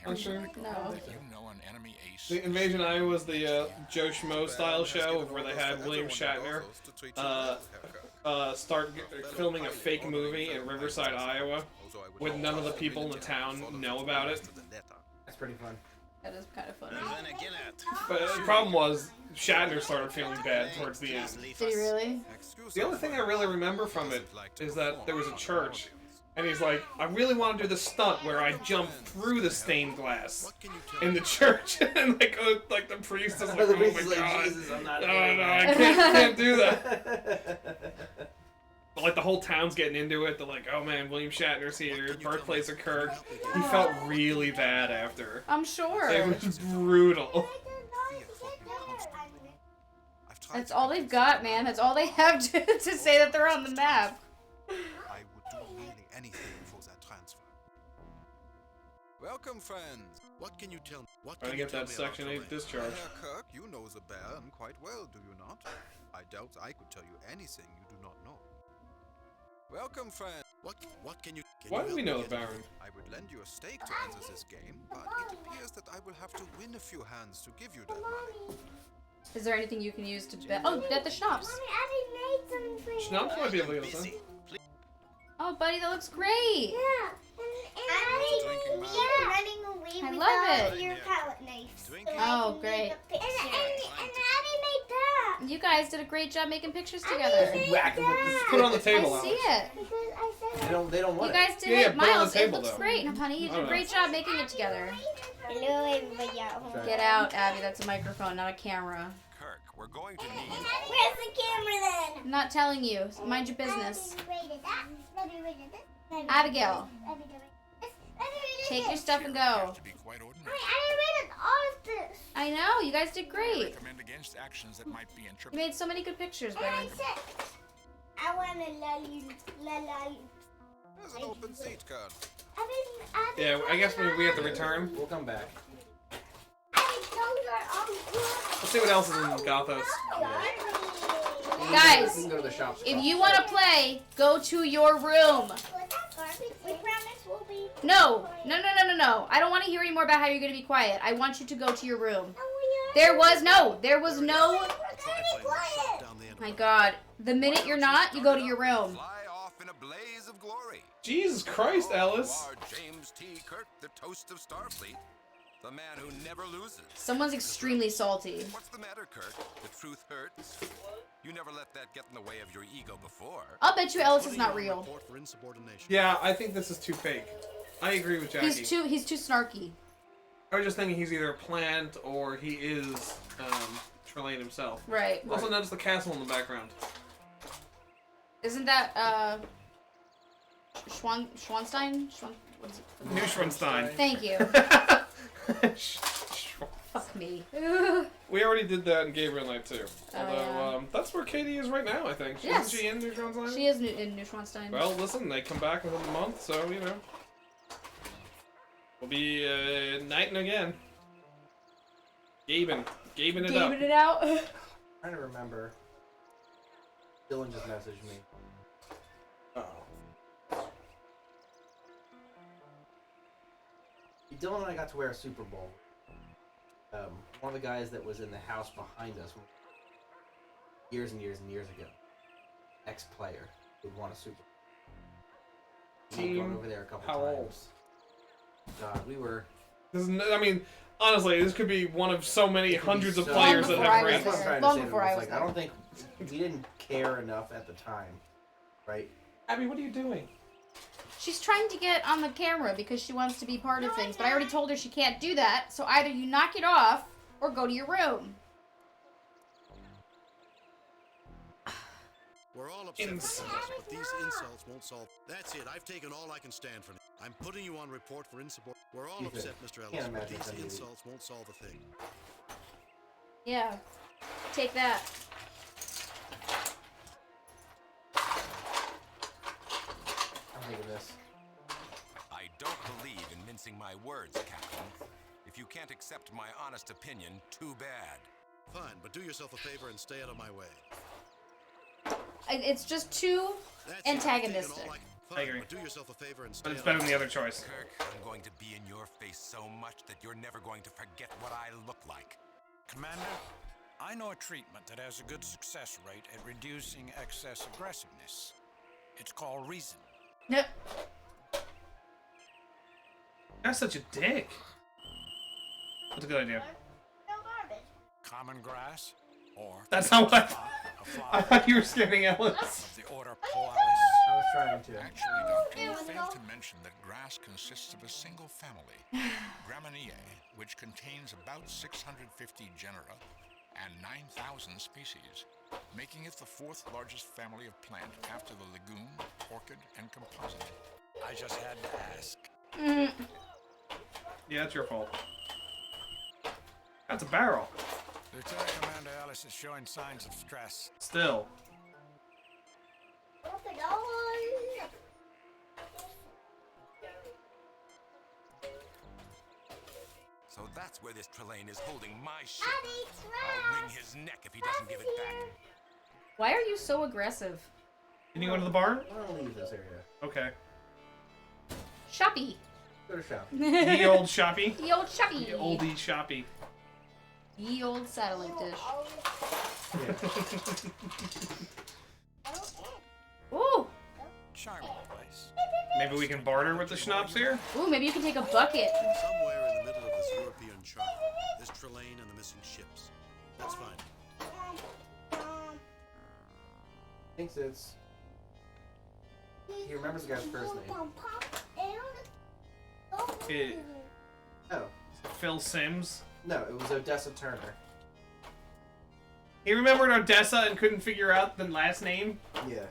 Speaker 3: I'm sure.
Speaker 1: No.
Speaker 5: You know an enemy ace.
Speaker 3: The Invasion Iowa was the Joe Schmo style show where they had William Shatner start filming a fake movie in Riverside, Iowa, with none of the people in the town know about it.
Speaker 7: That's pretty fun.
Speaker 1: That is kind of funny.
Speaker 3: But the problem was, Shatner started feeling bad towards the end.
Speaker 1: Did he really?
Speaker 3: The only thing I really remember from it is that there was a church, and he's like, I really want to do the stunt where I jump through the stained glass in the church, and like the priest is like, oh my god,
Speaker 7: Jesus, I'm not
Speaker 3: no, I can't do that. But like the whole town's getting into it. They're like, oh man, William Shatner's here, birthplace of Kirk. He felt really bad after.
Speaker 1: I'm sure.
Speaker 3: It was brutal.
Speaker 1: That's all they've got, man. That's all they have to say that they're on the map.
Speaker 15: I would do really anything for that transfer. Welcome, friends.
Speaker 6: What can you tell me? What
Speaker 3: Trying
Speaker 6: can
Speaker 3: to
Speaker 6: you
Speaker 3: get
Speaker 6: tell
Speaker 3: that
Speaker 6: me
Speaker 3: Section
Speaker 6: about
Speaker 3: 8 discharge.
Speaker 15: Herr Kirk, you know the Baron quite well, do you not? I doubt I could tell you anything you do not know. Welcome, friend.
Speaker 6: What can you?
Speaker 3: Why do we know the Baron?
Speaker 15: I would lend you a stake to enter this game, but it appears that I will have to win a few hands to give you that money.
Speaker 1: Is there anything you can use to bet? Oh, bet the schnapps.
Speaker 3: Schnapps might be able to get us in.
Speaker 1: Oh, buddy, that looks great.
Speaker 2: Yeah. And running away
Speaker 1: I
Speaker 2: with
Speaker 1: love it.
Speaker 2: your palette knives.
Speaker 1: Oh, great.
Speaker 2: And Abby made that.
Speaker 1: You guys did a great job making pictures together.
Speaker 3: Put it on the table,
Speaker 1: I see
Speaker 3: Alex.
Speaker 1: it.
Speaker 2: Because I said
Speaker 7: They don't want
Speaker 1: You
Speaker 7: it.
Speaker 1: guys did
Speaker 3: Yeah,
Speaker 1: it,
Speaker 3: put it on the
Speaker 1: Miles. It
Speaker 3: table,
Speaker 1: looks
Speaker 3: though.
Speaker 1: great. And honey, you did a great job making it together.
Speaker 2: hello everybody at home.
Speaker 1: Get out, Abby. That's a microphone, not a camera.
Speaker 12: Kirk, we're going to need.
Speaker 2: Where's the camera then?
Speaker 1: I'm not telling you. Mind your business.
Speaker 2: Let me read it.
Speaker 1: Abigail,
Speaker 2: Let me read it.
Speaker 1: take your stuff and go.
Speaker 5: To be quite ordinary.
Speaker 2: I read it all of this.
Speaker 1: I know. You guys did
Speaker 5: I
Speaker 1: great.
Speaker 5: recommend against actions that might be
Speaker 1: You
Speaker 5: interpreted.
Speaker 1: made so many good pictures,
Speaker 2: And I
Speaker 1: buddy.
Speaker 2: said, I want a lolly.
Speaker 15: There's an open seat, Colonel.
Speaker 3: Yeah, I guess we have to return.
Speaker 7: We'll come back.
Speaker 3: Let's see what else is in Gothos.
Speaker 1: Guys,
Speaker 7: We can go to the shops.
Speaker 1: if you want to play, go to your room.
Speaker 2: We promise we'll be.
Speaker 1: No. I don't want to hear any more about how you're going to be quiet. I want you to go to your room. There was no. My God. The minute you're not, you go to your room.
Speaker 12: Fly off in a blaze of glory.
Speaker 3: Jesus Christ, Alice.
Speaker 12: Are James T. Kirk, the toast of Starfleet, the man who never loses.
Speaker 1: Someone's extremely salty.
Speaker 12: What's the matter, Kirk? The truth hurts. You never let that get in the way of your ego before.
Speaker 1: I'll bet you Ellis is not real.
Speaker 6: Report for insubordination.
Speaker 3: Yeah, I think this is too fake. I agree with Jackie.
Speaker 1: He's too snarky.
Speaker 3: I was just thinking he's either a plant or he is Trillane himself.
Speaker 1: Right.
Speaker 3: Also, notice the castle in the background.
Speaker 1: Isn't that Schwanstein? What is it?
Speaker 3: Neuschwanstein.
Speaker 1: Thank you. Fuck me.
Speaker 3: We already did that in Gabriel Night too. Although,
Speaker 1: yeah.
Speaker 3: That's where Katie is right now, I think.
Speaker 1: Yes.
Speaker 3: Isn't she in Neuschwanstein?
Speaker 1: She is in Neuschwanstein.
Speaker 3: Well, listen, they come back within a month, so, you know. We'll be nighting again. Gabing it up.
Speaker 1: Gabing it out.
Speaker 7: I'm trying to remember. Dylan just messaged me. Uh-oh. Dylan and I got to wear a Super Bowl. One of the guys that was in the house behind us years and years and years ago, ex-player who won a Super Bowl. We've gone over there a couple times. God, we were...
Speaker 3: I mean, honestly, this could be one of so many hundreds of players that have
Speaker 7: That's what I'm trying to
Speaker 1: Long
Speaker 7: say.
Speaker 1: before I was
Speaker 7: Like,
Speaker 1: there.
Speaker 7: I don't think we didn't care enough at the time, right?
Speaker 3: Abby, what are you doing?
Speaker 1: She's trying to get on the camera because she wants to be part of things, but I already told her she can't do that, so either you knock it off or go to your room.
Speaker 6: We're all upset with this, but these insults won't solve. That's it. I've taken all I can stand for. I'm putting you on report for insubordination. We're all upset, Mr. Ellis, but these insults won't solve a thing.
Speaker 1: Yeah. Take that.
Speaker 7: I'm thinking this.
Speaker 12: I don't believe in mincing my words, Captain. If you can't accept my honest opinion, too bad.
Speaker 6: Fine, but do yourself a favor and stay out of my way.
Speaker 1: It's just too antagonistic.
Speaker 3: I agree.
Speaker 6: But do yourself a favor and stay
Speaker 3: But it's better than the other choice.
Speaker 12: Kirk, I'm going to be in your face so much that you're never going to forget what I look like.
Speaker 8: Commander, I know a treatment that has a good success rate at reducing excess aggressiveness. It's called reason.
Speaker 1: Yep.
Speaker 3: That's such a dick. That's a good idea.
Speaker 8: Common grass, or
Speaker 3: That's not what I thought you were skipping Ellis.
Speaker 8: the order Polaris.
Speaker 7: I was trying to.
Speaker 5: Actually, Doctor, you failed to mention that grass consists of a single family, Gramineae, which contains about 650 genera and 9,000 species, making it the fourth largest family of plant after the legume, orchid, and composite.
Speaker 8: I just had to ask.
Speaker 3: Yeah, it's your fault. That's a barrel.
Speaker 8: Lieutenant Commander Ellis is showing signs of stress.
Speaker 3: Still.
Speaker 12: So that's where this Trelane is holding my ship. I'll wring his neck if he doesn't give it back.
Speaker 1: Why are you so aggressive?
Speaker 3: Can you go to the barn?
Speaker 7: I want to leave this area.
Speaker 3: Okay.
Speaker 1: Shoppy.
Speaker 7: Go to shop.
Speaker 3: Ye old shoppy.
Speaker 1: Ye old shoppy.
Speaker 3: Ye oldie shoppy.
Speaker 1: Ye old satellite dish. Ooh.
Speaker 8: Charming place.
Speaker 3: Maybe we can barter with the schnapps here?
Speaker 1: Ooh, maybe you can take a bucket.
Speaker 6: Somewhere in the middle of this European chart, there's Trelane and the missing ships. That's fine.
Speaker 7: Thinks it's... He remembers the guy's first name. Oh.
Speaker 3: Phil Sims?
Speaker 7: No, it was Odessa Turner.
Speaker 3: He remembered Odessa and couldn't figure out the last name?
Speaker 7: Yeah.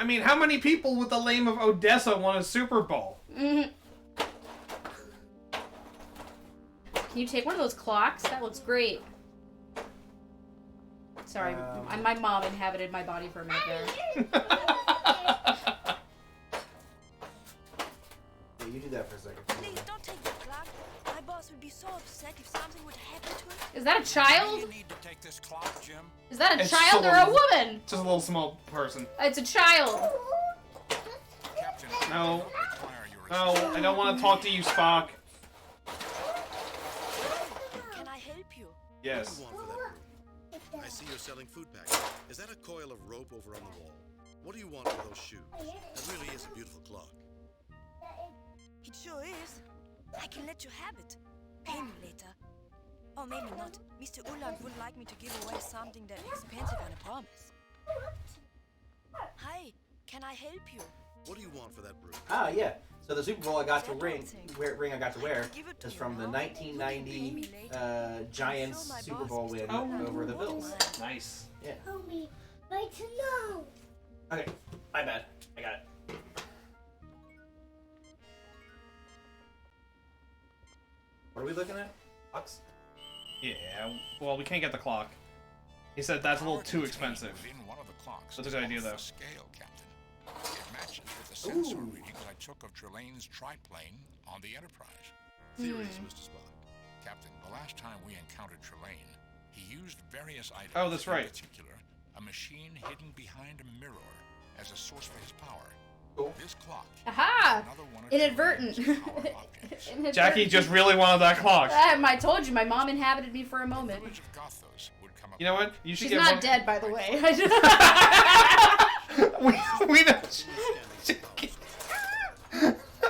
Speaker 3: I mean, how many people with the name of Odessa won a Super Bowl?
Speaker 1: Can you take one of those clocks? That looks great. Sorry, my mom inhabited my body for a minute there.
Speaker 7: Yeah, you do that for a second.
Speaker 17: Please don't take the clock. My boss would be so upset if something would happen to him.
Speaker 1: Is that a child?
Speaker 8: You need to take this clock, Jim.
Speaker 1: Is that a
Speaker 3: It's
Speaker 1: child
Speaker 3: so
Speaker 1: or a
Speaker 3: little.
Speaker 1: woman?
Speaker 3: Just a little small person.
Speaker 1: It's a child.
Speaker 3: No. No, I don't want to talk to you, Spock.
Speaker 17: Can I help you?
Speaker 6: What
Speaker 3: Yes.
Speaker 6: do you want for that room? I see you're selling food packets. Is that a coil of rope over on the wall? What do you want for those shoes? That really is a beautiful clock.
Speaker 17: It sure is. I can let you have it. Pay me later. Or maybe not. Mr. Uland wouldn't like me to give away something that expensive on a promise. Hi, can I help you?
Speaker 6: What do you want for that room?
Speaker 7: Ah, yeah. So the Super Bowl I got to ring I got to wear is from the 1990 Giants Super Bowl win over the Bills.
Speaker 3: Nice.
Speaker 7: Yeah.
Speaker 2: Homie, right to know.
Speaker 7: Okay, my bad. I got it. What are we looking at? Clocks?
Speaker 3: Yeah, well, we can't get the clock. He said that's a little too expensive. That's a good idea, though.
Speaker 5: Scale, Captain. It matches with the sensor readings I took of Trelane's triplane on the Enterprise.
Speaker 6: Theories, Mr. Spock.
Speaker 5: Captain, the last time we encountered Trelane, he used various items.
Speaker 3: Oh, that's right.
Speaker 5: In particular, a machine hidden behind a mirror as a source for his power.
Speaker 7: Cool.
Speaker 5: This clock.
Speaker 1: Aha! Inadvertent.
Speaker 3: Jackie just really wanted that clock.
Speaker 1: I told you, my mom inhabited me for a moment.
Speaker 3: You know what? You should
Speaker 1: She's
Speaker 3: get
Speaker 1: not
Speaker 3: one.
Speaker 1: dead, by the way.
Speaker 3: we know.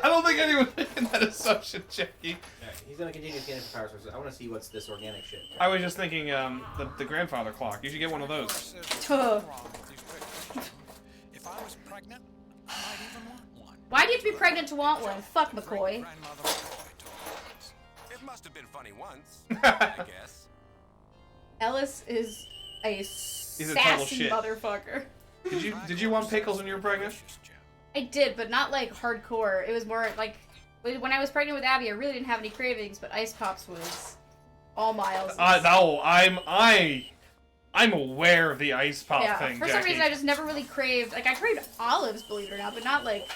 Speaker 3: I don't think anyone's making that assumption, Jackie.
Speaker 7: Yeah, he's gonna continue scanning for power sources. I want to see what's this organic shit.
Speaker 3: I was just thinking, the grandfather clock. You should get one of those.
Speaker 8: If I was pregnant, I might even want one.
Speaker 1: Why do you have to be pregnant to want one? Fuck McCoy.
Speaker 12: It must have been funny once, I guess.
Speaker 1: Ellis is a
Speaker 3: He's a total
Speaker 1: sassy
Speaker 3: shit.
Speaker 1: motherfucker.
Speaker 3: Did you want pickles when you were pregnant?
Speaker 1: I did, but not like hardcore. It was more like when I was pregnant with Abby, I really didn't have any cravings, but Ice Pops was all miles.
Speaker 3: No, I'm aware of the ice pop thing,
Speaker 1: For
Speaker 3: Jackie.
Speaker 1: some reason, I just never really craved. Like I craved olives, believe it or not, but not like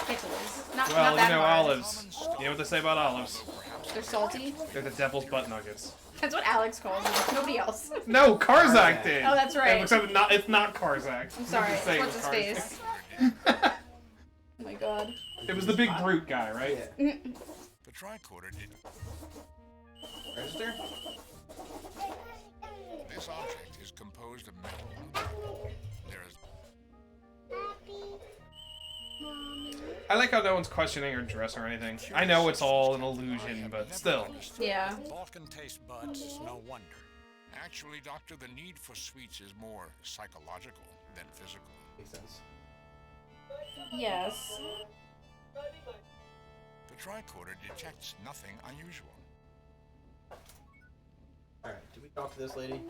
Speaker 1: pickles. Not
Speaker 3: Well,
Speaker 1: that
Speaker 3: you know
Speaker 1: hard.
Speaker 3: olives. You know what they say about olives?
Speaker 1: They're salty.
Speaker 3: They're the devil's butt nuggets.
Speaker 1: That's what Alex calls them. Nobody else.
Speaker 3: No, Karzak did.
Speaker 1: Oh, that's right.
Speaker 3: Except it's not Karzak.
Speaker 1: I'm sorry.
Speaker 3: You can say it
Speaker 1: What's his
Speaker 3: was Karzak.
Speaker 1: face? Oh my god.
Speaker 3: It was the big brute guy, right?
Speaker 5: The tricorder did.
Speaker 7: Register?
Speaker 5: This object is composed of metal. There is.
Speaker 3: I like how no one's questioning her dress or anything. I know it's all an illusion, but still.
Speaker 1: Yeah.
Speaker 8: Vulcan taste buds is no wonder.
Speaker 5: Actually, Doctor, the need for sweets is more psychological than physical.
Speaker 7: Makes sense.
Speaker 1: Yes.
Speaker 5: The tricorder detects nothing unusual.
Speaker 7: Alright, did we talk to this lady?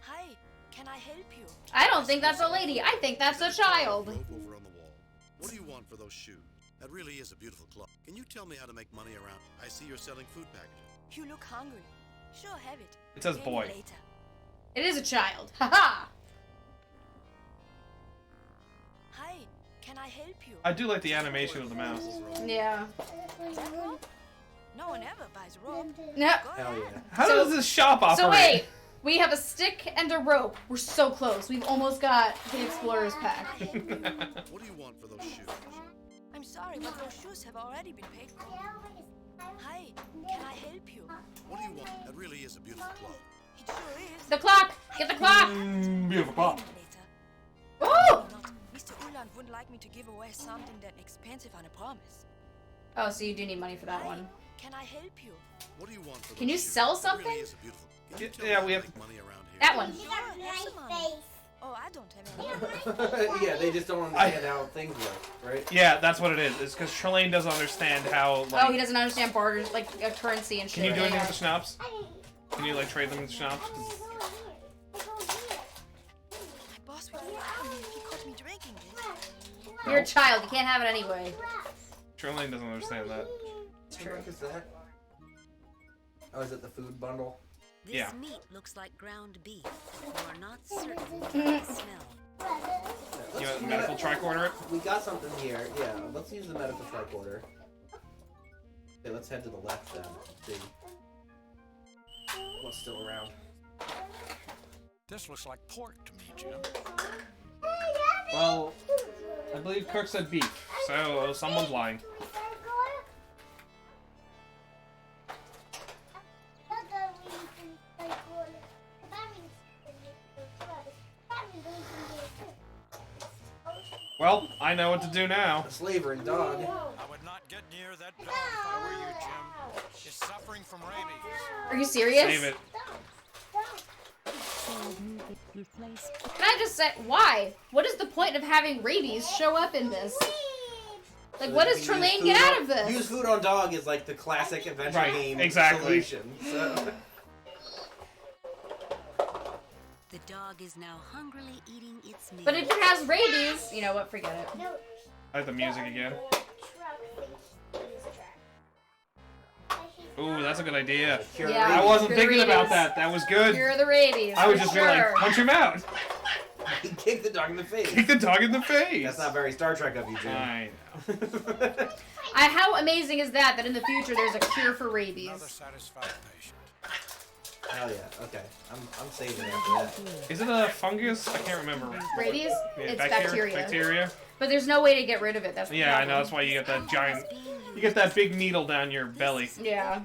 Speaker 17: Hi, can I help you?
Speaker 1: I don't think that's a lady. I think that's a child.
Speaker 6: Rope over on the wall. What do you want for those shoes? That really is a beautiful clock. Can you tell me how to make money around? I see you're selling food packages.
Speaker 17: You look hungry. Sure, have it.
Speaker 3: It says
Speaker 17: Pay me
Speaker 3: boy.
Speaker 17: later.
Speaker 1: It is a child. Haha.
Speaker 17: Hi, can I help you?
Speaker 3: I do like the animation of the mouse.
Speaker 1: Yeah.
Speaker 17: Is that rope? No one ever buys rope.
Speaker 1: No.
Speaker 7: Hell yeah.
Speaker 3: How does this shop operate?
Speaker 1: So wait, we have a stick and a rope. We're so close. We've almost got the Explorer's pack.
Speaker 6: What do you want for those shoes?
Speaker 17: I'm sorry, but those shoes have already been paid for. Hi, can I help you?
Speaker 6: What do you want? That really is a beautiful clock.
Speaker 17: It sure is.
Speaker 1: The clock! Get the clock!
Speaker 3: Beautiful clock.
Speaker 1: Ooh!
Speaker 17: Not. Mr. Uland wouldn't like me to give away something that expensive on a promise.
Speaker 1: Oh, so you do need money for that one.
Speaker 17: Can I help you?
Speaker 6: What do you want for
Speaker 1: Can
Speaker 6: those
Speaker 1: you
Speaker 6: shoes?
Speaker 1: sell
Speaker 6: That really
Speaker 1: something?
Speaker 6: is a beautiful. Can you tell
Speaker 3: Yeah,
Speaker 6: me
Speaker 3: we
Speaker 6: how
Speaker 3: have-
Speaker 6: to make money around here?
Speaker 1: That one.
Speaker 17: Sure, have some money. Oh, I don't have any.
Speaker 7: Yeah, they just don't understand how things work, right?
Speaker 3: Yeah, that's what it is. It's because Trelane doesn't understand how, like...
Speaker 1: Oh, he doesn't understand barters, like currency and shit.
Speaker 3: Can you do
Speaker 1: Yeah,
Speaker 3: anything
Speaker 1: yeah.
Speaker 3: with the schnapps? Can you, like, trade them with the schnapps?
Speaker 17: My boss would fire me if he caught me drinking this.
Speaker 1: You're a child. You can't have it anyway.
Speaker 3: Trelane doesn't understand that.
Speaker 7: What the heck is that? Oh, is it the food bundle?
Speaker 4: This
Speaker 3: Yeah.
Speaker 4: meat looks like ground beef. You are not certain what the smell.
Speaker 3: You want medical tricorder it?
Speaker 7: We got something here. Yeah, let's use the medical tricorder. Okay, let's head to the left then. See what's still around.
Speaker 8: This looks like pork to me, Jim.
Speaker 3: Well, I believe Kirk said beef, so someone's lying. Well, I know what to do now.
Speaker 7: The slavering dog.
Speaker 8: I would not get near that dog if I were you, Jim. It's suffering from rabies.
Speaker 1: Are you serious?
Speaker 3: Save it.
Speaker 14: Replace.
Speaker 1: Can I just say, why? What is the point of having rabies show up in this? Like,
Speaker 7: So
Speaker 1: what
Speaker 7: you
Speaker 1: does
Speaker 7: can use
Speaker 1: Trelane
Speaker 7: food
Speaker 1: get out
Speaker 7: on-
Speaker 1: of this?
Speaker 7: Use food on dog is like the classic adventure
Speaker 3: Right,
Speaker 7: game
Speaker 3: exactly.
Speaker 7: solution. So.
Speaker 4: The dog is now hungrily eating its meal.
Speaker 1: But if it has rabies, you know what? Forget it.
Speaker 3: I like the music again. Ooh, that's a good idea.
Speaker 1: Yeah,
Speaker 3: I wasn't
Speaker 1: cure the
Speaker 3: thinking about
Speaker 1: rabies.
Speaker 3: that. That was good.
Speaker 1: Cure the rabies.
Speaker 3: I was
Speaker 1: for
Speaker 3: just
Speaker 1: sure.
Speaker 3: being like, punch him out.
Speaker 7: Kick the dog in the face.
Speaker 3: Kick the dog in the face.
Speaker 7: That's not very Star Trek of you, Jim.
Speaker 3: I know.
Speaker 1: How amazing is that in the future there's a cure for rabies?
Speaker 8: Another satisfied patient.
Speaker 7: Hell yeah. Okay. I'm saving after that.
Speaker 3: Is it a fungus? I can't remember.
Speaker 1: Rabies?
Speaker 3: Yeah,
Speaker 1: It's
Speaker 3: bacteria.
Speaker 1: bacteria. But there's no way to get rid of it. That's the
Speaker 3: Yeah, I
Speaker 1: problem.
Speaker 3: know. That's why you get that giant. You get that big needle down your belly.
Speaker 1: Yeah.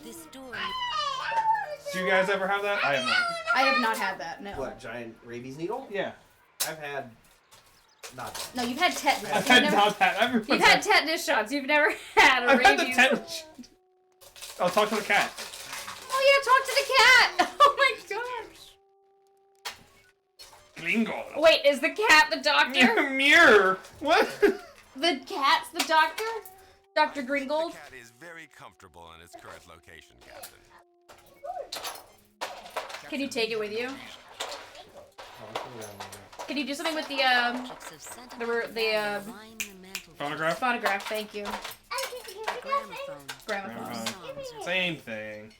Speaker 4: This door.
Speaker 3: Do you guys ever have that? I have not.
Speaker 1: I have not had that. No.
Speaker 7: What, giant rabies needle?
Speaker 3: Yeah.
Speaker 7: I've had not that.
Speaker 1: No, you've had tetanus.
Speaker 3: I've had not that.
Speaker 1: You've had tetanus shots. You've never had a
Speaker 3: I've
Speaker 1: rabies.
Speaker 3: had the tetanus. I'll talk to the cat.
Speaker 1: Oh yeah, talk to the cat. Oh my god.
Speaker 3: Gringo.
Speaker 1: Wait, is the cat the doctor?
Speaker 3: Mirror. What?
Speaker 1: The cat's the doctor? Dr. Gringold?
Speaker 12: The cat is very comfortable in its current location, Captain.
Speaker 1: Can you take it with you? Can you do something with the
Speaker 3: Phonograph?
Speaker 1: phonograph? Thank you. Gramophone.
Speaker 3: Same thing.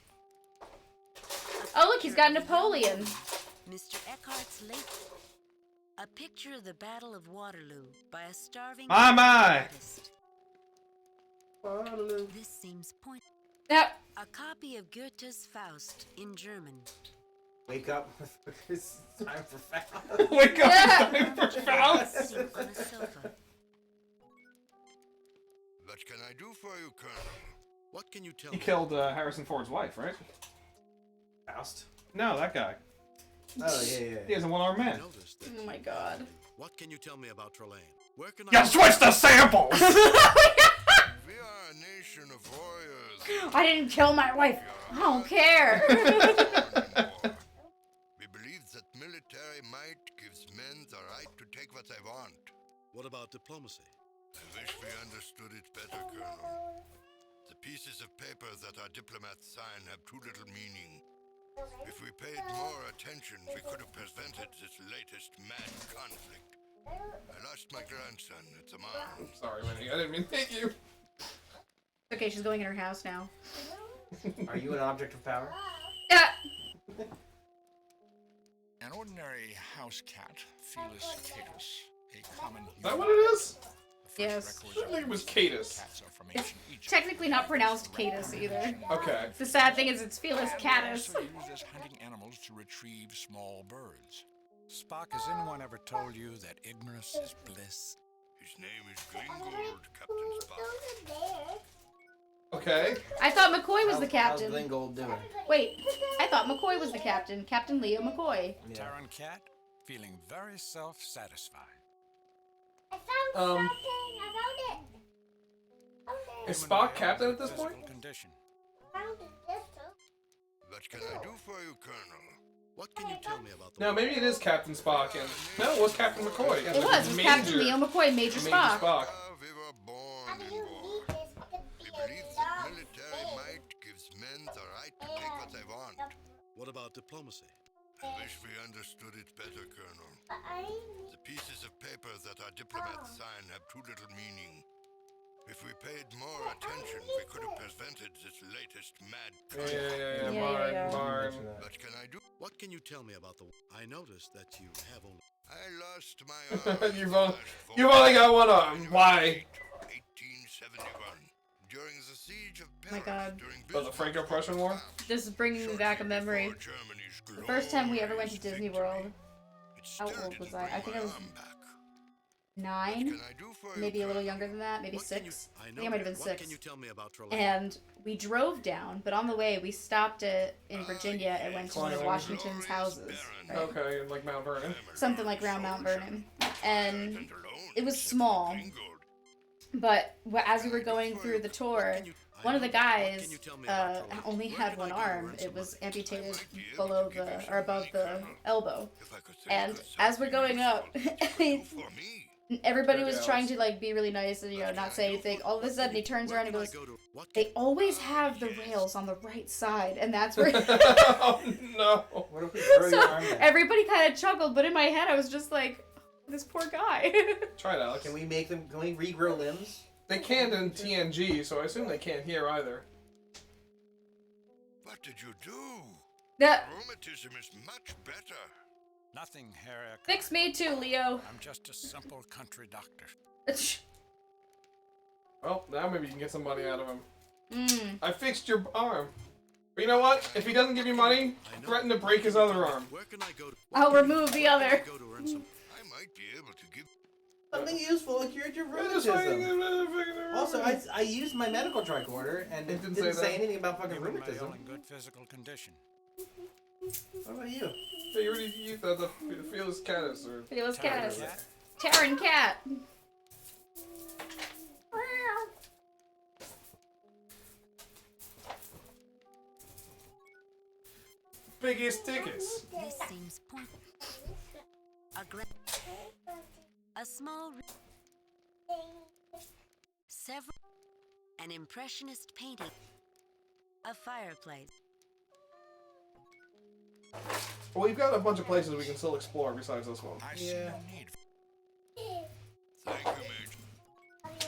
Speaker 1: Oh look, he's got Napoleon.
Speaker 4: Mr. Eckhart's late. A picture of the Battle of Waterloo by a starving
Speaker 3: My.
Speaker 4: artist. This seems point.
Speaker 1: Now,
Speaker 4: a copy of Goethe's Faust in German.
Speaker 7: Wake up. It's time for Faust.
Speaker 3: Wake up. It's time for Faust.
Speaker 4: Sitting on a sofa.
Speaker 6: What can I do for you, Colonel? What can you tell
Speaker 3: He
Speaker 6: me?
Speaker 3: killed Harrison Ford's wife, right?
Speaker 7: Faust?
Speaker 3: No, that guy.
Speaker 7: Oh, yeah.
Speaker 3: He has a one-armed man.
Speaker 1: Oh my god.
Speaker 6: What can you tell me about Trelane? Where can
Speaker 3: You switched the samples!
Speaker 6: We are a nation of warriors.
Speaker 1: I didn't kill my wife. I don't care.
Speaker 6: We believe that military might gives men the right to take what they want.
Speaker 15: What about diplomacy?
Speaker 6: I wish we understood it better, Colonel. The pieces of paper that our diplomats sign have too little meaning. If we paid more attention, we could have prevented this latest mad conflict. I lost my grandson at the mine.
Speaker 3: Sorry, Winnie. I didn't mean to hit you.
Speaker 1: Okay, she's going in her house now.
Speaker 7: Are you an object of power?
Speaker 1: Yeah.
Speaker 5: An ordinary house cat, Felis catus, a common
Speaker 3: Is that what it is?
Speaker 1: Yes.
Speaker 3: I think it was Catus.
Speaker 1: It's technically not pronounced Catus either.
Speaker 3: Okay.
Speaker 1: The sad thing is it's Felis catus.
Speaker 5: Also used as hunting animals to retrieve small birds.
Speaker 8: Spock, has anyone ever told you that ignorance is bliss?
Speaker 6: His name is Gringold, Captain Spock.
Speaker 3: Okay.
Speaker 1: I thought McCoy was the
Speaker 7: How's
Speaker 1: captain.
Speaker 7: Gringold doing?
Speaker 1: Wait, I thought McCoy was the captain. Captain Leo McCoy.
Speaker 8: Terran cat, feeling very self-satisfied.
Speaker 2: I found something. I found it.
Speaker 3: Is Spock captain at this point?
Speaker 8: Condition.
Speaker 2: Found it. Yes, sir.
Speaker 6: What can I do for you, Colonel?
Speaker 15: What can you tell me about the
Speaker 3: No, maybe it is Captain Spock. And no, it was Captain McCoy.
Speaker 1: It was Captain Leo McCoy, Major Spock.
Speaker 6: We were born in war. We believe that military might gives men the right to take what they want.
Speaker 15: What about diplomacy?
Speaker 6: I wish we understood it better, Colonel. The pieces of paper that our diplomats sign have too little meaning. If we paid more attention, we could have prevented this latest mad conflict.
Speaker 3: Marn.
Speaker 6: What can I do?
Speaker 15: What can you tell me about the... I noticed that you have only...
Speaker 6: I lost my arm.
Speaker 3: You've only got one arm. Why?
Speaker 6: 1871. During the siege of
Speaker 1: Oh my god.
Speaker 3: Oh, the Franco-Prussian War?
Speaker 1: This is bringing me back a memory. The first time we ever went to Disney World. How old was I? I think I was 9, maybe a little younger than that, maybe 6. I think I might have been 6. And we drove down, but on the way we stopped in Virginia and went to one of Washington's houses. Right?
Speaker 3: Okay, like Mount Vernon.
Speaker 1: Something like around Mount Vernon. And it was small. But as we were going through the tour, one of the guys only had one arm. It was amputated below or above the elbow. And as we're going up, everybody was trying to like be really nice and not say anything. All of a sudden he turns around and goes, "They always have the rails on the right side," and that's where.
Speaker 3: Oh no!
Speaker 7: What if we throw your arm down?
Speaker 1: Everybody kind of chuckled, but in my head I was just like, "This poor guy."
Speaker 3: Try it, Alex.
Speaker 7: Can we make them? Can we regrow limbs?
Speaker 3: They can't in TNG, so I assume they can't here either.
Speaker 5: What did you do?
Speaker 1: The
Speaker 5: Rheumatism is much better.
Speaker 8: Nothing, Harry.
Speaker 1: fix me too, Leo.
Speaker 8: I'm just a simple country doctor.
Speaker 3: Well, now maybe you can get some money out of him.
Speaker 1: Mm.
Speaker 3: I fixed your arm. But you know what? If he doesn't give you money, threaten to break his other arm.
Speaker 6: Where can I go to?
Speaker 1: I'll remove the other.
Speaker 6: Go to earn some.
Speaker 5: I might be able to give.
Speaker 7: Something useful cured your rheumatism. Also, I used my medical tricorder and it didn't say anything about fucking rheumatism.
Speaker 8: In good physical condition.
Speaker 7: What about you?
Speaker 3: Hey, you already used the Fearless Catus or
Speaker 1: Fearless Catus. Terran cat.
Speaker 3: biggest tickets.
Speaker 4: This seems pointless. A small, several, an impressionist painting, a fireplace.
Speaker 3: Well, we've got a bunch of places we can still explore besides this one.
Speaker 5: Yeah. Thank you, Mage.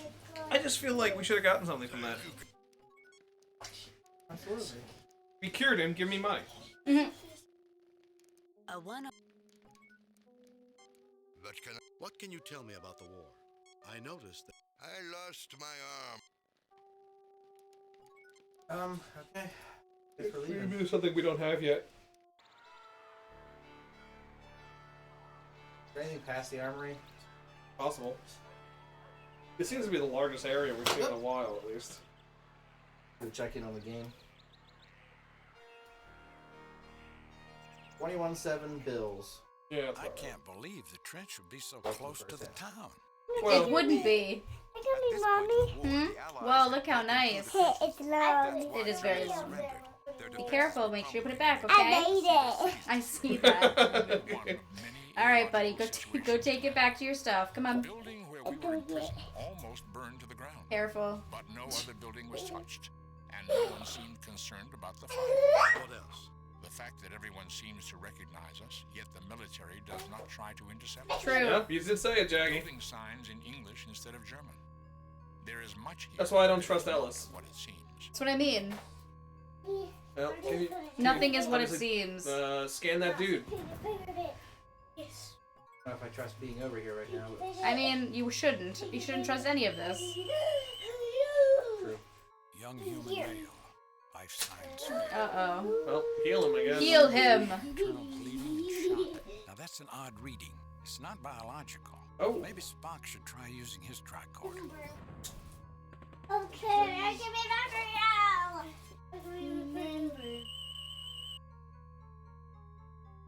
Speaker 3: I just feel like we should have gotten something from that.
Speaker 7: Absolutely.
Speaker 3: We cured him. Give me money.
Speaker 4: A one.
Speaker 6: What can you tell me about the war? I noticed that
Speaker 5: I lost my arm.
Speaker 7: Okay. Thanks for leaving.
Speaker 3: Maybe there's something we don't have yet.
Speaker 7: Is there anything past the armory?
Speaker 3: Possible. It seems to be the largest area we've seen in a while, at least.
Speaker 7: Go check in on the game. 21-7 Bills.
Speaker 3: Yeah,
Speaker 8: I can't believe the trench would be so close to the town.
Speaker 1: Well, it wouldn't be.
Speaker 2: Mommy.
Speaker 1: Well, look how nice.
Speaker 2: It's long.
Speaker 1: It is very long. Be careful. Make sure you put it back, okay?
Speaker 2: I made it.
Speaker 1: I see that. All right, buddy. Go take it back to your stuff. Come on.
Speaker 5: Building where we were imprisoned almost burned to the ground.
Speaker 1: Careful.
Speaker 5: But no other building was touched, and no one seemed concerned about the fire.
Speaker 6: What else?
Speaker 5: The fact that everyone seems to recognize us, yet the military does not try to intercept us.
Speaker 1: True.
Speaker 3: Yep, you did say it, Jaggy.
Speaker 5: Building signs in English instead of German. There is much here.
Speaker 3: That's why I don't trust Ellis.
Speaker 5: What it seems.
Speaker 1: That's what I mean.
Speaker 3: Well,
Speaker 1: Nothing is what it seems.
Speaker 3: Scan that dude.
Speaker 2: Yes.
Speaker 7: I don't know if I trust being over here right now. But...
Speaker 1: I mean, you shouldn't. You shouldn't trust any of this.
Speaker 7: True.
Speaker 8: Young human male. Life signs.
Speaker 1: Uh-oh.
Speaker 3: Well, heal him, I guess.
Speaker 1: Heal him.
Speaker 8: Internal bleeding and shock. Now that's an odd reading. It's not biological.
Speaker 3: Oh.
Speaker 8: Maybe Spock should try using his tricorder.
Speaker 2: Okay, I can remember now.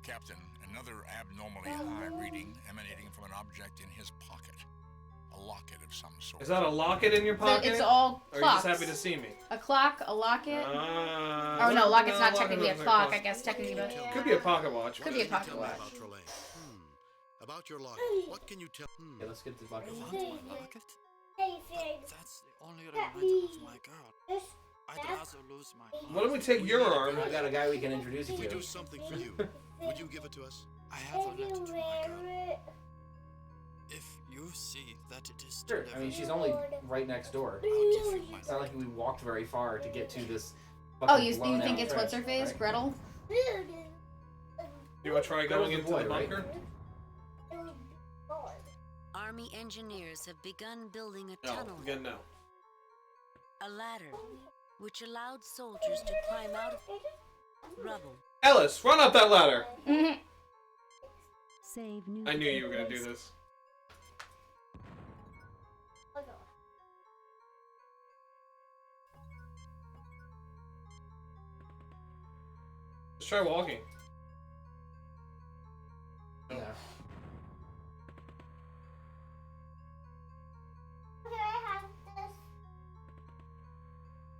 Speaker 5: Captain, another abnormally high reading emanating from an object in his pocket. A locket of some sort.
Speaker 3: Is that a locket in your pocket?
Speaker 1: It's all
Speaker 3: Or are you
Speaker 1: clocks.
Speaker 3: just happy to see me?
Speaker 1: A clock, a locket.
Speaker 3: Oh
Speaker 1: No, locket's not
Speaker 3: locket
Speaker 1: technically a
Speaker 3: doesn't
Speaker 1: clock.
Speaker 3: cost-
Speaker 1: I guess technically, but
Speaker 3: Could be a pocket watch.
Speaker 1: could be a pocket
Speaker 6: Tell me
Speaker 1: watch.
Speaker 6: about Trelane. About your locket. What can you tell?
Speaker 7: Yeah, let's get the bucket.
Speaker 18: Locket?
Speaker 2: Hey, Finn.
Speaker 18: That's the only reminder of my girl. I'd rather lose my arm.
Speaker 3: Why don't we take your arm?
Speaker 7: I got a guy we can introduce you
Speaker 6: If we
Speaker 7: to.
Speaker 6: do something for you, would you give it to us?
Speaker 18: I have a letter to my girl. If you see that it is
Speaker 7: Sure.
Speaker 18: delivered,
Speaker 7: I mean, she's only right next door.
Speaker 18: I'll give you my
Speaker 7: It's not like we walked very far to get to this.
Speaker 1: Oh, you
Speaker 7: blown
Speaker 1: think
Speaker 7: out
Speaker 1: it's
Speaker 7: trench,
Speaker 1: what's her face,
Speaker 7: right?
Speaker 1: Gretel?
Speaker 3: You want to try
Speaker 7: That was
Speaker 3: going
Speaker 7: the
Speaker 3: into
Speaker 7: boy,
Speaker 3: the
Speaker 7: right?
Speaker 3: bunker?
Speaker 4: Army engineers have begun building a
Speaker 3: No,
Speaker 4: tunnel,
Speaker 3: good no.
Speaker 4: a ladder, which allowed soldiers to climb out of rubble.
Speaker 3: Ellis, run up that ladder!
Speaker 14: Save new
Speaker 3: I knew you were going to do this. Let's try walking.
Speaker 7: Yeah.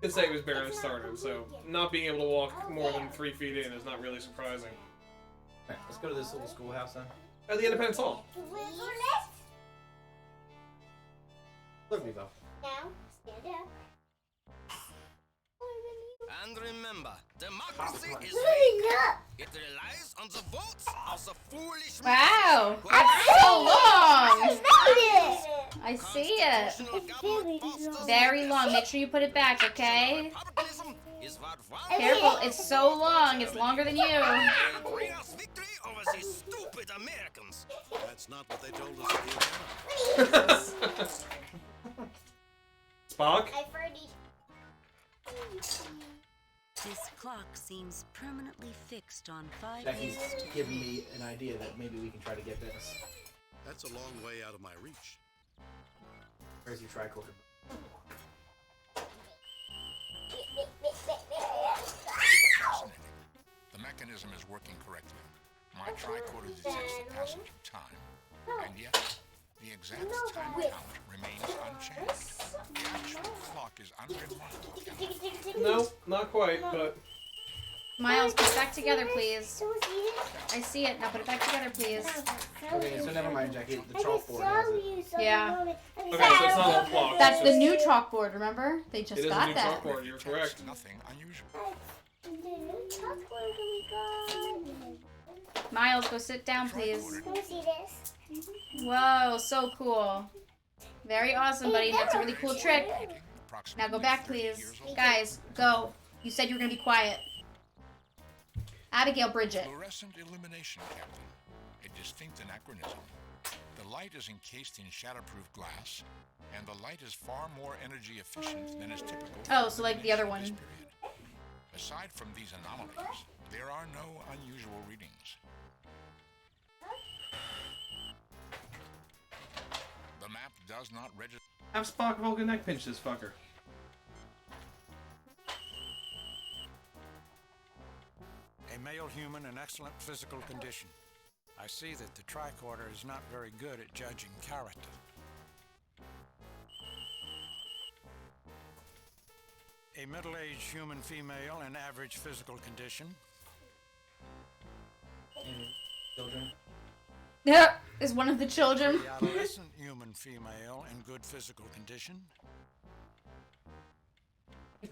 Speaker 3: Did say it was barely started, so not being able to walk more than 3 feet in is not really surprising.
Speaker 7: Alright, let's go to this little schoolhouse then.
Speaker 3: At the Independence Hall.
Speaker 7: Look, Vivo.
Speaker 2: Now, stand up.
Speaker 16: And remember, democracy is
Speaker 2: Stand
Speaker 16: weak.
Speaker 2: up.
Speaker 16: It relies on the votes of the foolish.
Speaker 1: Wow,
Speaker 16: masses.
Speaker 1: that's so long.
Speaker 2: Notice.
Speaker 1: I see it.
Speaker 2: It's very long.
Speaker 1: Very long. Make sure you put it back, okay?
Speaker 16: is what one
Speaker 1: Careful, it's so long. It's longer than you.
Speaker 16: bring us victory over these stupid Americans.
Speaker 6: That's not what they told us at the academy.
Speaker 3: Spock?
Speaker 2: I've already.
Speaker 4: This clock seems permanently fixed on 5
Speaker 7: Jackie's
Speaker 4: east.
Speaker 7: giving me an idea that maybe we can try to get this.
Speaker 6: That's a long way out of my reach.
Speaker 7: Where's your tricorder?
Speaker 5: Fascinating. The mechanism is working correctly. My tricorder detects the passage of time, and yet the exact time count remains unchanged. The actual clock is unremarkable.
Speaker 3: No, not quite, but...
Speaker 1: Miles, put it back together, please. I see it. Now put it back together, please.
Speaker 7: Okay, so never mind, Jackie. The chalkboard has it.
Speaker 1: Yeah.
Speaker 3: Okay, so it's not a clock.
Speaker 1: That's the new chalkboard, remember? They just
Speaker 3: It is
Speaker 1: got
Speaker 3: a new
Speaker 1: that.
Speaker 3: chalkboard, you're correct.
Speaker 5: Nothing unusual.
Speaker 1: Miles, go sit down, please.
Speaker 2: Can you see this?
Speaker 1: Whoa, so cool. Very awesome, buddy. That's a really cool trick. Now go back, please. Guys, go. You said you were going to be quiet. Abigail Bridget.
Speaker 5: Fluorescent illumination, Captain. A distinct anachronism. The light is encased in shatterproof glass, and the light is far more energy efficient than is typical.
Speaker 1: Oh, so like the other one.
Speaker 5: Aside from these anomalies, there are no unusual readings. The map does not register.
Speaker 3: Have Spock Vulcan neck pinch this fucker.
Speaker 8: A male human in excellent physical condition. I see that the tricorder is not very good at judging character. A middle-aged human female in average physical condition.
Speaker 7: Children.
Speaker 1: Yeah, is one of the children.
Speaker 8: The adolescent human female in good physical condition.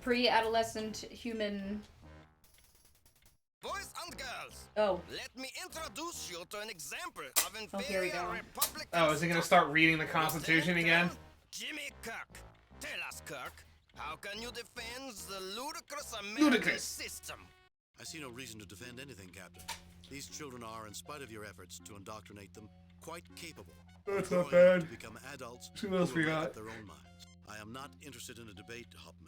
Speaker 1: Pre-adolescent human.
Speaker 16: Boys and girls,
Speaker 1: Oh.
Speaker 16: let me introduce you to an example of
Speaker 1: Oh, here we
Speaker 16: inferior
Speaker 1: go.
Speaker 16: Republican.
Speaker 3: Oh, is he gonna start reading the Constitution again?
Speaker 16: Jimmy Kirk. Tell us, Kirk, how can you defend the ludicrous American system?
Speaker 6: I see no reason to defend anything, Captain. These children are, in spite of your efforts to indoctrinate them, quite capable.
Speaker 3: That's
Speaker 6: of
Speaker 3: not
Speaker 6: growing up
Speaker 3: bad.
Speaker 6: to become adults
Speaker 3: Who
Speaker 6: who
Speaker 3: else we
Speaker 6: will make
Speaker 3: got?
Speaker 6: up their own minds. I am not interested in a debate, Hauptmann.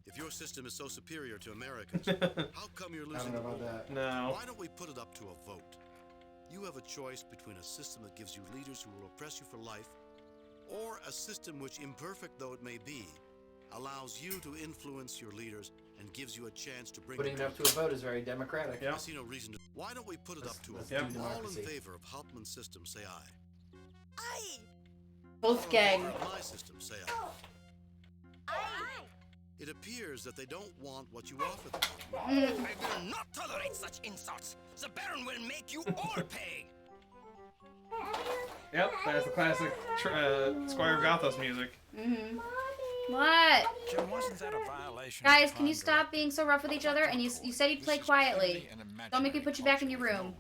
Speaker 6: If your system is so superior to America's, how come you're losing
Speaker 7: know
Speaker 6: the
Speaker 7: about
Speaker 6: war?
Speaker 7: that.
Speaker 3: No.
Speaker 6: Why don't we put it up to a vote? You have a choice between a system that gives you leaders who will oppress you for life, or a system which, imperfect though it may be, allows you to influence your leaders and gives you a chance to bring
Speaker 7: Putting it
Speaker 6: them
Speaker 7: up to a vote is very democratic.
Speaker 6: I see no reason to. Why don't we put it up to a
Speaker 7: Let's
Speaker 6: vote?
Speaker 7: do
Speaker 6: All in
Speaker 7: democracy.
Speaker 6: favor of Hauptmann's system, say aye.
Speaker 17: Aye.
Speaker 1: Wolfgang.
Speaker 6: All in favor of my system, say aye. It appears that they don't want what you offer them.
Speaker 16: I will not tolerate such insults. The Baron will make you all pay.
Speaker 3: Yep, that's the classic Squire of Gothos music.
Speaker 1: Mm-hmm. What?
Speaker 8: Jim, wasn't that a violation?
Speaker 1: Guys, can you stop being so rough with each other? And you said you'd play quietly. Don't make me put you back in your room.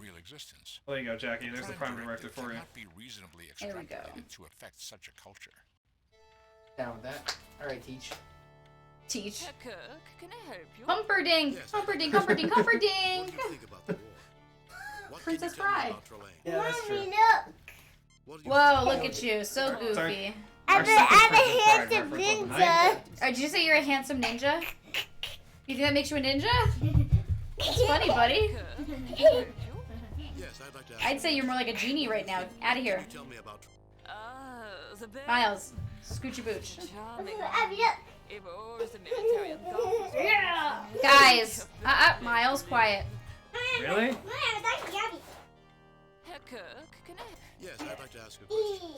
Speaker 3: There you go, Jackie. There's the prime directive for you.
Speaker 5: Be reasonably
Speaker 1: There we go.
Speaker 5: extrapolated to affect such a culture.
Speaker 7: Down with that. Alright, Teach.
Speaker 1: Teach.
Speaker 10: Herr Kirk, can I help you?
Speaker 1: Humperdinck! Humperdinck, Humperdinck,
Speaker 6: What
Speaker 1: Humperdinck!
Speaker 6: do you think about the war? What can you
Speaker 1: Princess
Speaker 6: tell me
Speaker 1: Bride.
Speaker 6: about Trelane?
Speaker 7: Yeah, that's true.
Speaker 6: What do you
Speaker 1: Whoa,
Speaker 6: think?
Speaker 1: look at you. So goofy.
Speaker 2: I'm a handsome ninja.
Speaker 1: Oh, did you say you're a handsome ninja? You think that makes you a ninja? That's funny, buddy.
Speaker 6: Yes, I'd like to ask
Speaker 1: I'd say you're more like a genie right now. Out of here.
Speaker 6: you tell me about
Speaker 10: The bear.
Speaker 1: Miles, scoochie booch.
Speaker 10: Charming. Evolves the military
Speaker 1: Yeah! Guys, Miles, quiet.
Speaker 3: Really?
Speaker 10: Herr Kirk, can I?
Speaker 6: Yes, I'd like to ask a question.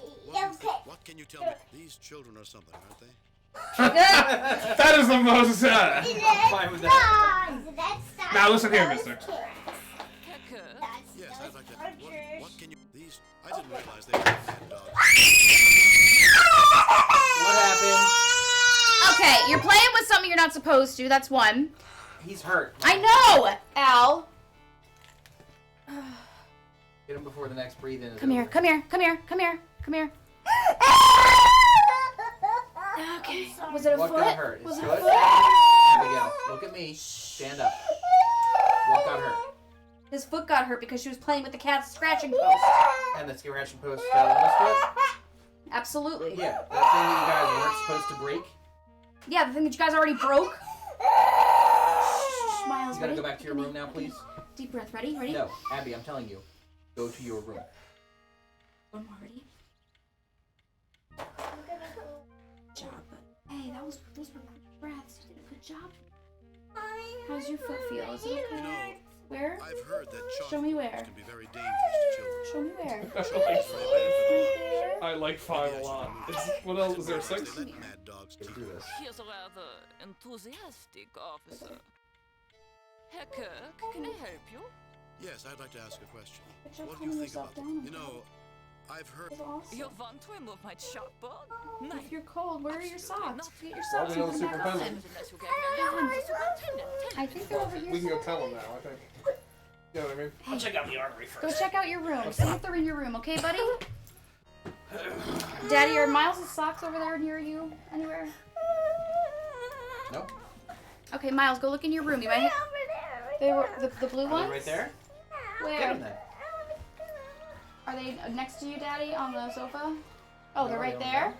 Speaker 6: What can you tell me? These children are something, aren't they?
Speaker 3: That is the most.
Speaker 7: I'm fine with that.
Speaker 3: Now listen here, mister.
Speaker 10: Herr Kirk.
Speaker 6: Yes, I'd like to. What can you? These. I didn't realize they were mad dogs.
Speaker 7: What happened?
Speaker 1: Okay, you're playing with something you're not supposed to. That's one.
Speaker 7: He's hurt.
Speaker 1: I know, Al.
Speaker 7: Get him before the next breathe-in is
Speaker 1: Come here,
Speaker 7: over.
Speaker 1: come here, come here, come here, come here. Okay. Was it a
Speaker 7: What
Speaker 1: foot?
Speaker 7: got hurt?
Speaker 1: Was
Speaker 7: His
Speaker 1: it a
Speaker 7: foot?
Speaker 1: foot?
Speaker 19: Abigail, look at me. Stand up. What got hurt?
Speaker 1: His foot got hurt because she was playing with the cat's scratching post.
Speaker 19: And the scratching post fell on his foot?
Speaker 1: Absolutely.
Speaker 19: Yeah, that thing that you guys weren't supposed to break?
Speaker 1: Yeah, the thing that you guys already broke. Shh, Miles,
Speaker 19: You gotta
Speaker 1: ready?
Speaker 19: go back to your room now, please.
Speaker 1: Deep breath. Ready? Ready?
Speaker 19: No, Abby, I'm telling you. Go to your room.
Speaker 1: One more. Ready? Good job. Hey, those were good breaths. You did a good job. How's your foot feel? Is it okay?
Speaker 6: You know,
Speaker 1: Where?
Speaker 6: I've heard that
Speaker 1: Show me where.
Speaker 6: can be very dangerous to children.
Speaker 1: Show me where.
Speaker 3: I like 5 a lot. What else? Is there 6?
Speaker 6: They let mad dogs keep this.
Speaker 20: He's a rather enthusiastic officer. Herr Kirk, can I help you?
Speaker 6: Yes, I'd like to ask a question.
Speaker 1: You're
Speaker 6: What do you
Speaker 1: calming
Speaker 6: think
Speaker 1: yourself
Speaker 6: about
Speaker 1: down,
Speaker 6: You know, I've heard...
Speaker 20: You want to remove my chalkboard?
Speaker 1: If you're cold, where are your socks? Get your
Speaker 3: Well,
Speaker 1: socks
Speaker 3: we know
Speaker 1: and
Speaker 3: the
Speaker 1: come back on.
Speaker 3: superintendent.
Speaker 1: I think they're over here.
Speaker 3: We can go tell him now, I think. You know what I mean?
Speaker 7: I'll check out the armory first.
Speaker 1: Go check out your room. See if they're in your room, okay, buddy? Daddy, are Miles' socks over there near you? Anywhere?
Speaker 19: Nope.
Speaker 1: Okay, Miles, go look in your room. You might. They were the blue
Speaker 19: Are
Speaker 1: ones.
Speaker 19: they right there?
Speaker 1: Where?
Speaker 19: Get them then.
Speaker 1: Are they next to you, Daddy, on the sofa? Oh,
Speaker 19: No,
Speaker 1: they're right
Speaker 19: they don't
Speaker 1: there.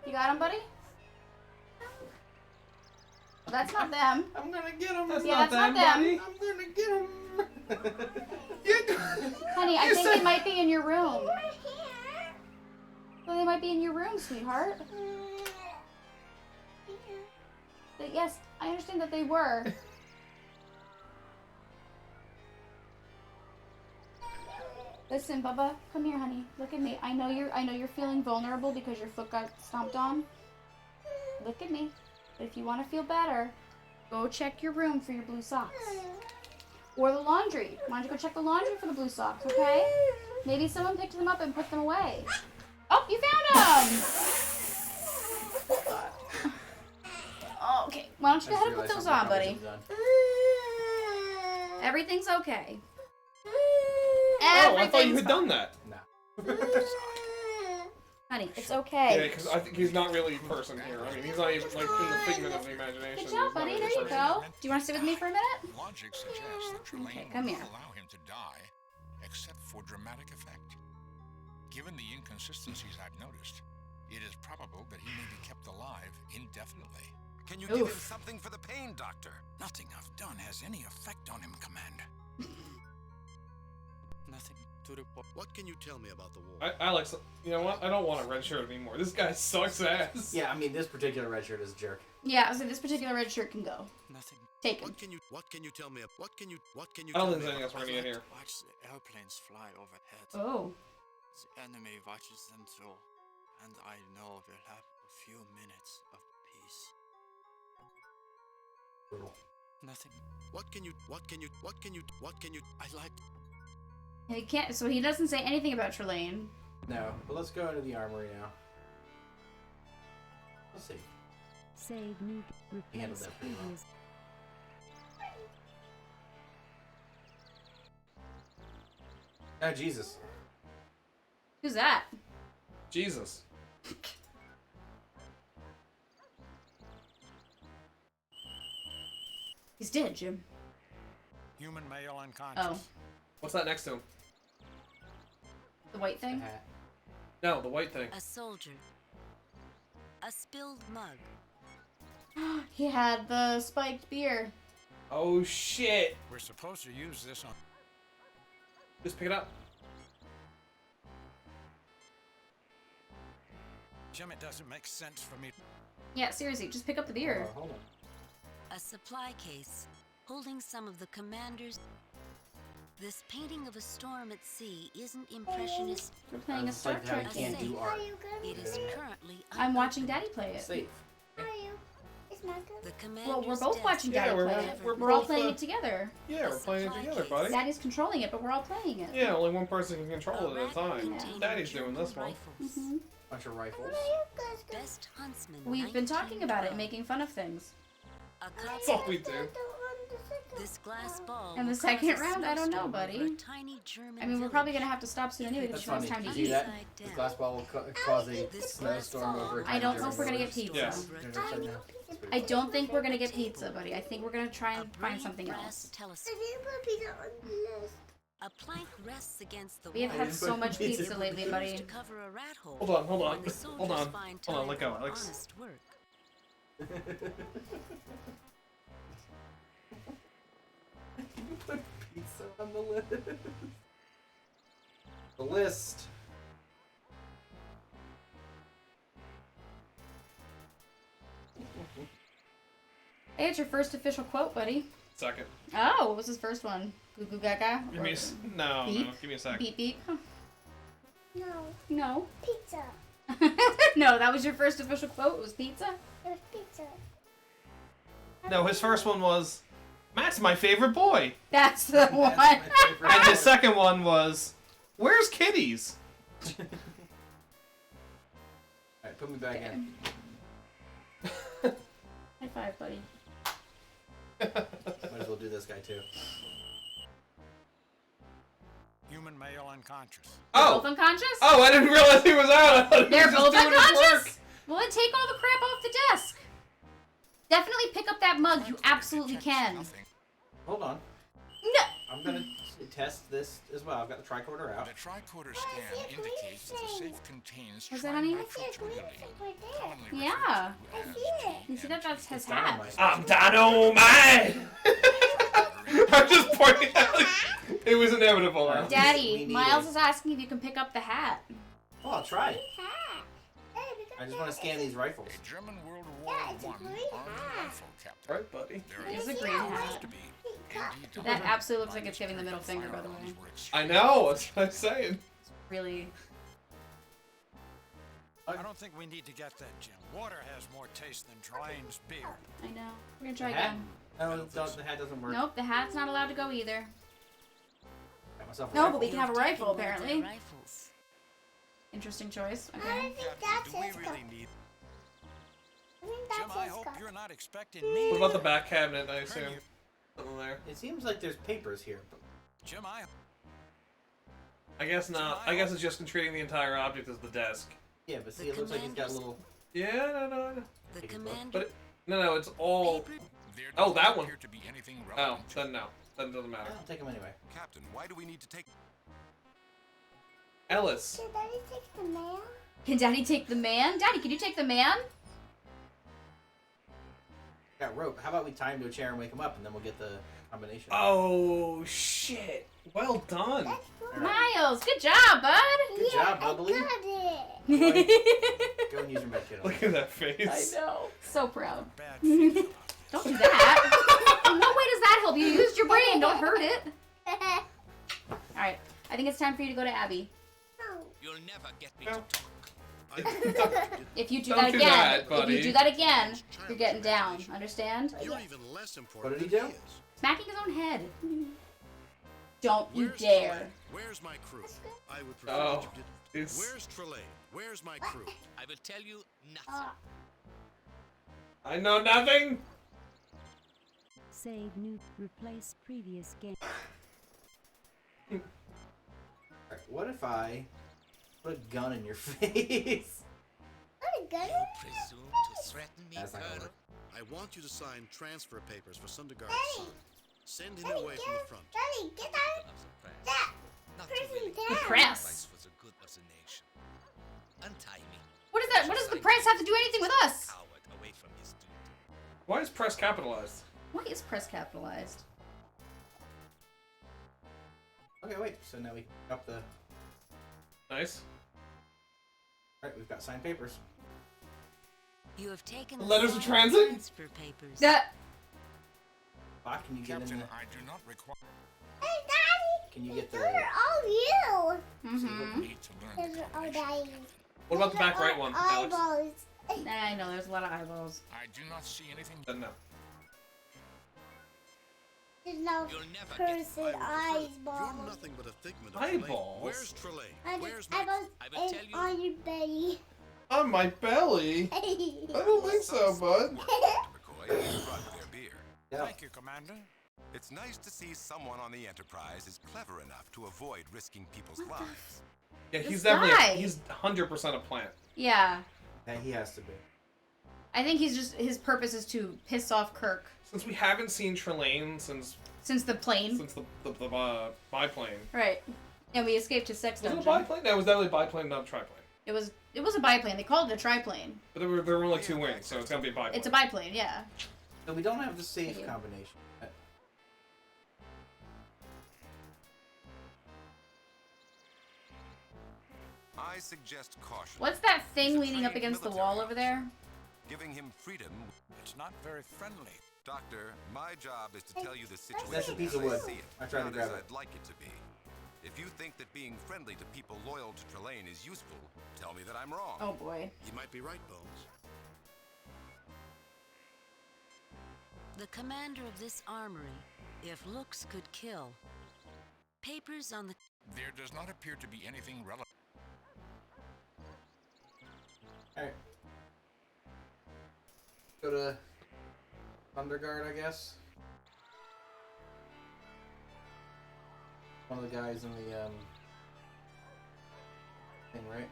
Speaker 1: You got them, buddy? That's not them.
Speaker 3: I'm gonna get them.
Speaker 1: That's not them, buddy.
Speaker 3: I'm gonna get them.
Speaker 1: Honey, I think they might be in your room. Well, they might be in your room, sweetheart. Yes, I understand that they were. Listen, Bubba, come here, honey. Look at me. I know you're feeling vulnerable because your foot got stomped on. Look at me. But if you want to feel better, go check your room for your blue socks. Or the laundry. Why don't you go check the laundry for the blue socks, okay? Maybe someone picked them up and put them away. Oh, you found them! Okay, why don't you go ahead and put those on, buddy? Everything's okay.
Speaker 3: Oh, I thought you had done that.
Speaker 19: No.
Speaker 1: Honey, it's okay.
Speaker 3: Yeah, because I think he's not really a person here. I mean, he's not even like in the figment of the imagination.
Speaker 1: Good job, buddy. There you go. Do you want to sit with me for a minute?
Speaker 5: Logic suggests that Trelane
Speaker 1: Okay, come
Speaker 5: will
Speaker 1: here.
Speaker 5: allow him to die, except for dramatic effect. Given the inconsistencies I've noticed, it is probable that he may be kept alive indefinitely.
Speaker 12: Can you give him something for the pain, Doctor?
Speaker 8: Nothing I've done has any effect on him, Commander. Nothing to report.
Speaker 6: What can you tell me about the war?
Speaker 3: Alex, you know what? I don't want a red shirt anymore. This guy sucks ass.
Speaker 19: Yeah, I mean, this particular red shirt is a jerk.
Speaker 1: Yeah, so this particular red shirt can go.
Speaker 8: Nothing.
Speaker 1: Take him.
Speaker 6: What can you tell me? What can you
Speaker 3: I don't
Speaker 6: tell
Speaker 3: think
Speaker 6: me?
Speaker 3: there's anything else we're gonna get here.
Speaker 8: Watch the airplanes fly overhead.
Speaker 1: Oh.
Speaker 8: The enemy watches them too, and I know we'll have a few minutes of peace.
Speaker 19: Brutal.
Speaker 8: Nothing.
Speaker 6: What can you
Speaker 8: I like.
Speaker 1: He can't. So he doesn't say anything about Trelane.
Speaker 19: No, but let's go into the armory now. Let's see.
Speaker 14: Save new.
Speaker 19: He handled
Speaker 14: Replace
Speaker 19: that pretty well.
Speaker 14: previous.
Speaker 19: Oh, Jesus.
Speaker 1: Who's that?
Speaker 3: Jesus.
Speaker 1: He's dead, Jim.
Speaker 8: Human male unconscious.
Speaker 1: Oh.
Speaker 3: What's that next to him?
Speaker 1: The white thing?
Speaker 3: No, the white thing.
Speaker 4: A soldier. A spilled mug.
Speaker 1: He had the spiked beer.
Speaker 3: Oh shit!
Speaker 8: We're supposed to use this on.
Speaker 3: Just pick it up.
Speaker 8: Jim, it doesn't make sense for me.
Speaker 1: Yeah, seriously, just pick up the beer.
Speaker 19: Hold on.
Speaker 4: A supply case holding some of the commander's. This painting of a storm at sea isn't impressionist.
Speaker 1: We're playing a Star
Speaker 19: How
Speaker 1: Trek
Speaker 19: you can't
Speaker 1: game.
Speaker 19: do art.
Speaker 4: It is currently.
Speaker 1: I'm watching Daddy play it.
Speaker 19: Safe.
Speaker 4: The
Speaker 1: Well, we're
Speaker 4: commander's
Speaker 1: both
Speaker 4: death
Speaker 1: watching Daddy
Speaker 3: Yeah,
Speaker 1: play it.
Speaker 3: we're
Speaker 1: We're all
Speaker 3: both,
Speaker 1: playing it together.
Speaker 3: Yeah, we're playing it together, buddy.
Speaker 1: Daddy's controlling it, but we're all playing it.
Speaker 3: Yeah, only one person can control it at a time. Daddy's doing this one.
Speaker 1: Mhm.
Speaker 19: Bunch of rifles.
Speaker 4: Best huntsman.
Speaker 1: We've been talking about it, making fun of things.
Speaker 4: A
Speaker 3: That's all we do.
Speaker 4: This glass ball.
Speaker 1: And the
Speaker 4: will
Speaker 1: second
Speaker 4: cause a
Speaker 1: round, I don't know,
Speaker 4: snowstorm over
Speaker 1: buddy.
Speaker 4: a tiny German
Speaker 1: I mean, we're probably gonna have to stop soon anyway because
Speaker 19: That's
Speaker 1: it's
Speaker 19: funny.
Speaker 1: time to
Speaker 19: You see
Speaker 1: eat.
Speaker 19: that? This glass ball will cause a snowstorm over.
Speaker 1: I don't know if we're gonna get pizza.
Speaker 3: Yes.
Speaker 1: I don't think we're gonna get pizza, buddy. I think we're gonna try and find something
Speaker 4: brass
Speaker 1: else.
Speaker 4: telescope. A plank rests against the
Speaker 1: We have
Speaker 4: wall.
Speaker 1: had so much pizza lately, buddy.
Speaker 4: To cover a rat hole.
Speaker 3: Hold on,
Speaker 4: when the soldiers find time
Speaker 3: let go,
Speaker 4: for
Speaker 3: Alex.
Speaker 4: honest work.
Speaker 7: Put pizza on the list. The list.
Speaker 1: Hey, it's your first official quote, buddy.
Speaker 3: Second.
Speaker 1: Oh, what was his first one? Goo goo gaga?
Speaker 3: Give me no,
Speaker 1: Beep?
Speaker 3: give me a sec.
Speaker 1: Beep beep.
Speaker 2: No.
Speaker 1: No.
Speaker 2: Pizza.
Speaker 1: No, that was your first official quote? It was pizza?
Speaker 2: It was pizza.
Speaker 3: No, his first one was, Matt's my favorite boy.
Speaker 1: That's the one.
Speaker 3: And his second one was, where's Kitties?
Speaker 7: Alright, put me back in.
Speaker 1: High five, buddy.
Speaker 7: Might as well do this guy too.
Speaker 8: Human male unconscious.
Speaker 3: Oh!
Speaker 1: Both unconscious?
Speaker 3: Oh, I didn't realize he was out. I thought he
Speaker 1: They're
Speaker 3: was just
Speaker 1: both
Speaker 3: doing his work.
Speaker 1: unconscious? Well, then take all the crap off the desk. Definitely pick up that mug. You absolutely can.
Speaker 7: Hold on.
Speaker 1: No.
Speaker 7: I'm gonna test this as well. I've got the tricorder out.
Speaker 5: The tricorder scan indicates that the safe contains
Speaker 1: Was that on you?
Speaker 5: commonly
Speaker 1: Yeah.
Speaker 5: referred to as
Speaker 1: You see that that's his hat.
Speaker 3: I'm dynamite! I'm just pointing out. It was inevitable.
Speaker 1: Daddy, Miles is asking if you can pick up the hat.
Speaker 7: Oh, I'll try. I just want to scan these rifles.
Speaker 5: A German World War I army rifle captain.
Speaker 3: Right, buddy.
Speaker 1: It's a green hat. That absolutely looks like it's giving the middle finger, by the way.
Speaker 3: I know, that's what I'm saying.
Speaker 1: Really.
Speaker 8: I don't think we need to get that, Jim. Water has more taste than Trelane's beer.
Speaker 1: I know. We're gonna try
Speaker 7: The hat?
Speaker 1: again.
Speaker 7: No, the hat doesn't work.
Speaker 1: Nope, the hat's not allowed to go either.
Speaker 7: Got myself a
Speaker 1: No,
Speaker 7: rifle.
Speaker 1: but we can have a rifle,
Speaker 4: Taking one of their
Speaker 1: apparently.
Speaker 4: rifles.
Speaker 1: Interesting choice.
Speaker 2: I
Speaker 1: Okay.
Speaker 2: think that's
Speaker 8: Do we
Speaker 2: his
Speaker 8: really need?
Speaker 2: I think
Speaker 8: Jim,
Speaker 2: that's
Speaker 8: I
Speaker 2: his
Speaker 8: hope
Speaker 2: cup.
Speaker 8: you're not expecting me.
Speaker 3: What about the back cabinet, I assume? Something there.
Speaker 7: It seems like there's papers here. But
Speaker 8: Jim,
Speaker 3: I guess not. I guess it's just treating the entire object as the desk.
Speaker 7: yeah, but see, it looks like he's got a little.
Speaker 3: Yeah, no.
Speaker 4: The commander.
Speaker 3: But no, it's all.
Speaker 5: There
Speaker 3: Oh,
Speaker 5: does
Speaker 3: that
Speaker 5: not
Speaker 3: one.
Speaker 5: appear to be anything
Speaker 3: Oh,
Speaker 5: relevant to
Speaker 3: then no. Then it doesn't matter.
Speaker 7: I'll take him anyway.
Speaker 12: Captain, why do we need to take...
Speaker 3: Ellis.
Speaker 2: Should Daddy take the mail?
Speaker 1: Can Daddy take the man? Daddy, can you take the man?
Speaker 7: Got rope. How about we tie him to a chair and wake him up, and then we'll get the combination.
Speaker 3: Oh, shit. Well done.
Speaker 1: Miles, good job, bud.
Speaker 7: Good job, Bubbly.
Speaker 2: I got
Speaker 7: it. Go and use your med kit.
Speaker 3: Look at that face.
Speaker 1: I know. So proud. Don't do that. In what way does that help? You used your brain. Don't hurt it. Alright. I think it's time for you to go to Abby.
Speaker 9: You'll never get me to talk.
Speaker 1: If you do
Speaker 3: Don't
Speaker 1: that
Speaker 3: do
Speaker 1: again,
Speaker 3: that,
Speaker 1: if
Speaker 3: buddy.
Speaker 1: you do that again, you're getting down. Understand?
Speaker 6: You're even less
Speaker 7: What
Speaker 6: important
Speaker 7: did he
Speaker 6: than
Speaker 7: do?
Speaker 6: is.
Speaker 1: Smacking his own head. Don't you
Speaker 6: Where's
Speaker 1: dare.
Speaker 6: Trelane? Where's my crew? I would prefer
Speaker 3: Oh,
Speaker 6: that you did.
Speaker 3: it's-
Speaker 6: Where's Trelane? Where's my crew?
Speaker 9: I will tell you nothing.
Speaker 3: I know nothing.
Speaker 14: Save new, replace previous game.
Speaker 7: Alright, what if I put a gun in your face?
Speaker 2: What a gun.
Speaker 9: You presume to threaten me,
Speaker 7: That's not gonna
Speaker 9: Colonel?
Speaker 7: work.
Speaker 6: I want you to sign transfer papers for Sundergaard's
Speaker 2: Daddy.
Speaker 6: son. Send him
Speaker 2: Daddy,
Speaker 6: away from the front.
Speaker 2: Daddy, get that.
Speaker 9: Of the press.
Speaker 2: That
Speaker 9: Not
Speaker 2: person
Speaker 9: to really
Speaker 2: down.
Speaker 1: Press.
Speaker 9: for the good of the nation. Untie me.
Speaker 1: What is that? What does the press have to do anything with us?
Speaker 9: Coward away from his duty.
Speaker 3: Why is press capitalized?
Speaker 1: Why is press capitalized?
Speaker 7: Okay, wait. So now we up the.
Speaker 3: Nice.
Speaker 7: Alright, we've got signed papers.
Speaker 4: You have taken
Speaker 3: Letters
Speaker 4: the
Speaker 3: of
Speaker 4: signed
Speaker 3: transit?
Speaker 4: transfer papers.
Speaker 1: That.
Speaker 7: Bach, can you get in
Speaker 5: Captain,
Speaker 7: the?
Speaker 5: I do not require
Speaker 2: Hey, Daddy.
Speaker 7: Can you get the?
Speaker 2: Those are all you.
Speaker 1: Mm-hmm.
Speaker 5: need to learn
Speaker 2: Those
Speaker 5: the
Speaker 2: are all
Speaker 5: combination.
Speaker 2: Daddy.
Speaker 3: What about the back right one, Alex?
Speaker 2: Eyeballs.
Speaker 1: I know, there's a lot of eyeballs.
Speaker 5: I do not see anything.
Speaker 3: Then no.
Speaker 2: There's no
Speaker 9: You'll never get
Speaker 2: person
Speaker 6: You're
Speaker 2: eyeball.
Speaker 6: nothing but a figment of
Speaker 3: Eyeballs?
Speaker 6: Trelane. Where's Trelane?
Speaker 2: And
Speaker 6: Where's my
Speaker 2: eyeballs
Speaker 9: I will tell you.
Speaker 2: on your belly.
Speaker 3: On my belly? I don't think so, bud.
Speaker 12: McCoy and brought their beer.
Speaker 7: Yeah.
Speaker 8: Thank you, Commander.
Speaker 12: It's nice to see someone on the Enterprise is clever enough to avoid risking people's lives.
Speaker 3: Yeah, he's
Speaker 1: This guy.
Speaker 3: definitely, he's 100% a plant.
Speaker 1: Yeah.
Speaker 7: Yeah, he has to be.
Speaker 1: I think his purpose is to piss off Kirk.
Speaker 3: Since we haven't seen Trelane since
Speaker 1: the plane.
Speaker 3: Since the biplane.
Speaker 1: Right. And we escaped his sex dungeon.
Speaker 3: Was it a biplane? No, it was definitely a biplane, not a triplane.
Speaker 1: It was a biplane. They called it a triplane.
Speaker 3: But there were only 2 wings, so it's gonna be a biplane.
Speaker 1: It's a biplane, yeah.
Speaker 19: So we don't have the safe combination.
Speaker 12: I suggest caution.
Speaker 1: What's that thing leaning up against the wall over there?
Speaker 12: Giving him freedom.
Speaker 8: It's not very friendly.
Speaker 12: Doctor, my job is to tell you the situation
Speaker 19: That's a piece
Speaker 12: as
Speaker 19: of wood.
Speaker 12: I see it,
Speaker 19: I tried to
Speaker 12: not
Speaker 19: grab
Speaker 12: as
Speaker 19: it.
Speaker 12: I'd like it to be. If you think that being friendly to people loyal to Trelane is useful, tell me that I'm wrong.
Speaker 1: Oh boy.
Speaker 6: You might be right, Bones.
Speaker 4: The commander of this armory, if looks could kill. Papers on the...
Speaker 5: There does not appear to be anything relevant.
Speaker 19: Alright. Go to Thunderguard, I guess. One of the guys in the thing, right?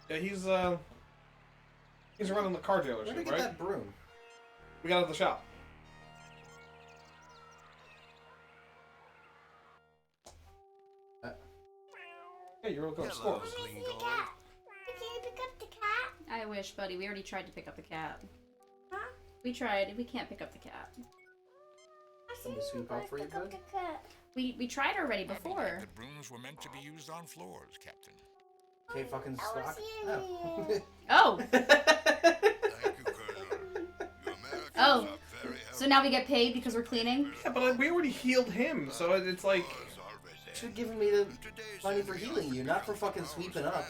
Speaker 3: Yeah, he's running the car dealership,
Speaker 19: Where'd we get
Speaker 3: right?
Speaker 19: that broom?
Speaker 3: We got it at the shop. Hey, you're welcome. Scores.
Speaker 1: I wish, buddy. We already tried to pick up the cat. Huh? We tried. We can't pick up the cat.
Speaker 19: Somebody sweep out for you, bud?
Speaker 1: We tried already before.
Speaker 5: The brooms were meant to be used on floors, Captain.
Speaker 19: Okay, fucking stock.
Speaker 1: Oh. Oh. So now we get paid because we're cleaning?
Speaker 3: Yeah, but we already healed him, so it's like...
Speaker 19: Should have given me the money for healing you, not for fucking sweeping up.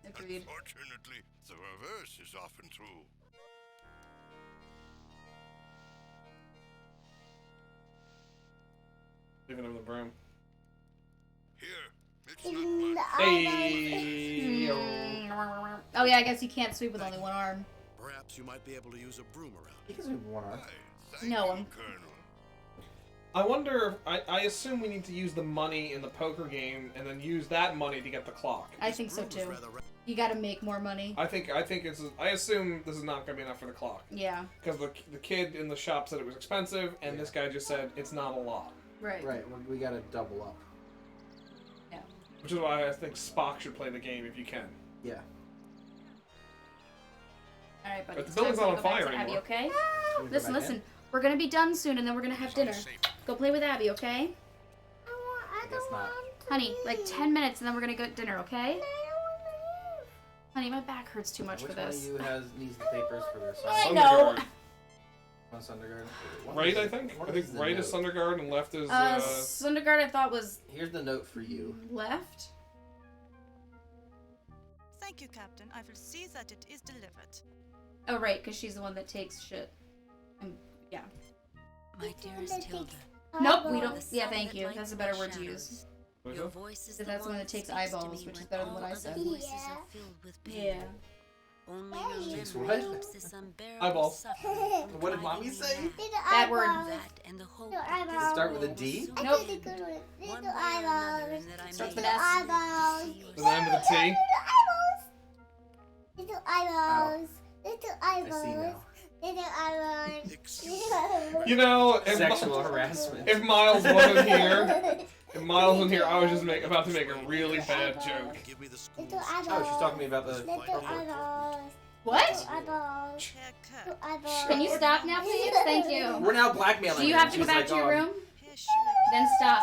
Speaker 1: Agreed.
Speaker 6: Unfortunately, the reverse is often true.
Speaker 3: Giving him the broom.
Speaker 6: Hey!
Speaker 1: Oh yeah, I guess you can't sweep with only one arm.
Speaker 6: Perhaps you might be able to use a broom around.
Speaker 19: You can sweep with one arm.
Speaker 1: No.
Speaker 3: I wonder, I assume we need to use the money in the poker game and then use that money to get the clock.
Speaker 1: I think so too. You gotta make more money.
Speaker 3: I assume this is not gonna be enough for the clock.
Speaker 1: Yeah.
Speaker 3: Because the kid in the shop said it was expensive, and this guy just said it's not a lot.
Speaker 1: Right.
Speaker 19: Right, we gotta double up.
Speaker 1: Yeah.
Speaker 3: Which is why I think Spock should play the game if you can.
Speaker 19: Yeah.
Speaker 1: Alright, buddy.
Speaker 3: But the building's not on
Speaker 1: Go back
Speaker 3: fire
Speaker 1: to Abby,
Speaker 3: anymore.
Speaker 1: okay?
Speaker 19: Can we go
Speaker 1: Listen,
Speaker 19: back
Speaker 1: listen.
Speaker 19: in?
Speaker 1: We're gonna be done soon, and then we're gonna have dinner. Go play with Abby, okay?
Speaker 19: I guess not.
Speaker 1: Honey, like 10 minutes, and then we're gonna go to dinner, okay? Honey, my back hurts too much
Speaker 19: Which
Speaker 1: for this.
Speaker 19: one of you needs the papers for their son?
Speaker 1: I know.
Speaker 19: One Sundergaard.
Speaker 3: Right, I think? I think right is Sundergaard and left is...
Speaker 1: Sundergaard I thought was...
Speaker 19: Here's the note for you.
Speaker 1: Left?
Speaker 10: Thank you, Captain. I will see that it is delivered.
Speaker 1: Oh, right, because she's the one that takes shit. Yeah.
Speaker 4: My dearest Hilda.
Speaker 1: Nope, we don't... Yeah, thank you. That's a better word to use.
Speaker 4: Your voice is
Speaker 1: That's the one that takes eyeballs, which is better than what I said. Yeah.
Speaker 4: Only
Speaker 19: Takes
Speaker 4: your
Speaker 19: what?
Speaker 4: memory keeps this unbearable
Speaker 3: Eyeballs.
Speaker 4: suffering from
Speaker 19: What did
Speaker 4: driving
Speaker 19: mommy
Speaker 4: you
Speaker 19: say?
Speaker 4: mad.
Speaker 1: That word.
Speaker 4: That and the hope that
Speaker 19: Does it start with a D?
Speaker 4: so
Speaker 1: Nope.
Speaker 4: big, one way or another, and that I
Speaker 1: Starts
Speaker 4: may
Speaker 1: with an S.
Speaker 4: never see you
Speaker 3: The end of the T.
Speaker 2: Little eyeballs. Little
Speaker 19: I see
Speaker 2: eyeballs.
Speaker 19: now.
Speaker 2: Little eyeballs.
Speaker 3: You know, if
Speaker 19: Sexual harassment.
Speaker 3: If Miles wasn't here, I was just about to make a really bad joke.
Speaker 6: Give me the school.
Speaker 2: Little eyeballs.
Speaker 19: Oh, she's talking to me about the...
Speaker 2: Little eyeballs.
Speaker 1: What?
Speaker 2: Little eyeballs. Little eyeballs.
Speaker 1: Can you stop now, please? Thank you.
Speaker 19: We're now blackmailing
Speaker 1: Do you
Speaker 19: her.
Speaker 1: have to go
Speaker 19: She's
Speaker 1: back
Speaker 19: like,
Speaker 1: to your
Speaker 19: oh,
Speaker 1: room? Then stop.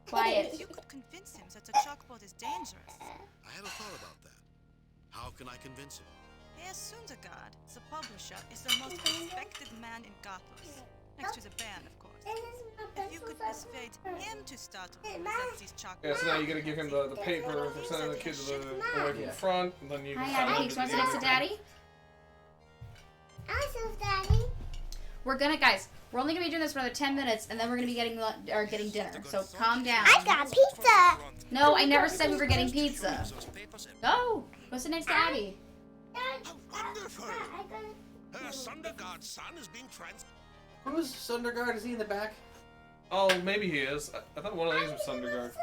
Speaker 1: Quiet.
Speaker 10: You could convince him that the chalkboard is dangerous.
Speaker 6: I haven't thought about that. How can I convince him?
Speaker 10: Herr Sundergaard, the publisher, is the most respected man in Gothos. Next to the band, of course. If you could persuade him to start a rule that these chalkboards...
Speaker 3: Yeah, so now you gotta give him the paper for sending the kid to the away from the front, and then you can
Speaker 1: Hi, Abby. Do you want to sit next to Daddy?
Speaker 2: Awesome, Daddy.
Speaker 1: We're gonna, guys, we're only gonna be doing this for another 10 minutes, and then we're gonna be getting dinner. So calm down.
Speaker 2: I got pizza.
Speaker 1: No, I never said we were getting pizza. Go. Go sit next to Abby.
Speaker 6: Wonderful! Herr Sundergaard's son is being
Speaker 19: Who's Sundergaard? Is he in the back?
Speaker 3: Oh, maybe he is. I thought one of these was Sundergaard.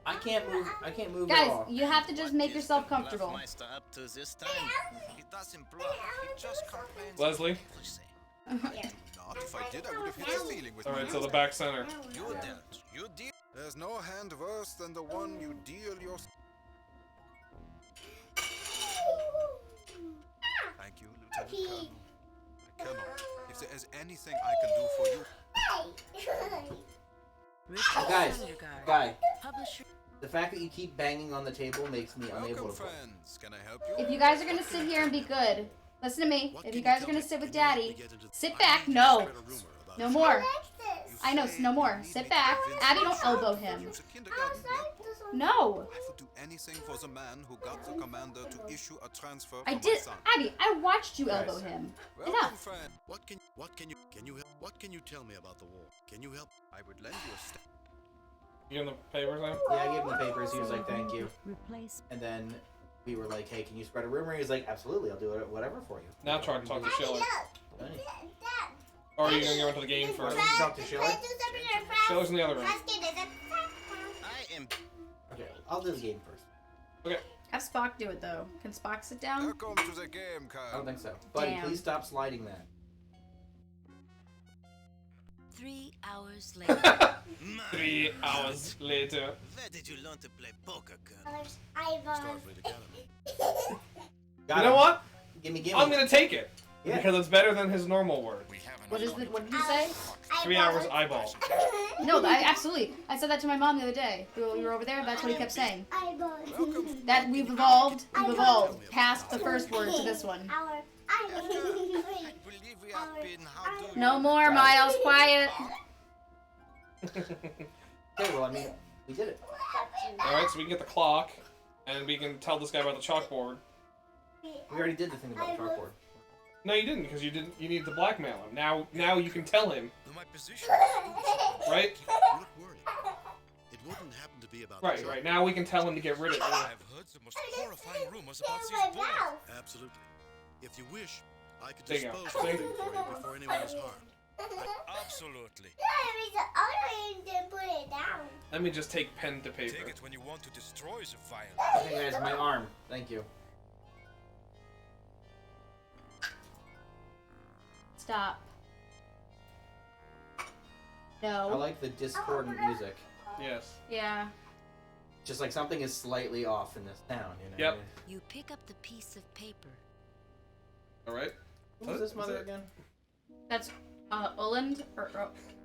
Speaker 19: I can't move. I can't move
Speaker 1: Guys,
Speaker 19: at all.
Speaker 1: you have to just make yourself comfortable.
Speaker 16: Bluffmeister up to this time?
Speaker 15: He doesn't bluff. He just complains.
Speaker 3: Leslie.
Speaker 15: Not if I did, I would have hit the ceiling with
Speaker 3: Alright,
Speaker 15: my
Speaker 3: so the
Speaker 15: hands.
Speaker 3: back center.
Speaker 15: You dealt. You deal. There's no hand worse than the one you deal your. Thank you, Lieutenant Colonel. I cannot. If there is anything I can do for you.
Speaker 19: Guys, the fact that you keep banging on the table makes me unable to play.
Speaker 15: Friends, can I help you?
Speaker 1: If you guys are gonna sit here and be good, listen to me. If you guys are gonna sit with Daddy, sit back. No. No more. I know, no more. Sit back. Abby, don't elbow him. No.
Speaker 15: I would do anything for the man who got the commander to issue a transfer
Speaker 1: I
Speaker 15: for
Speaker 1: did.
Speaker 15: my son.
Speaker 1: Abby, I watched you elbow him. Enough.
Speaker 15: Friend.
Speaker 6: What can you tell me about the war? Can you help?
Speaker 15: I would lend you a step.
Speaker 3: You give him the papers now?
Speaker 19: Yeah, I gave him the papers. He was like, "Thank you."
Speaker 14: Replace.
Speaker 19: And then we were like, "Hey, can you spread a rumor?" He was like, "Absolutely, I'll do it. Whatever for you."
Speaker 3: Now try to talk to Schiller.
Speaker 19: Hey.
Speaker 3: Or are you gonna go into the game
Speaker 19: Why
Speaker 3: first?
Speaker 19: don't you talk to Schiller?
Speaker 3: Schiller's in the other room.
Speaker 16: I am.
Speaker 19: Okay, I'll do the game first.
Speaker 3: Okay.
Speaker 1: Have Spock do it though. Can Spock sit down?
Speaker 15: Welcome to the game, Kyle.
Speaker 19: I don't think so. Buddy,
Speaker 1: Damn.
Speaker 19: please stop sliding that.
Speaker 4: 3 hours later.
Speaker 3: 3 hours later.
Speaker 16: Where did you learn to play poker, Colonel?
Speaker 6: Starfleet Academy.
Speaker 3: You know what?
Speaker 19: Gimme.
Speaker 3: I'm gonna take it.
Speaker 19: Yeah.
Speaker 3: Because it's better than his normal word.
Speaker 1: What is the? What did you say?
Speaker 3: 3 hours eyeball.
Speaker 1: No, absolutely. I said that to my mom the other day. We were over there. That's what he kept saying. That we've evolved. We've evolved past the first word to this one. No more, Miles. Quiet.
Speaker 19: Okay, well, I mean, we did it.
Speaker 3: Alright, so we can get the clock, and we can tell this guy about the chalkboard.
Speaker 19: We already did the thing about the chalkboard.
Speaker 3: No, you didn't, because you didn't. You need to blackmail him. Now you can tell him.
Speaker 6: My position.
Speaker 3: Right?
Speaker 6: Don't worry. It wouldn't happen to be about.
Speaker 3: Right. Now we can tell him to get rid of it.
Speaker 6: I've heard the most horrifying rumors about these boys. Absolutely. If you wish, I could
Speaker 3: There you go.
Speaker 6: dispose of them for you before anyone is harmed. Absolutely.
Speaker 3: Let me just take pen to paper.
Speaker 15: Take it when you want to destroy the violence.
Speaker 19: Hey guys, my arm. Thank you.
Speaker 1: Stop.
Speaker 19: I
Speaker 1: No.
Speaker 19: like the discordant music.
Speaker 3: Yes.
Speaker 1: Yeah.
Speaker 19: Just like something is slightly off in this town, you know?
Speaker 3: Yep.
Speaker 4: You pick up the piece of paper.
Speaker 3: Alright.
Speaker 19: Who was this mother again?
Speaker 1: That's Uland or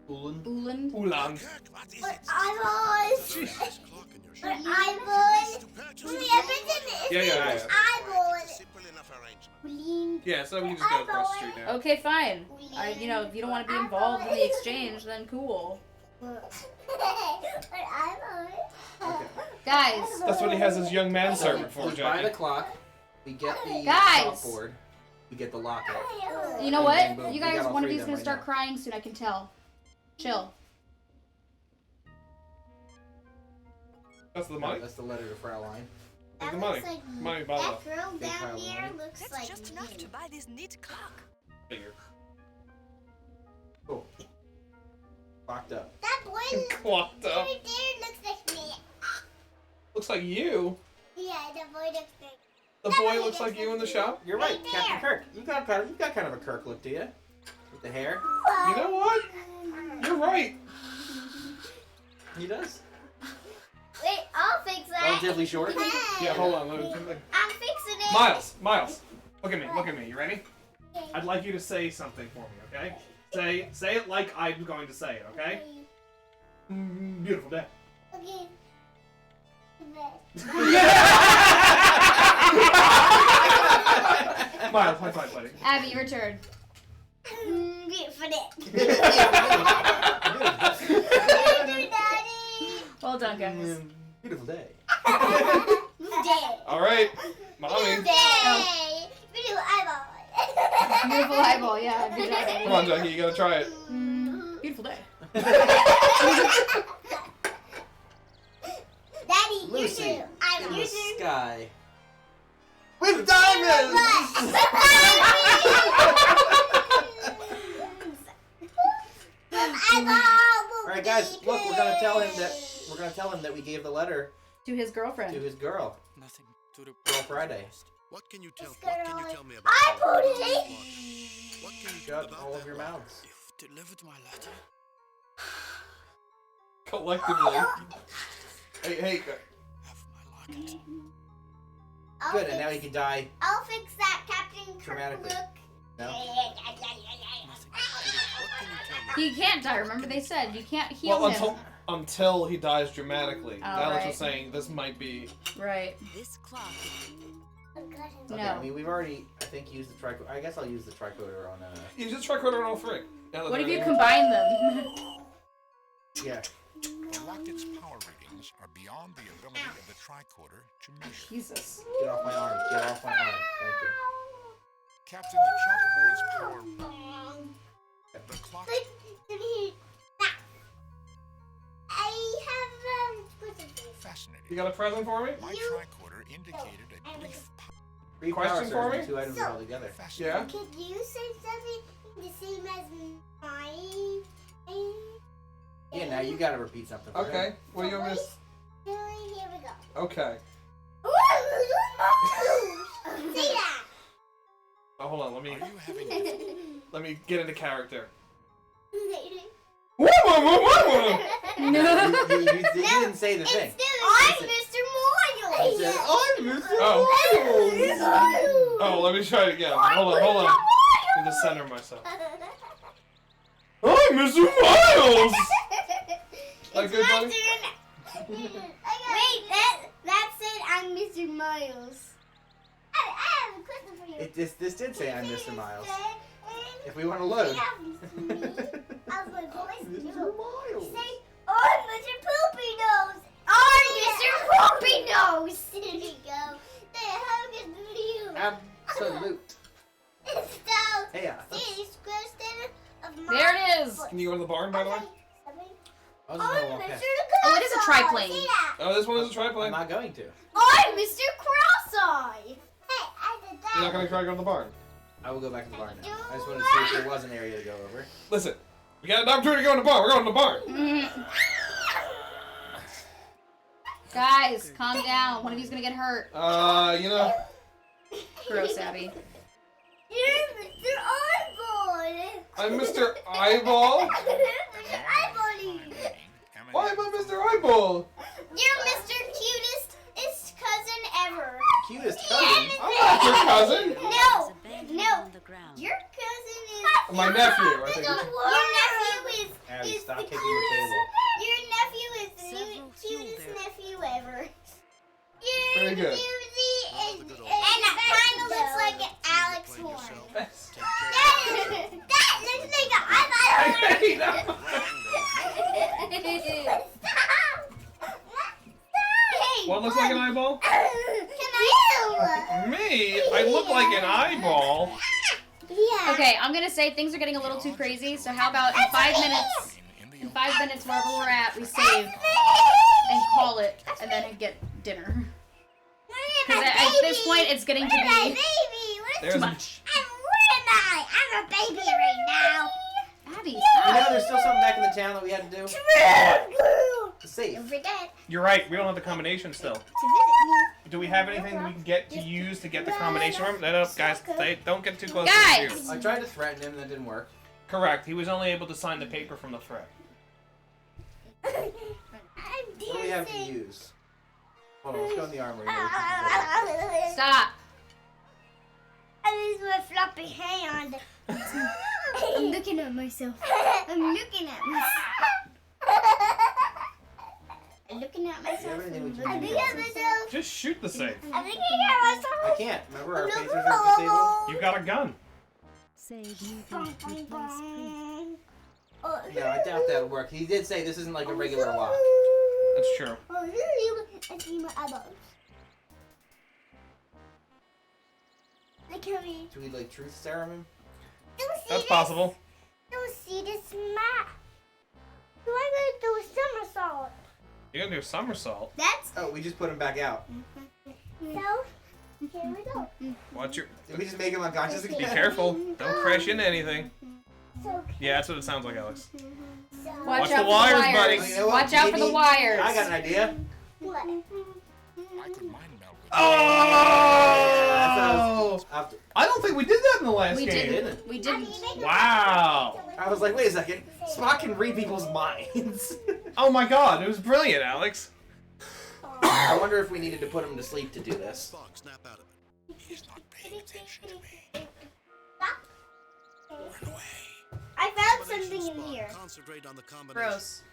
Speaker 19: Uland.
Speaker 1: Uland.
Speaker 3: Ulan. Yeah.
Speaker 6: Simple enough arrangement.
Speaker 3: Yeah, so we can just go across the street now.
Speaker 1: Okay, fine. If you don't want to be involved in the exchange, then cool. Guys.
Speaker 3: That's what he has his young man servant for,
Speaker 19: We buy
Speaker 3: Jackie.
Speaker 19: the clock. We get the
Speaker 1: Guys!
Speaker 19: chalkboard. We get the locket.
Speaker 1: You know
Speaker 19: And then
Speaker 1: what?
Speaker 19: boom,
Speaker 1: You
Speaker 19: we
Speaker 1: guys,
Speaker 19: got all
Speaker 1: one of
Speaker 19: three
Speaker 1: you's
Speaker 19: them
Speaker 1: gonna
Speaker 19: right
Speaker 1: start
Speaker 19: now.
Speaker 1: crying soon. I can tell. Chill.
Speaker 3: That's the
Speaker 19: No,
Speaker 3: money?
Speaker 19: that's the letter to Fraulein.
Speaker 3: That's the money. Money by
Speaker 2: That
Speaker 3: the
Speaker 2: girl
Speaker 19: Big pile
Speaker 2: down
Speaker 19: of
Speaker 2: there
Speaker 19: money.
Speaker 2: looks
Speaker 17: That's
Speaker 2: like
Speaker 17: just enough
Speaker 2: me.
Speaker 17: to buy this neat clock.
Speaker 3: figure.
Speaker 19: Cool. Locked up.
Speaker 2: That boy
Speaker 3: Clocked up.
Speaker 2: right there looks like me.
Speaker 3: Looks like you.
Speaker 2: Yeah, the boy looks like.
Speaker 3: The boy looks like you in the shop.
Speaker 19: You're right,
Speaker 2: Right
Speaker 19: Captain
Speaker 2: there.
Speaker 19: Kirk. You got kind of a Kirk look to you. With the hair.
Speaker 3: You know what? You're right.
Speaker 19: He does.
Speaker 2: Wait, I'll fix that.
Speaker 19: Relatively short.
Speaker 3: Yeah, hold on. Let me,
Speaker 2: I'm fixing it.
Speaker 3: Miles. Look at me. You ready? I'd like you to say something for me, okay? Say it like I'm going to say it, okay? Beautiful day.
Speaker 2: Okay.
Speaker 3: Miles, high five, buddy.
Speaker 1: Abby, your turn.
Speaker 2: Beautiful day.
Speaker 1: Well done, guys.
Speaker 19: Beautiful day.
Speaker 2: Day.
Speaker 3: All right, mommy.
Speaker 2: Day. Beautiful eyeball.
Speaker 1: Beautiful eyeball, yeah. Good job.
Speaker 3: Come on, Jackie, you gotta try it.
Speaker 1: Beautiful day.
Speaker 2: Daddy,
Speaker 19: Lucy,
Speaker 2: you too. I'm
Speaker 19: in
Speaker 2: you
Speaker 19: the
Speaker 2: too.
Speaker 19: sky. With diamonds!
Speaker 2: Eyeball.
Speaker 19: Alright guys, look, we're gonna tell him that we're gonna tell him that we gave the letter
Speaker 1: to his girlfriend.
Speaker 19: to his girl.
Speaker 18: Nothing to the
Speaker 19: Girl Friday.
Speaker 6: What can you tell me about
Speaker 2: I put it.
Speaker 6: What can you
Speaker 19: Shut
Speaker 6: about
Speaker 19: all
Speaker 6: that
Speaker 19: of your
Speaker 6: letter?
Speaker 19: mouths.
Speaker 18: You've delivered my letter.
Speaker 3: Collectively. Hey.
Speaker 19: Good, and now he can die
Speaker 2: I'll fix that, Captain
Speaker 19: dramatically.
Speaker 2: Kirk.
Speaker 19: No?
Speaker 1: He can't die. Remember they said you can't heal him.
Speaker 3: Until he dies dramatically.
Speaker 1: Oh,
Speaker 3: Alex
Speaker 1: right.
Speaker 3: was saying this might be
Speaker 1: Right.
Speaker 4: This clock.
Speaker 19: Okay,
Speaker 1: No.
Speaker 19: I mean, we've already, I think, used the tricorder. I guess I'll use the tricorder on,
Speaker 3: Use the tricorder on all three.
Speaker 1: What if you combine them?
Speaker 19: Yeah.
Speaker 5: The rocket's power readings are beyond the ability of the tricorder to measure.
Speaker 1: Jesus.
Speaker 19: Get off my arm. Get off my arm. Thank you.
Speaker 5: Captain, the chalkboard's power... The clock...
Speaker 2: I have
Speaker 5: Fascinating.
Speaker 3: You got a present for me?
Speaker 5: My tricorder indicated a brief...
Speaker 19: Three
Speaker 3: Question
Speaker 19: power
Speaker 3: for
Speaker 19: surge and
Speaker 3: me?
Speaker 19: 2 items all together.
Speaker 3: Yeah?
Speaker 2: Could you say something the same as mine?
Speaker 19: Yeah, now you gotta repeat something. For
Speaker 3: Okay.
Speaker 19: him.
Speaker 3: What do you want me to...
Speaker 2: Here we go.
Speaker 3: Okay.
Speaker 2: Say that.
Speaker 3: Oh, hold on. Let me get into character.
Speaker 19: No. You didn't say the thing.
Speaker 2: I'm Mr. Moyle.
Speaker 19: said, I'm Mr.
Speaker 3: Oh, let me try it again. Hold on. I need to center myself. I'm Mr. Miles! Like good, buddy?
Speaker 2: Wait, that said I'm Mr. Miles. I have a question for you.
Speaker 19: This did say I'm Mr. Miles. If we want to load.
Speaker 2: How's my voice?
Speaker 19: Mr. Miles.
Speaker 2: Say, I'm Mr. Poopy Nose. I'm Mr. Poopy Nose. There you go. The hug is you.
Speaker 19: Absolute.
Speaker 2: So,
Speaker 19: Hey,
Speaker 2: see this question of my
Speaker 1: There it is.
Speaker 3: Can you go to the barn, by the way?
Speaker 19: I was just gonna walk past.
Speaker 1: Oh, it is a triplane.
Speaker 3: Oh, this one is a triplane.
Speaker 19: I'm not going to.
Speaker 2: I'm Mr. Cross-Eye. Hey, I did that.
Speaker 3: You're not going to try to go to the barn?
Speaker 19: I will go back to the barn now. I just wanted to see if there was an area to go over.
Speaker 3: Listen, we got an opportunity to go in the barn. We're going to the barn.
Speaker 1: Guys, calm down. One of you's gonna get hurt.
Speaker 3: You know.
Speaker 1: Gross, Abby.
Speaker 2: You're Mr. Eyeball.
Speaker 3: I'm Mr. Eyeball?
Speaker 2: Mr. Eyeball.
Speaker 3: Why am I Mr. Eyeball?
Speaker 2: You're Mr. Cutest cousin ever.
Speaker 19: Cutest cousin?
Speaker 3: I'm not your cousin.
Speaker 2: No. Your cousin is...
Speaker 3: My nephew, I think.
Speaker 2: Your nephew is...
Speaker 19: Abby,
Speaker 2: is
Speaker 19: stop
Speaker 2: the
Speaker 19: kicking the
Speaker 2: cutest.
Speaker 19: table.
Speaker 2: Your nephew is the cutest nephew ever.
Speaker 3: Pretty good.
Speaker 2: And it kind of looks like an Alex Horn. That looks like an eyeball.
Speaker 3: What looks like an eyeball? Me? I look like an eyeball.
Speaker 2: Yeah.
Speaker 1: Okay, I'm gonna say things are getting a little too crazy, so how about in 5 minutes, wherever we're at, we save and call it, and then get dinner. Because at this point, it's getting to be too much.
Speaker 2: Where am I? I'm a baby right now.
Speaker 1: Abby,
Speaker 19: You know, there's still something back in the town that we had to do. The safe.
Speaker 2: Don't forget
Speaker 3: You're right, we don't have the combination still.
Speaker 2: to visit me.
Speaker 3: Do we have anything that we can get to use to get the combination room? No, guys, don't get too close to
Speaker 1: Guys!
Speaker 3: the computer.
Speaker 19: I tried to threaten him and that didn't work.
Speaker 3: Correct, he was only able to sign the paper from the threat.
Speaker 19: What do we have to use? Hold on, let's go in the armory.
Speaker 1: Stop.
Speaker 2: I use my floppy hand. I'm looking at myself. I'm looking at myself. I'm looking at myself. I'm looking at myself.
Speaker 3: Just shoot the safe.
Speaker 2: I'm looking at myself.
Speaker 19: I can't. Remember our phasers are disabled?
Speaker 3: You got a gun.
Speaker 14: Save movement, replace preview.
Speaker 19: No, I doubt that'll work. He did say this isn't like a regular lock.
Speaker 3: That's true.
Speaker 2: I see my eyeballs. Look at me.
Speaker 19: Do we like truth serum him?
Speaker 3: That's possible.
Speaker 2: Don't see this map. So I'm gonna do a somersault.
Speaker 3: You're gonna do a somersault.
Speaker 2: That's
Speaker 19: Oh, we just put him back out.
Speaker 2: so. Here we go.
Speaker 3: Watch your.
Speaker 19: Did we just make him unconscious again?
Speaker 3: Be careful. Don't crash into anything.
Speaker 2: So
Speaker 3: Yeah, that's what it sounds like, Alex.
Speaker 1: Watch out for the wires, buddy.
Speaker 19: You know what?
Speaker 1: Watch out for the wires.
Speaker 19: I got an idea.
Speaker 2: What?
Speaker 3: Oh! I don't think we did that in the last
Speaker 1: We
Speaker 3: game.
Speaker 1: didn't. We didn't.
Speaker 3: Wow.
Speaker 19: I was like, wait a second. Spock can read people's minds.
Speaker 3: Oh my god, it was brilliant, Alex.
Speaker 19: I wonder if we needed to put him to sleep to do this.
Speaker 6: Spock, snap out of it.
Speaker 5: He's not paying attention to me.
Speaker 2: Run away. I found something in here.
Speaker 6: Concentrate on the combination.
Speaker 1: Gross.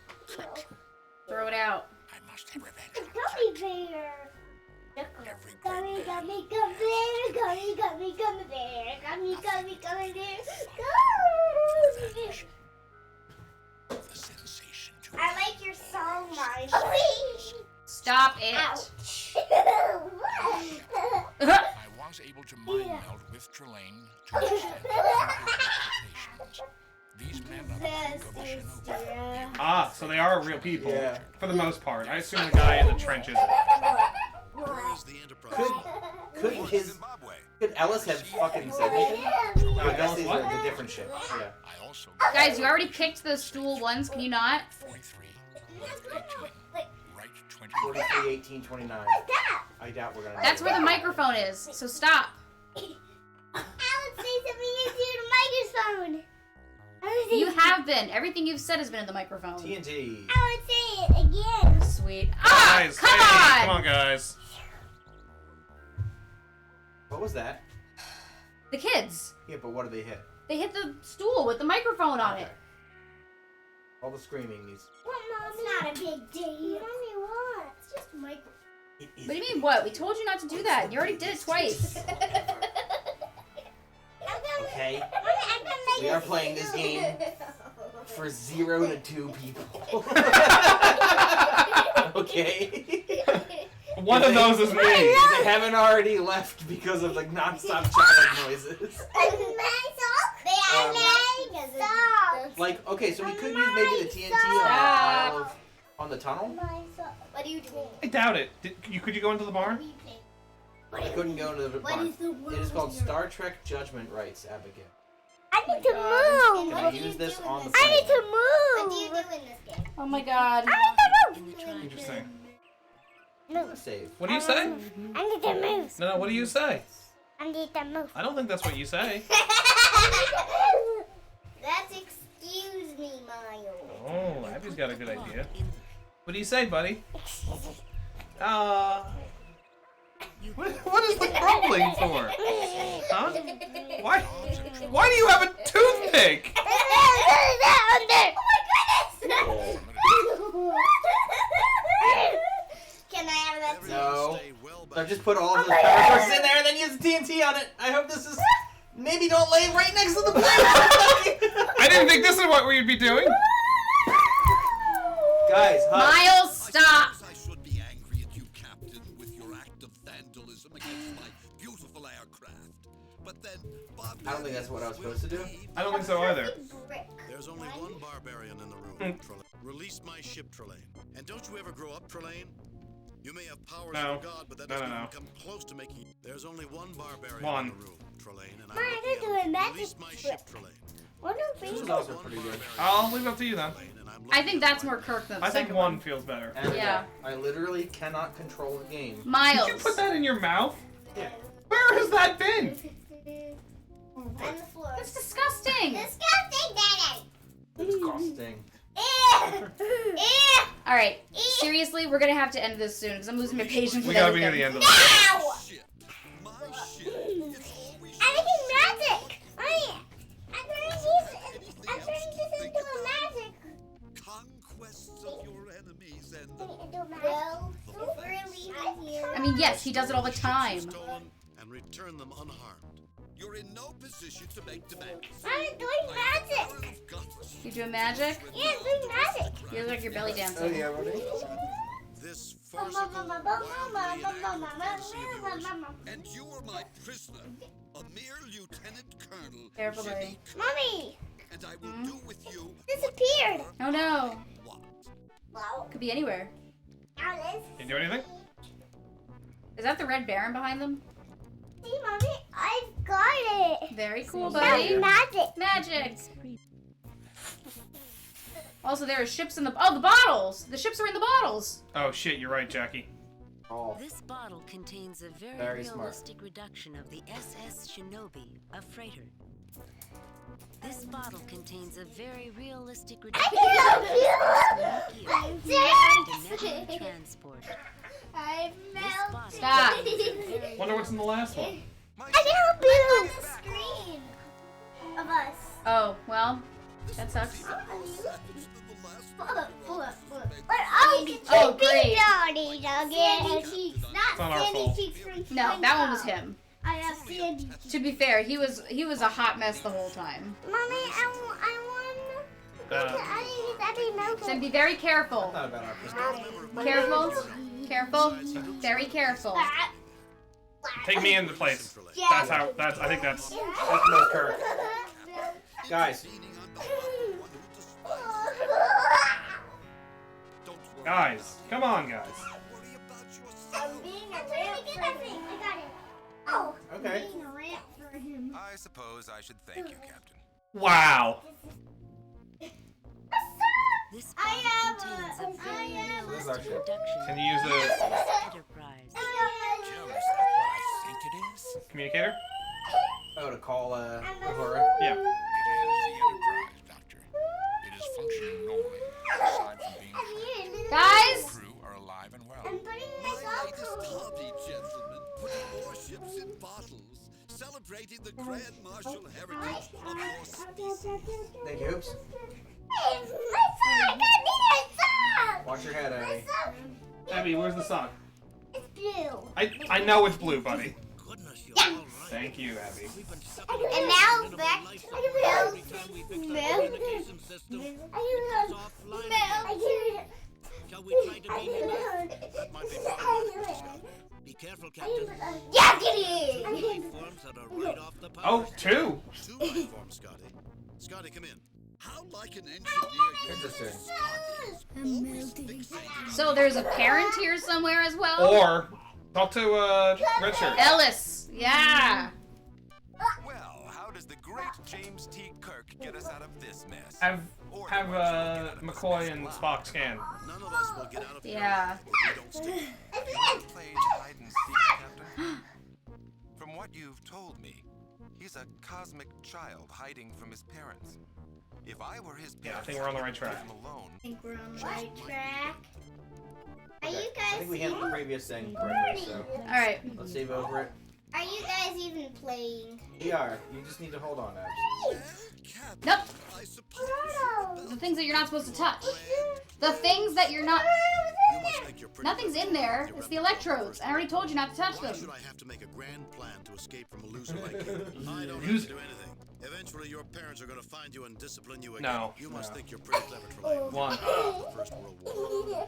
Speaker 1: Throw it out.
Speaker 5: I must have revenge.
Speaker 2: A gummy bear. Gummy, gummy, gummy bear. Gummy, gummy, gummy bear. Gummy, gummy, gummy bear.
Speaker 5: The sensation to
Speaker 2: I like your song, Mike.
Speaker 1: Stop it.
Speaker 2: Ouch.
Speaker 5: I was able to mind meld with Trelane to extend my expectations. These men are the Shinobi.
Speaker 3: Ah, so they are real people.
Speaker 19: Yeah.
Speaker 3: For the most part. I assume the guy in the trenches.
Speaker 6: Where is the Enterprise?
Speaker 19: Could Ellis have fucking said anything? No, I guess these are the different ships. Yeah.
Speaker 5: I also
Speaker 1: Guys, you already picked the stool ones. Can you not?
Speaker 5: 43, left 18, right 20.
Speaker 19: 43, 18, 29. I doubt we're gonna.
Speaker 1: That's where the microphone is. So stop.
Speaker 2: Alex, say something into the microphone.
Speaker 1: You have been. Everything you've said has been in the microphone.
Speaker 19: TNT.
Speaker 2: Alex, say it again.
Speaker 1: Sweet. Ah,
Speaker 3: Guys,
Speaker 1: come
Speaker 3: hey,
Speaker 1: on!
Speaker 3: Come on, guys.
Speaker 19: What was that?
Speaker 1: The kids.
Speaker 19: Yeah, but what did they hit?
Speaker 1: They hit the stool with the microphone on it.
Speaker 19: All the screaming needs.
Speaker 2: It's not a big deal. Mommy, what? It's just a microphone.
Speaker 1: What do you mean, what? We told you not to do that. You already did it twice.
Speaker 19: Okay. We are playing this game for 0 to 2 people. Okay.
Speaker 3: One of those is me.
Speaker 19: If they haven't already left because of like non-stop child noises. Like, okay, so we could use maybe the TNT on the tunnel.
Speaker 2: What are you doing?
Speaker 3: I doubt it. Could you go into the barn?
Speaker 19: I couldn't go into the barn. It is called Star Trek Judgment Rites, Abigail.
Speaker 2: I need to move.
Speaker 19: Can I use this on the
Speaker 2: I
Speaker 19: plane?
Speaker 2: need to move. What do you do in this game?
Speaker 1: Oh my god.
Speaker 2: I need to move.
Speaker 3: Interesting.
Speaker 2: Move.
Speaker 19: Save.
Speaker 3: What do you say?
Speaker 2: I need to move.
Speaker 3: No, what do you say?
Speaker 2: I need to move.
Speaker 3: I don't think that's what you say.
Speaker 2: That's excuse me, Miles.
Speaker 3: Oh, Abby's got a good idea. What do you say, buddy? What is the crumbling for? Huh? Why do you have a toothpick?
Speaker 2: Oh my goodness! Can I have that too?
Speaker 19: No. So just put all of those power sources in there and then use the TNT on it. I hope this is. Maybe don't lay right next to the plane.
Speaker 3: I didn't think this is what we'd be doing.
Speaker 19: Guys,
Speaker 1: Miles, stop.
Speaker 6: I should be angry at you, Captain, with your act of vandalism against my beautiful aircraft. But then,
Speaker 19: I don't think that's what I was supposed to do.
Speaker 3: I don't think so either.
Speaker 6: There's only one barbarian in the room, Trelane. Release my ship, Trelane. And don't you ever grow up, Trelane? You may have powers of a god, but that doesn't even come close to making you. There's only one barbarian in the room, Trelane, and
Speaker 2: They're doing magic.
Speaker 6: release my ship, Trelane.
Speaker 19: This is also pretty good.
Speaker 3: I'll leave it up to you then.
Speaker 1: I think that's more Kirk than the
Speaker 3: I think
Speaker 1: second
Speaker 3: one feels better.
Speaker 19: And
Speaker 1: Yeah.
Speaker 19: I literally cannot control the game.
Speaker 1: Miles.
Speaker 3: Did you put that in your mouth?
Speaker 19: Yeah.
Speaker 3: Where has that been?
Speaker 2: On the floor.
Speaker 1: That's disgusting.
Speaker 2: Disgusting, Daddy.
Speaker 19: Disgusting.
Speaker 1: All right. Seriously, we're gonna have to end this soon because I'm losing my patience
Speaker 3: We
Speaker 1: with
Speaker 3: gotta be near
Speaker 1: everything.
Speaker 3: the end of this.
Speaker 2: Everything magic. I'm turning this into a magic.
Speaker 6: Conquests of your enemies and
Speaker 2: Well, really here.
Speaker 1: I mean, yes, he does it all the time.
Speaker 6: stolen and return them unharmed. You're in no position to make demands.
Speaker 2: I'm doing magic.
Speaker 1: You doing magic?
Speaker 2: Yeah, I'm doing magic.
Speaker 1: You look like you're belly dancing.
Speaker 19: Oh yeah, ready?
Speaker 6: This
Speaker 2: Mama,
Speaker 6: farcical,
Speaker 2: mama,
Speaker 6: wildly
Speaker 2: mama,
Speaker 6: enacted
Speaker 2: mama,
Speaker 6: fantasy of
Speaker 2: mama,
Speaker 6: yours,
Speaker 2: mama.
Speaker 6: and you are my prisoner, a mere lieutenant colonel.
Speaker 1: Careful, buddy.
Speaker 6: Jimmy,
Speaker 2: Mommy,
Speaker 6: and I will do with you
Speaker 2: disappeared.
Speaker 1: Oh no.
Speaker 6: what?
Speaker 2: Wow.
Speaker 1: Could be anywhere.
Speaker 2: Alice.
Speaker 3: Can you do anything?
Speaker 1: Is that the Red Baron behind them?
Speaker 2: See, Mommy, I've got it.
Speaker 1: Very cool,
Speaker 2: That's
Speaker 1: buddy.
Speaker 2: magic.
Speaker 1: Magic. Also, there are ships in the... Oh, the bottles! The ships are in the bottles!
Speaker 3: Oh, shit, you're right, Jackie.
Speaker 7: Oh.
Speaker 4: This bottle contains a very,
Speaker 7: Very smart.
Speaker 4: realistic reduction of the SS Shinobi, a freighter. This bottle contains a very realistic reduction of the transport.
Speaker 2: I melted.
Speaker 1: Stop.
Speaker 3: Wonder what's in the last one.
Speaker 2: I can help you. On the screen of us.
Speaker 1: Oh, well, that sucks.
Speaker 2: Oh,
Speaker 1: great.
Speaker 2: Sandy Cheeks,
Speaker 3: It's not
Speaker 2: not
Speaker 3: our
Speaker 2: Sandy
Speaker 3: fault.
Speaker 2: Cheeks from
Speaker 1: No, that one was him.
Speaker 2: I have Sandy Cheeks.
Speaker 1: To be fair, he was a hot mess the whole time.
Speaker 2: Mommy, I want.
Speaker 1: So be very careful.
Speaker 7: Not about our
Speaker 1: Careful. Careful. Very careful.
Speaker 3: Take me into place. That's how. That's. I think that's.
Speaker 7: That's the most correct. Guys.
Speaker 3: Guys, come on, guys.
Speaker 2: I'm being a ramp for him. I got it. Oh.
Speaker 7: Okay.
Speaker 2: I'm being a ramp for him.
Speaker 12: I suppose I should thank you, Captain.
Speaker 3: Wow.
Speaker 4: This
Speaker 2: I
Speaker 4: bottle
Speaker 2: have
Speaker 4: contains a very
Speaker 7: This is our
Speaker 4: realistic
Speaker 7: ship.
Speaker 4: reduction
Speaker 3: Can you use the
Speaker 4: enterprise.
Speaker 8: Jim, is that what I think it is?
Speaker 3: communicator?
Speaker 7: Oh, to call Uhura.
Speaker 3: Yeah.
Speaker 5: It is the Enterprise, Doctor. It is functioning normally, aside from being shot.
Speaker 1: Guys!
Speaker 5: The crew are alive and well.
Speaker 2: I'm putting this up.
Speaker 6: Hobby, gentlemen, putting more ships in bottles, celebrating the grand martial heritage of your species.
Speaker 7: Thank you. Oops. Watch your head, Abby.
Speaker 3: Abby, where's the sock?
Speaker 2: It's blue.
Speaker 3: I know it's blue, buddy.
Speaker 15: Goodness, you're
Speaker 2: Yeah.
Speaker 15: all right.
Speaker 3: Thank you, Abby.
Speaker 15: We've been sucking
Speaker 2: And now
Speaker 15: in
Speaker 2: back
Speaker 15: life
Speaker 2: to
Speaker 15: support
Speaker 2: the
Speaker 15: every time we fix the communication system. It's offline again. Shall we try to beam him back? That might be problematic, Mr. Scott. Be careful, Captain.
Speaker 2: Yeah, get it!
Speaker 15: Life forms that are right off the power.
Speaker 3: Oh, two.
Speaker 6: Two life forms, Scotty. Scotty, come in. How like an engineer you
Speaker 7: Interesting.
Speaker 1: So there's a parent here somewhere as well?
Speaker 3: Or talk to Red Shirt.
Speaker 1: Ellis. Yeah.
Speaker 12: Well, how does the great James T. Kirk get us out of this mess?
Speaker 3: Have McCoy and Spock scan.
Speaker 6: None of us will get out of here
Speaker 1: Yeah.
Speaker 6: if we don't stay.
Speaker 12: You played hide and seek, Captain? From what you've told me, he's a cosmic child hiding from his parents. If I were his parents,
Speaker 3: Yeah, I think we're on the right track.
Speaker 12: I'd leave him alone.
Speaker 2: I think we're on the right track. Are you
Speaker 7: I
Speaker 2: guys
Speaker 7: think we handled the previous thing correctly, so
Speaker 1: Alright.
Speaker 7: let's save over it.
Speaker 2: Are you guys even playing?
Speaker 7: We are. You just need to hold on, Abs.
Speaker 1: Nope.
Speaker 6: I suppose
Speaker 1: The things that you're not supposed to touch. The things that you're not...
Speaker 6: you must think you're pretty
Speaker 1: Nothing's in there. It's the electrodes. I already told you not to touch
Speaker 6: Why
Speaker 1: them.
Speaker 6: should I have to make a grand plan to escape from a loser like you? I don't have
Speaker 3: Loser.
Speaker 6: to do anything. Eventually, your parents are going to find you and discipline you again.
Speaker 3: No.
Speaker 6: You must
Speaker 7: No.
Speaker 6: think you're pretty clever, Trelane.
Speaker 3: One.
Speaker 6: The First World War.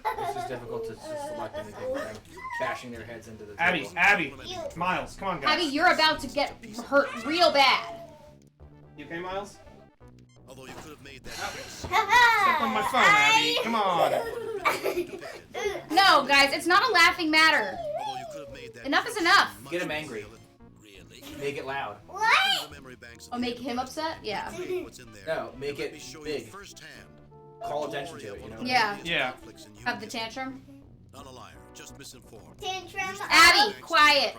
Speaker 7: It's just difficult to select anything without bashing their heads into the
Speaker 3: Abby,
Speaker 7: table.
Speaker 3: Abby, Miles, come on, guys.
Speaker 1: Abby, you're about to get hurt real bad.
Speaker 3: You okay, Miles?
Speaker 6: Although you could have made that
Speaker 3: Step on my phone, Abby. Come on.
Speaker 1: No, guys, it's not a laughing matter.
Speaker 6: Although you could have made that
Speaker 1: Enough is enough.
Speaker 7: Get him angry.
Speaker 6: Really?
Speaker 7: Make it loud.
Speaker 2: What?
Speaker 6: The memory banks of
Speaker 1: Oh,
Speaker 6: the
Speaker 1: make him
Speaker 6: Enterprise.
Speaker 1: upset? Yeah.
Speaker 6: What's in there?
Speaker 7: No, make
Speaker 6: Let
Speaker 7: it
Speaker 6: me show you
Speaker 7: big.
Speaker 6: firsthand.
Speaker 7: Call attention to it, you know?
Speaker 1: Yeah.
Speaker 3: Yeah.
Speaker 1: Have the tantrum.
Speaker 6: Not a liar, just misinformed.
Speaker 2: Tantrum.
Speaker 1: Abby, quiet.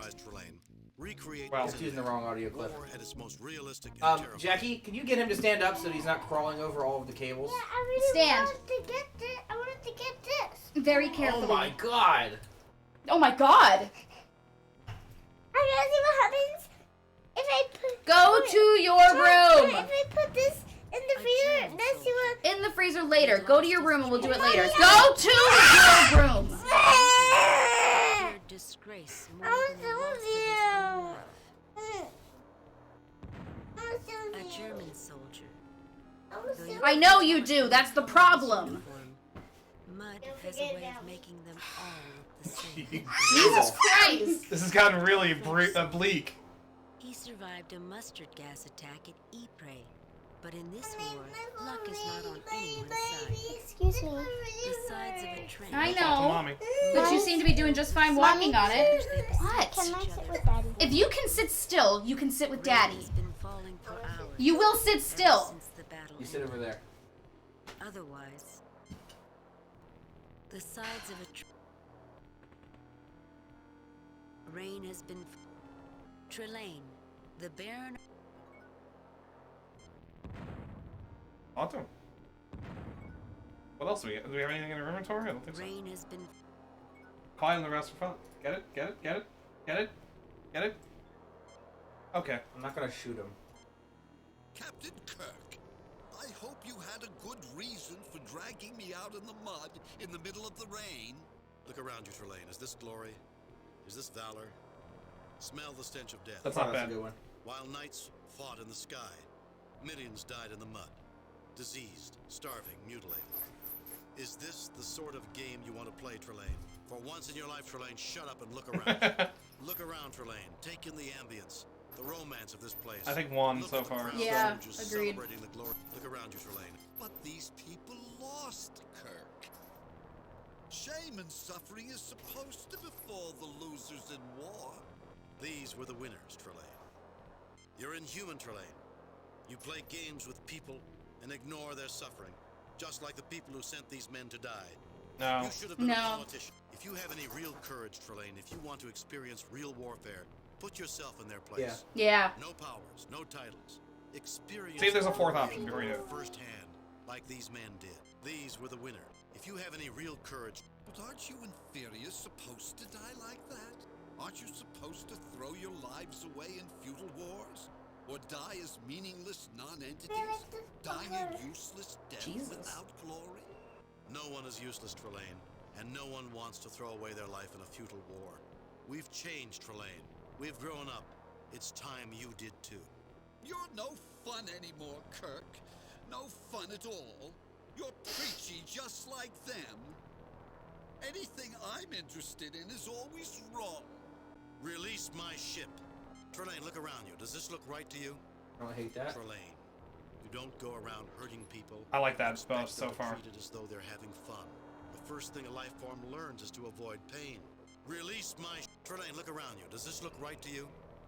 Speaker 6: Recreate
Speaker 7: Well, just using the wrong audio clip.
Speaker 6: war at its most realistic and terrifying.
Speaker 7: Jackie, can you get him to stand up so that he's not crawling over all of the cables?
Speaker 2: Yeah, I really
Speaker 1: Stand.
Speaker 2: wanted to get this. I wanted to get this.
Speaker 1: Very
Speaker 7: Oh
Speaker 1: carefully.
Speaker 7: my god!
Speaker 1: Oh my god.
Speaker 2: Are you gonna see what happens if I put?
Speaker 1: Go to your room.
Speaker 2: If I put this in the freezer, let's see what.
Speaker 1: In the freezer later. Go to your room and we'll do it later. Go to your room.
Speaker 4: Feared disgrace more
Speaker 2: I'm
Speaker 4: than the loss of his own life. A German soldier.
Speaker 1: I know you do. That's the problem.
Speaker 4: Mud has a way of making them all look the same.
Speaker 1: Jesus Christ.
Speaker 3: This has gotten really bleak.
Speaker 4: He survived a mustard gas attack at Ypres, but in this war, luck is not on anyone's side.
Speaker 2: Excuse me.
Speaker 4: The sides of a train.
Speaker 1: I
Speaker 3: Talk to
Speaker 1: know.
Speaker 3: mommy.
Speaker 1: But you seem to be doing just fine walking on it. What?
Speaker 2: Can I sit with Daddy?
Speaker 1: If you can sit still, you can sit with
Speaker 4: Rain
Speaker 1: Daddy.
Speaker 4: has been falling for hours.
Speaker 1: You will sit still.
Speaker 4: Since the battle
Speaker 7: You sit
Speaker 4: ended.
Speaker 7: over there.
Speaker 4: Otherwise, the sides of a rain has been Trelane, the Baron.
Speaker 3: Autumn. What else do we have anything in our inventory? I don't think so.
Speaker 4: Rain has been
Speaker 3: Quiet on the rest for fun. Get it? Get it? Get it? Get it? Get it? Okay.
Speaker 19: I'm not gonna shoot him.
Speaker 6: Captain Kirk, I hope you had a good reason for dragging me out in the mud in the middle of the rain. Look around you, Trelane. Is this glory? Is this valor? Smell the stench of death.
Speaker 3: That's not bad.
Speaker 19: A good one.
Speaker 6: While knights fought in the sky, millions died in the mud. Diseased, starving, mutilated. Is this the sort of game you want to play, Trelane? For once in your life, Trelane, shut up and look around. Look around, Trelane. Take in the ambience, the romance of this place.
Speaker 3: I think one
Speaker 6: Look
Speaker 3: so
Speaker 6: at the
Speaker 3: far.
Speaker 6: crowd
Speaker 1: Yeah,
Speaker 6: soldiers
Speaker 1: agreed.
Speaker 6: Celebrating the glory. Look around you, Trelane. But these people lost, Kirk. Shame and suffering is supposed to befall the losers in war. These were the winners, Trelane. You're inhuman, Trelane. You play games with people and ignore their suffering, just like the people who sent these men to die.
Speaker 3: No.
Speaker 6: You should have been a politician. If you have any real courage, Trelane, if you want to experience real warfare, put yourself in their place.
Speaker 1: Yeah.
Speaker 6: No powers, no titles. Experience.
Speaker 3: See if there's a fourth option. Before you do it.
Speaker 6: Firsthand, like these men did. These were the winner. If you have any real courage. But aren't you inferiors supposed to die like that? Aren't you supposed to throw your lives away in futile wars? Or die as meaningless non-entities? Dying a useless death without glory? No one is useless, Trelane, and no one wants to throw away their life in a futile war. We've changed, Trelane. We've grown up. It's time you did too. You're no fun anymore, Kirk. No fun at all. You're preachy just like them. Anything I'm interested in is always wrong. Release my ship. Trelane, look around you. Does this look right to you?
Speaker 19: I don't hate that.
Speaker 6: Trelane, you don't go around hurting people.
Speaker 3: I like that spell
Speaker 6: Expect them
Speaker 3: so
Speaker 6: to
Speaker 3: far.
Speaker 6: treat it as though they're having fun. The first thing a life form learns is to avoid pain. Release my Trelane, look around you. Does this look right to you?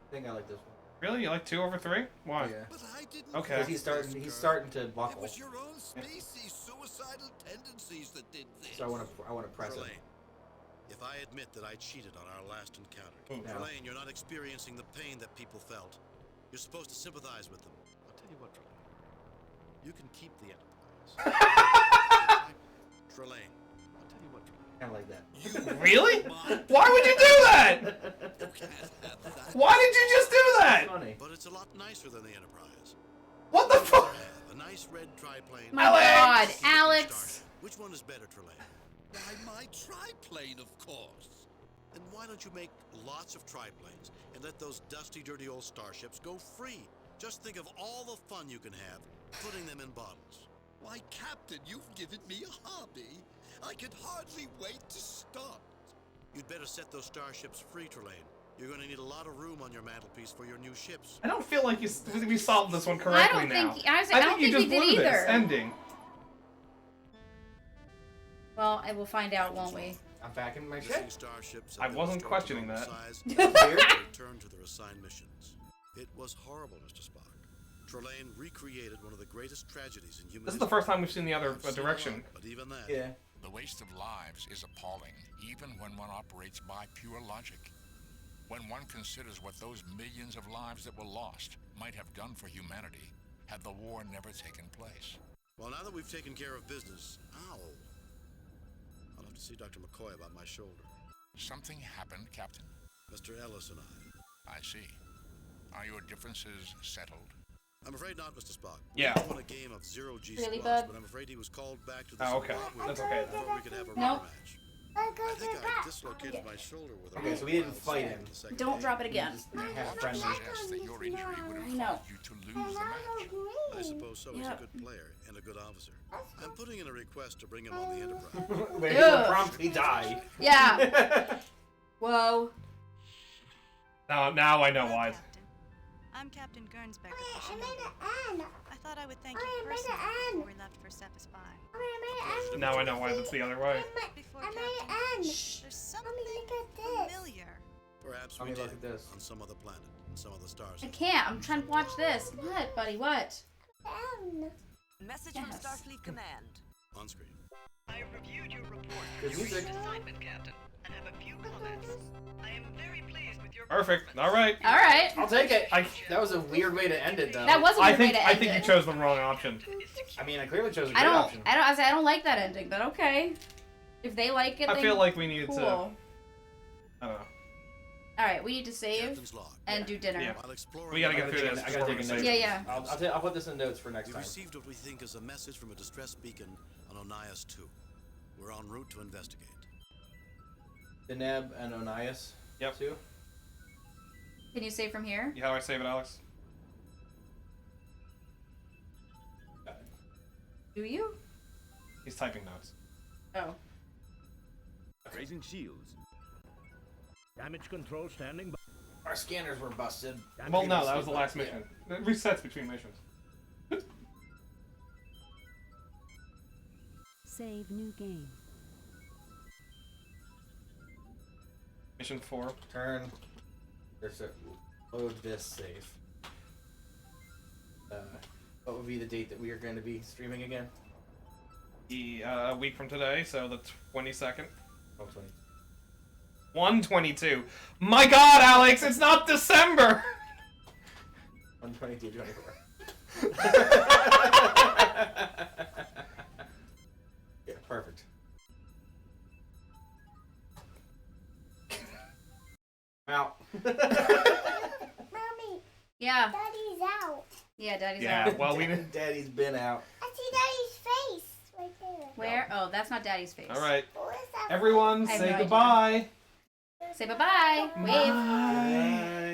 Speaker 19: I think I like this one.
Speaker 3: Really? You like 2 over 3? Why?
Speaker 19: Yeah.
Speaker 6: But I didn't
Speaker 3: Okay.
Speaker 19: Because he's starting to
Speaker 6: It
Speaker 19: buckle.
Speaker 6: was your own species' suicidal tendencies that did this.
Speaker 19: So I want to press him.
Speaker 6: Trelane, if I admit that I cheated on our last encounter,
Speaker 19: No.
Speaker 6: Trelane, you're not experiencing the pain that people felt. You're supposed to sympathize with them. I'll tell you what, Trelane. You can keep the Enterprise. Trelane, I'll tell you what, Trelane.
Speaker 19: Kind of like that.
Speaker 3: Really? Why would you do that?
Speaker 6: You can't have that.
Speaker 3: Why did you just do that?
Speaker 19: Funny.
Speaker 6: But it's a lot nicer than the Enterprise.
Speaker 3: What the fuck?
Speaker 6: A nice red triplane.
Speaker 1: My God, Alex.
Speaker 6: Which one is better, Trelane? Why, my triplane, of course. Then why don't you make lots of triplanes and let those dusty, dirty old starships go free? Just think of all the fun you can have putting them in bottles. Why, Captain, you've given me a hobby. I can hardly wait to start. You'd better set those starships free, Trelane. You're going to need a lot of room on your mantelpiece for your new ships.
Speaker 3: I don't feel like we solved this one correctly now.
Speaker 1: I don't think
Speaker 3: you just
Speaker 1: we did
Speaker 3: blew this
Speaker 1: either.
Speaker 3: ending.
Speaker 1: Well, I will find out, won't we?
Speaker 19: I'm back in my
Speaker 6: Missing
Speaker 19: ship.
Speaker 6: starships
Speaker 3: I wasn't questioning that.
Speaker 6: Return to their assigned missions. It was horrible, Mr. Spock. Trelane recreated one of the greatest tragedies in human
Speaker 3: This is the first time we've seen the other direction.
Speaker 6: But even that.
Speaker 19: Yeah.
Speaker 5: The waste of lives is appalling, even when one operates by pure logic. When one considers what those millions of lives that were lost might have done for humanity had the war never taken place.
Speaker 6: Well, now that we've taken care of business, ow. I'll have to see Dr. McCoy about my shoulder.
Speaker 5: Something happened, Captain?
Speaker 6: Mr. Ellis and I.
Speaker 5: I see. Are your differences settled?
Speaker 6: I'm afraid not, Mr. Spock.
Speaker 3: Yeah.
Speaker 6: We won a game of zero G
Speaker 1: Really,
Speaker 6: squads,
Speaker 1: bud?
Speaker 6: but I'm afraid he was called back to the
Speaker 3: Oh, okay.
Speaker 6: Zimbabwe
Speaker 3: That's okay.
Speaker 6: before we could have a
Speaker 1: Nope.
Speaker 6: rematch. I think I dislocated my shoulder with a
Speaker 19: Okay, so we didn't fight him.
Speaker 1: Don't drop it again.
Speaker 19: Have friendly.
Speaker 5: Suggests that your injury would have
Speaker 1: I know.
Speaker 5: caused you to lose the match.
Speaker 6: I suppose so. He's
Speaker 1: Yep.
Speaker 6: a good player and a good officer. I'm putting in a request to bring him on the Enterprise.
Speaker 19: Where he
Speaker 1: Ugh.
Speaker 19: will promptly die.
Speaker 1: Yeah. Whoa.
Speaker 3: Now I know
Speaker 10: Hello,
Speaker 3: why.
Speaker 10: Captain. I'm Captain Gernsback of
Speaker 2: I
Speaker 10: the
Speaker 2: made
Speaker 10: Shinobi.
Speaker 2: an N.
Speaker 10: I thought I would thank
Speaker 2: I
Speaker 10: you
Speaker 2: made an
Speaker 10: personally
Speaker 2: N.
Speaker 10: before we left for Cephas 5.
Speaker 2: I made an N.
Speaker 3: Now I know why that's the other way.
Speaker 10: Before
Speaker 2: I made
Speaker 10: Captain,
Speaker 2: an N.
Speaker 10: there's something
Speaker 2: look at this.
Speaker 10: familiar.
Speaker 6: Perhaps
Speaker 19: Let
Speaker 6: we
Speaker 19: me look
Speaker 6: did
Speaker 19: at this.
Speaker 6: on some other planet, in some other stars.
Speaker 1: I can't. I'm trying to watch this. What, buddy? What?
Speaker 2: N.
Speaker 11: Message from Starfleet Command.
Speaker 6: On screen.
Speaker 21: I reviewed your report for
Speaker 19: Good
Speaker 21: your
Speaker 19: music.
Speaker 21: recent assignment, Captain, and have a few comments. I am very pleased with your
Speaker 3: Perfect. All right.
Speaker 1: All right.
Speaker 19: I'll take it. That was a weird way to end it, though.
Speaker 1: That was a weird way to end
Speaker 3: I think
Speaker 1: it.
Speaker 3: you chose the wrong option.
Speaker 19: I mean, I clearly chose a good
Speaker 1: I
Speaker 19: option.
Speaker 1: don't like that ending, but okay. If they like it,
Speaker 3: I
Speaker 1: then
Speaker 3: feel like we needed
Speaker 1: cool.
Speaker 3: to. I don't know.
Speaker 1: All right, we need to save and do dinner.
Speaker 3: Yeah. We gotta get through this.
Speaker 19: I gotta take a note.
Speaker 1: Yeah.
Speaker 19: I'll put this in notes for next
Speaker 6: We
Speaker 19: time.
Speaker 6: received what we think is a message from a distress beacon on Onias 2. We're en route to investigate.
Speaker 19: Deneb and Onias.
Speaker 3: Yep.
Speaker 19: Too.
Speaker 1: Can you save from here?
Speaker 3: Yeah, how do I save it, Alex?
Speaker 1: Do you?
Speaker 3: He's typing notes.
Speaker 1: Oh.
Speaker 13: Raising shields. Damage control standing by.
Speaker 19: Our scanners were busted.
Speaker 3: Well, no, that was the last mission. It resets between missions.
Speaker 14: Save new game.
Speaker 3: Mission 4.
Speaker 19: Turn. There's a load this save. What would be the date that we are going to be streaming again?
Speaker 3: A week from today, so the 22nd.
Speaker 19: Oh, 20.
Speaker 3: 1/22. My God, Alex, it's not December.
Speaker 19: 1/22, 24. Yeah, perfect. Out.
Speaker 2: Mommy.
Speaker 1: Yeah.
Speaker 2: Daddy's out.
Speaker 1: Yeah, Daddy's
Speaker 3: Yeah,
Speaker 1: out.
Speaker 3: well, we didn't.
Speaker 19: Daddy's been out.
Speaker 2: I see Daddy's face right there.
Speaker 1: Where? Oh, that's not Daddy's face.
Speaker 3: All right.
Speaker 2: What is that?
Speaker 3: Everyone,
Speaker 1: I have
Speaker 3: say
Speaker 1: no idea.
Speaker 3: goodbye.
Speaker 1: Say bye-bye. Wave.
Speaker 3: Bye.